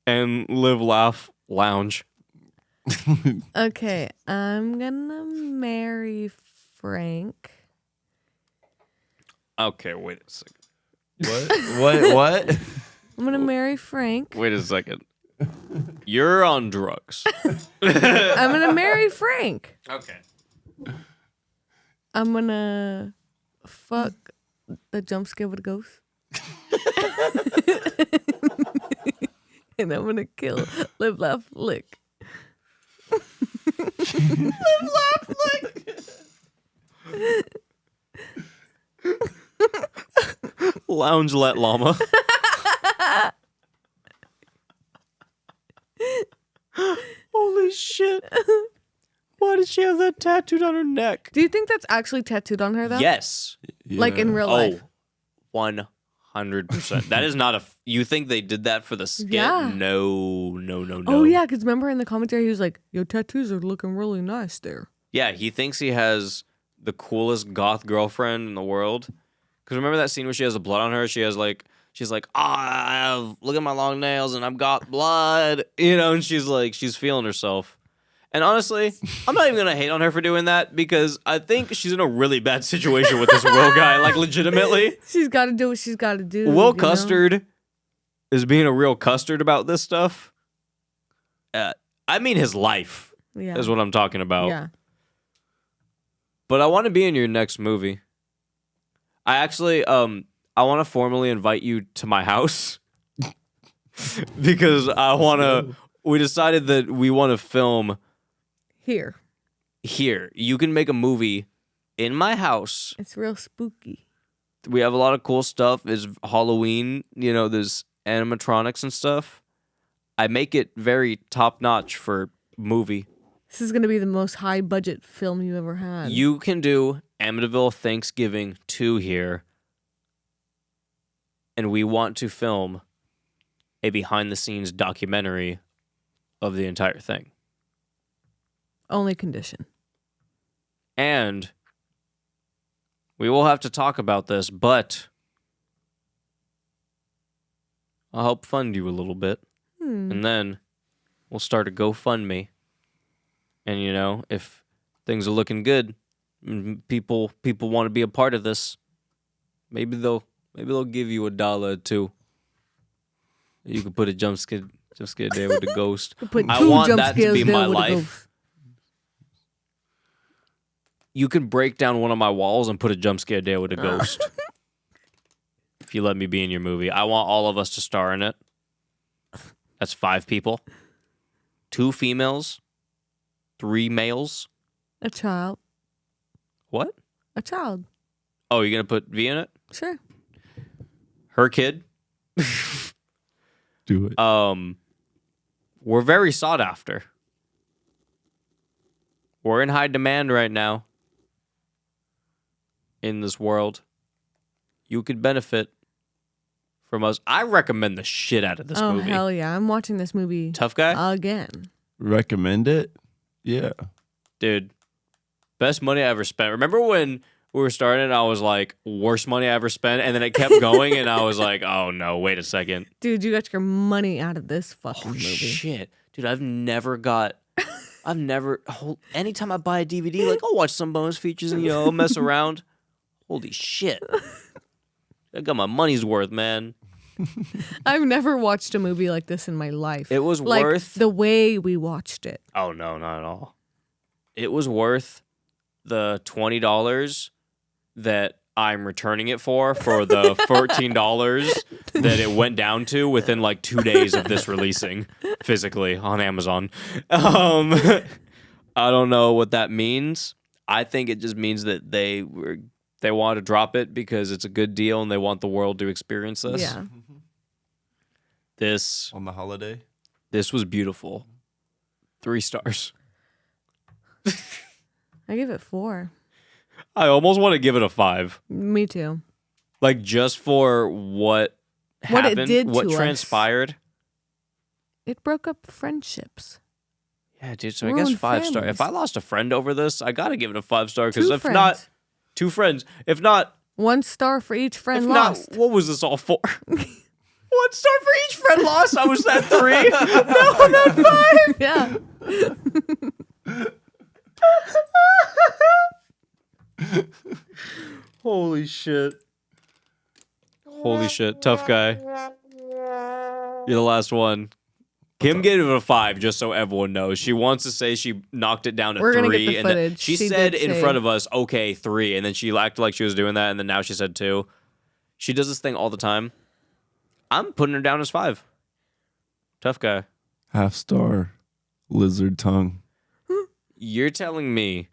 And live, laugh, lounge. Okay, I'm gonna marry Frank. Okay, wait a second. What? I'm gonna marry Frank. Wait a second. You're on drugs. I'm gonna marry Frank. Okay. I'm gonna fuck the jump scare with a ghost. And I'm gonna kill, live, laugh, lick. Live, laugh, lick. Lounge, let llama. Holy shit. Why did she have that tattooed on her neck? Do you think that's actually tattooed on her though? Yes. Like in real life? 100%. That is not a. You think they did that for the skit? Yeah. No. Oh yeah, because remember in the commentary he was like, "Your tattoos are looking really nice there." Yeah, he thinks he has the coolest goth girlfriend in the world. Because remember that scene where she has the blood on her? She's like, look at my long nails and I've got blood, and she's feeling herself. And honestly, I'm not even going to hate on her for doing that because I think she's in a really bad situation with this Will guy, like legitimately. She's got to do what she's got to do. Will Custard is being a real custard about this stuff. I mean his life is what I'm talking about. Yeah. But I want to be in your next movie. I actually, I want to formally invite you to my house because we decided that we want to film Here. You can make a movie in my house. It's real spooky. We have a lot of cool stuff. It's Halloween, there's animatronics and stuff. I make it very top notch for movie. This is gonna be the most high budget film you ever had. You can do Amityville Thanksgiving 2 here, and we want to film a behind-the-scenes documentary of the entire thing. Only condition. And we will have to talk about this, but I'll help fund you a little bit. And then we'll start a GoFundMe. And, you know, if things are looking good, and people want to be a part of this, maybe they'll give you $1 or $2. You could put a jump scare there with the ghost. Put I two want jump that to scares be there my with a life. ghost. You can break down one of my walls and put a jump scare there with a ghost. If you let me be in your movie. I want all of us to star in it. That's 5 people. 2 females. 3 males. A child. What? A child. Oh, you're going to put V in it? Sure. Her kid? Do it. We're very sought after. We're in high demand right now in this world. You could benefit from us. I recommend the shit out of this Oh, movie. hell yeah. I'm watching this movie Tough guy? again. Recommend it? Yeah. Dude, best money I ever spent. Remember when we were starting, I was like, worst money I ever spent, and then it kept going, and I was like, oh no, wait a second. Dude, you got your money out of this fucking Holy movie. shit. Dude, anytime I buy a DVD, like, I'll watch some bonus features and, you know, mess around. Holy shit. I got my money's worth, man. I've never watched a movie like this in my life. It was like, worth... the way we watched it. Oh, no, not at all. It was worth the $20 that I'm returning it for the $14 that it went down to within like 2 days of this releasing physically on Amazon. I don't know what that means. I think it just means that they want to drop it because it's a good deal and they want the world to experience this. Yeah. This On the holiday? This was beautiful. 3 stars. I give it 4. I almost want to give it a 5. Me too. Like, just for what happened, it did what to us. transpired. It broke up friendships. Yeah, dude, so I guess Ruined 5 star. families. If I lost a friend over this, I gotta give it a 5 star, because 2 if friends. not, 2 friends. If not, 1 star for each friend if lost. not, what was this all for? 1 star for each friend lost. I was at 3. No, not 5. Yeah. Holy shit. Holy shit. Tough guy. You're the last one. Kim gave it a 5, just so everyone knows. She wants to say she knocked it down to We're 3. gonna get the and then footage. she She said did in say- front of us, okay, 3. And then she acted like she was doing that. And then now she said 2. She does this thing all the time. I'm putting her down as 5. Tough guy. Half star. Lizard tongue. You're telling me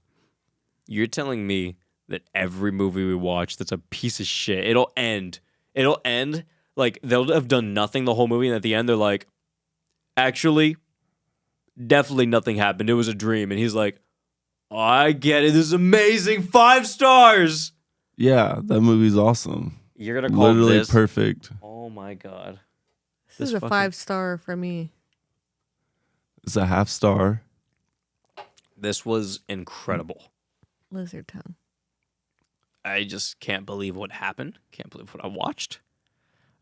that every movie we watch that's a piece of shit, it'll end like they'll have done nothing the whole movie, and at the end they're like, actually, definitely nothing happened. It was a dream. And he's like, oh, I get it. This is amazing. 5 stars. Yeah, that movie's awesome. You're gonna call Literally this perfect. Oh my god. This is a fucking- 5 star for me. It's a half star. This was incredible. Lizard tongue. I just can't believe what happened. Can't believe what I watched.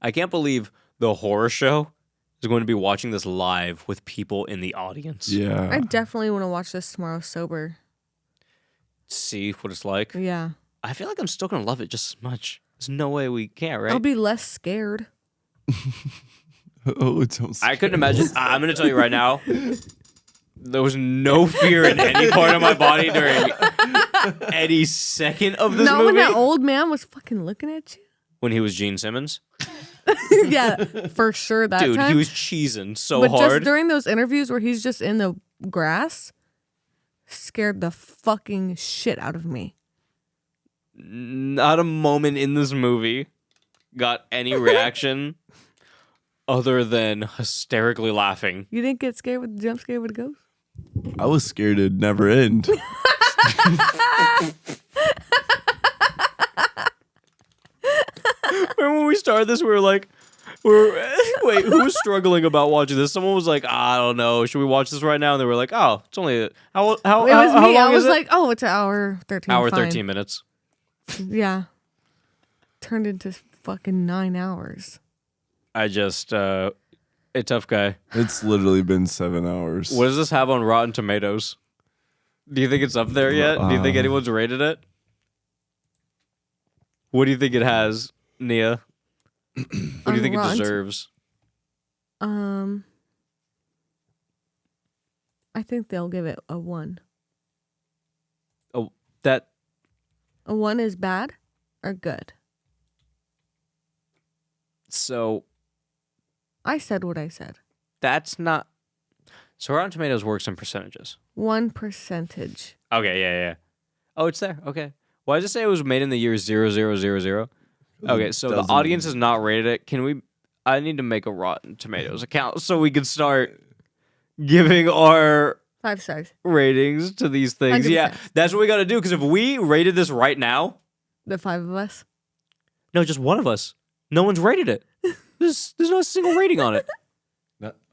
I can't believe the horror show is going to be watching this live with people in the audience. Yeah. I definitely want to watch this tomorrow sober. See what it's like. Yeah. I feel like I'm still going to love it just as much. There's no way we can't, right? I'll be less scared. Oh, it's so I couldn't imagine. I'm going to tell you right now, there was no fear in any part of my body during any second of this Not movie. when that old man was fucking looking at you. When he was Gene Simmons. Yeah, for sure that Dude, time. he was cheesing so but hard. just during those interviews where he's just in the grass, scared the fucking shit out of me. Not a moment in this movie got any reaction other than hysterically laughing. You didn't get scared with the jump scare with the ghost? I was scared it'd never end. Remember when we started this, we were like, wait, who was struggling about watching this? Someone was like, I don't know, should we watch this right now? And they were like, oh, it's only how It was how me. long I was is it? like, oh, it's an hour 13. Hour fine. 13 minutes. Yeah. Turned into fucking 9 hours. I just a tough guy. It's literally been 7 hours. What does this have on Rotten Tomatoes? Do you think it's up there yet? Do you think anyone's rated it? What do you think it has, Niah? What do you think it deserves? I think they'll give it a 1. Oh, that A 1 is bad or good? so I said what I said. that's not. So Rotten Tomatoes works in percentages. 1%. Okay, yeah. Oh, it's there. Okay. Why does it say it was made in the year 0000? Okay, so the Doesn't- audience has not rated it. Can we? I need to make a Rotten Tomatoes account so we can start giving our 5 stars. ratings to these things. 100%. Yeah, that's what we got to do. Because if we rated this right now, The 5 of us. no, just one of us. No one's rated it. There's not a single rating on it.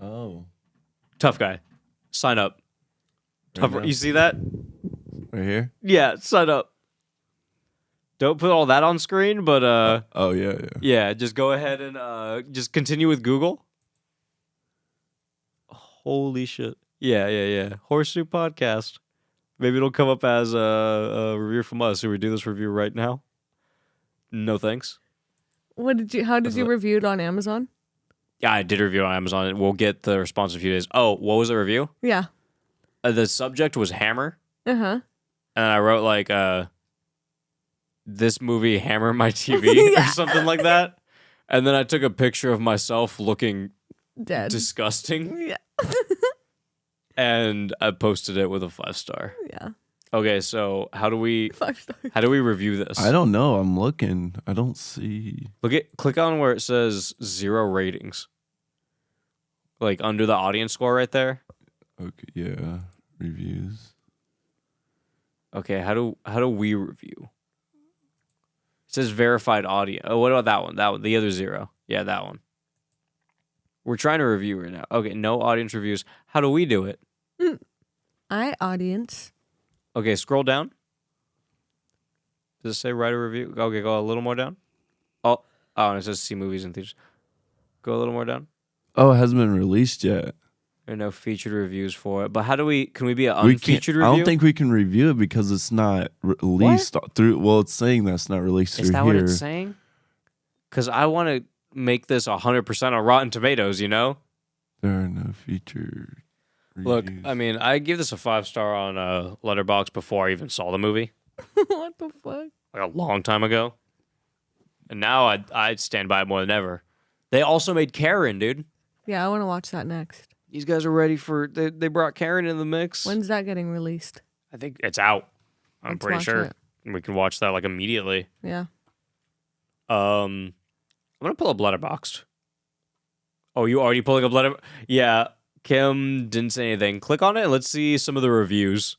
Oh. Tough guy. Sign up. Tough. now? You see that? Right here? Yeah, sign up. Don't put all that on screen, but Oh, yeah. yeah, just go ahead and just continue with Google. Holy shit. Yeah. Horseshoe Podcast. Maybe it'll come up as a review from us. Should we do this review right now? No thanks. How did you review it on Amazon? Yeah, I did review it on Amazon. We'll get the response in a few days. Oh, what was the review? Yeah. The subject was Hammer. Uh-huh. And I wrote like this movie Hammer My TV or something like that. And then I took a picture of myself looking Dead. disgusting. Yeah. And I posted it with a 5-star. Yeah. Okay, so how do we 5 stars. review this? I don't know. I'm looking. I don't see. Click on where it says 0 ratings. Like under the audience score right there. Okay, yeah. Reviews. Okay, how do we review? It says verified audio. Oh, what about that one? That one, the other 0. Yeah, that one. We're trying to review right now. Okay, no audience reviews. How do we do it? Audience. Okay, scroll down. Does it say write a review? Okay, go a little more down. Oh, and it says see movies in theaters. Go a little more down. Oh, it hasn't been released yet. There are no featured reviews for it. But how do can we be an We unfeatured can't- review? I don't think we can review it because it's not released through. Well, it's saying that's not released Is through that here. what it's saying? Because I want to make this 100% on Rotten Tomatoes, you know? There are no featured Look, reviews. I mean, I give this a 5-star on Letterboxd before I even saw the movie, What the fuck? like a long time ago. And now I'd stand by it more than ever. They also made Karen, dude. Yeah, I want to watch that next. These guys are ready for... They brought Karen in the mix. When's that getting released? I think it's out. I'm Let's pretty watch sure. it. We can watch that like immediately. Yeah. I'm gonna pull up Letterboxd. Oh, you already pulling up Letterboxd? Yeah, Kim didn't say anything. Click on it and let's see some of the reviews.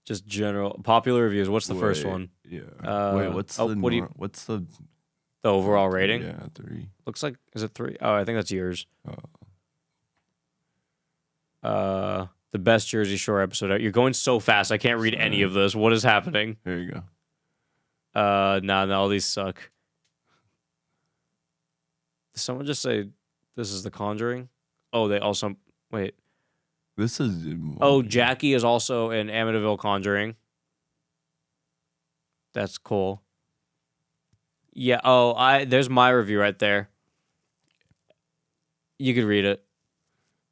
Just general popular reviews. What's the first Wait, one? Yeah. Wait, what's oh, the what do you- what's the The overall rating? Yeah, 3. Looks like is it 3? Oh, I think that's yours. The best Jersey Shore episode. You're going so fast. I can't read any of this. What is happening? There you go. Nah, all these suck. Did someone just say this is The Conjuring? Oh, they also wait. This is. Oh, Jackie is also in Amityville Conjuring. That's cool. Yeah. Oh, there's my review right there. You could read it.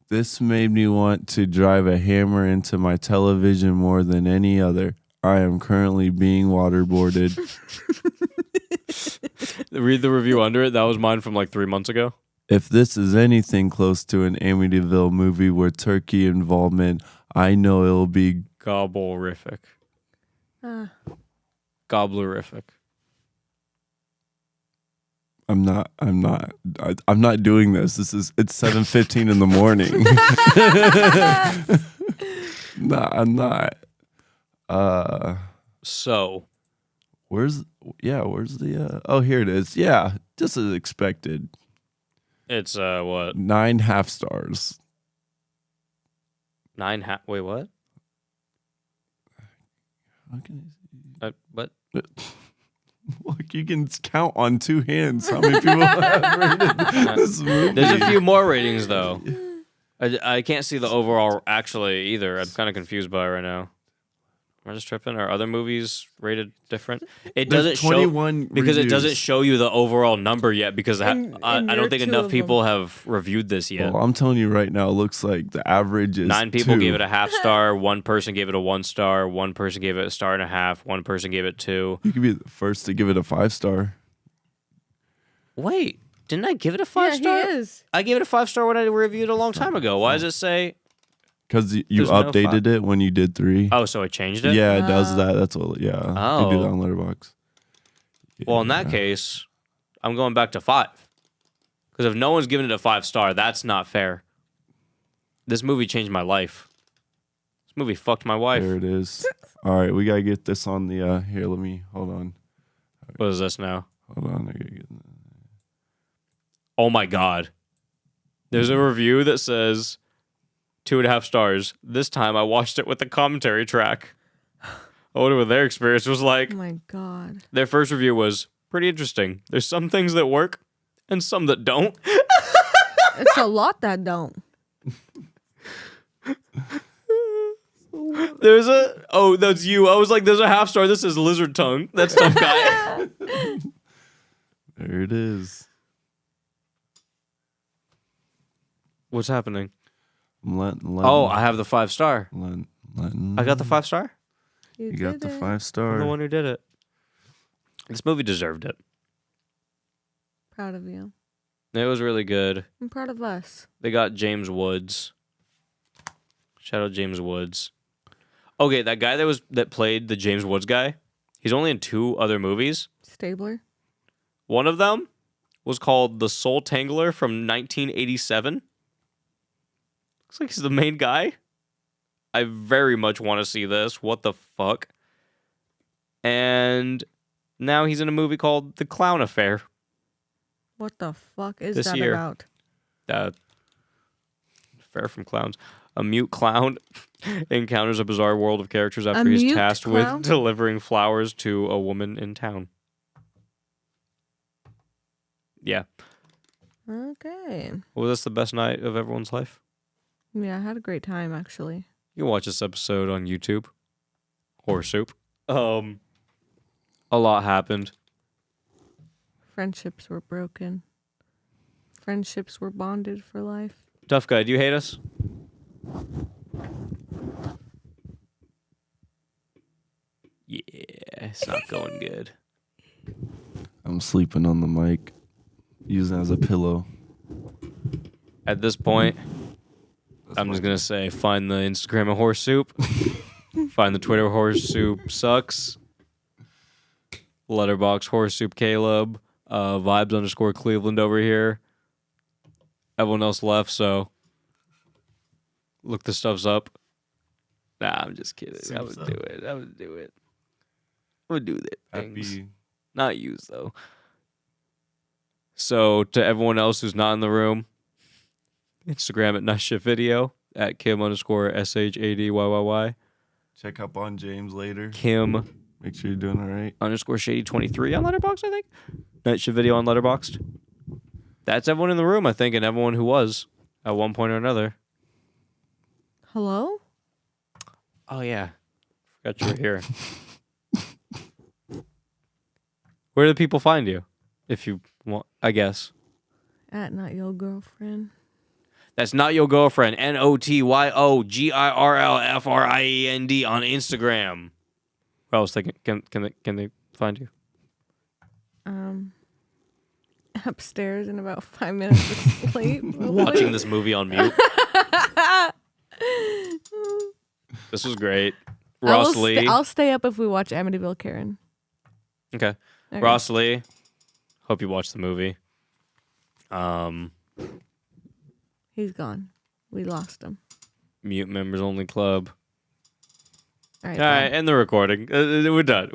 This made me want to drive a hammer into my television more than any other. I am currently being waterboarded. Read the review under it. That was mine from like 3 months ago. If this is anything close to an Amityville movie with turkey involvement, I know it'll be Gobblerific. Gobblerific. I'm not doing this. It's 7:15 in the morning. No, I'm not. So Where's the oh, here it is. Yeah, just as expected. it's what? 9 half stars. 9 wait, what? What? Look, you can count on 2 hands how many people have rated this movie. There's a few more ratings though. I can't see the overall actually either. I'm kind of confused by it right now. Am I just tripping? Are other movies rated different? It There's doesn't 21 show because it doesn't reviews. show you the overall number yet because I you're don't think 2 enough of people have reviewed this yet. Well, I'm telling you right now, it looks like the average is 9 people 2. gave it a half star. 1 person gave it a 1 star. 1 person gave it a star and a half. 1 person gave it 2. You could be the first to give it a 5 star. Wait, didn't I give it a 5 star? He is. I gave it a 5 star when I reviewed it a long time ago. Why does it say? Because you There's no updated it when you did 3. Oh, so it changed it? Yeah, it does that. That's what. Yeah, Oh. they do that on Letterboxd. Well, in that case, I'm going back to 5. Because if no one's given it a 5 star, that's not fair. This movie changed my life. This movie fucked my wife. There it is. All right, we gotta get this on the. Here, let me hold on. What is this now? Hold on, I gotta get. Oh my god. There's a review that says 2.5 stars. This time I watched it with the commentary track. I wonder what their experience was like. Oh my god. Their first review was pretty interesting. There's some things that work and some that don't. It's a lot that don't. There's a oh, that's you. I was like, there's a half star. This is lizard tongue. That's tough guy. There it is. What's happening? I'm letting, Oh, I have the 5 star. letting, I got the 5 star. You got the did it. 5 I'm the star. one who did it. This movie deserved it. Proud of you. It was really good. I'm proud of us. They got James Woods. Shout out James Woods. Okay, that guy that played the James Woods guy, he's only in 2 other movies. Stabler. One of them was called The Soul Tangler from 1987. Looks like he's the main guy. I very much want to see this. What the fuck? And now he's in a movie called The Clown Affair. What the fuck is This that year. about? Affair from Clowns. A mute clown encounters a bizarre world of characters after A he's mute tasked clown? with delivering flowers to a woman in town. Yeah. Okay. Was this the best night of everyone's life? Yeah, I had a great time actually. You can watch this episode on YouTube. Horror Soup. A lot happened. Friendships were broken. Friendships were bonded for life. Tough guy, do you hate us? Yeah, it's not going good. I'm sleeping on the mic, using it as a pillow. At this point, I'm just gonna say find the Instagram of Horse Soup. Find the Twitter Horse Soup sucks. Letterboxd Horse Soup Caleb. Vibes_Cleveland over here. Everyone else left, so look the stuffs up. Nah, I'm just kidding. I would do it. I would do it. I would do that things. Happy. Not use though. So to everyone else who's not in the room, Instagram at Night Shift Video at Kim_SHADYYY. Check up on James later. Kim Make sure you're doing all right. _Shady23 on Letterboxd, I think. Night Shift Video on Letterboxd. That's everyone in the room, I think, and everyone who was at one point or another. Hello? Oh yeah, forgot you were here. Where do people find you? If you want, I guess. At Not Your Girlfriend. That's Not Your Girlfriend. NOTYOGIRLFRIEND on Instagram. Where else can they find you? Upstairs in about 5 minutes of sleep. Watching this movie on mute. This was great. Ross Lee. I'll stay up if we watch Amityville Karen. Okay. Okay. Ross Lee. Hope you watch the movie. He's gone. We lost him. Mute members only club. All right. All right, end the recording. We're done.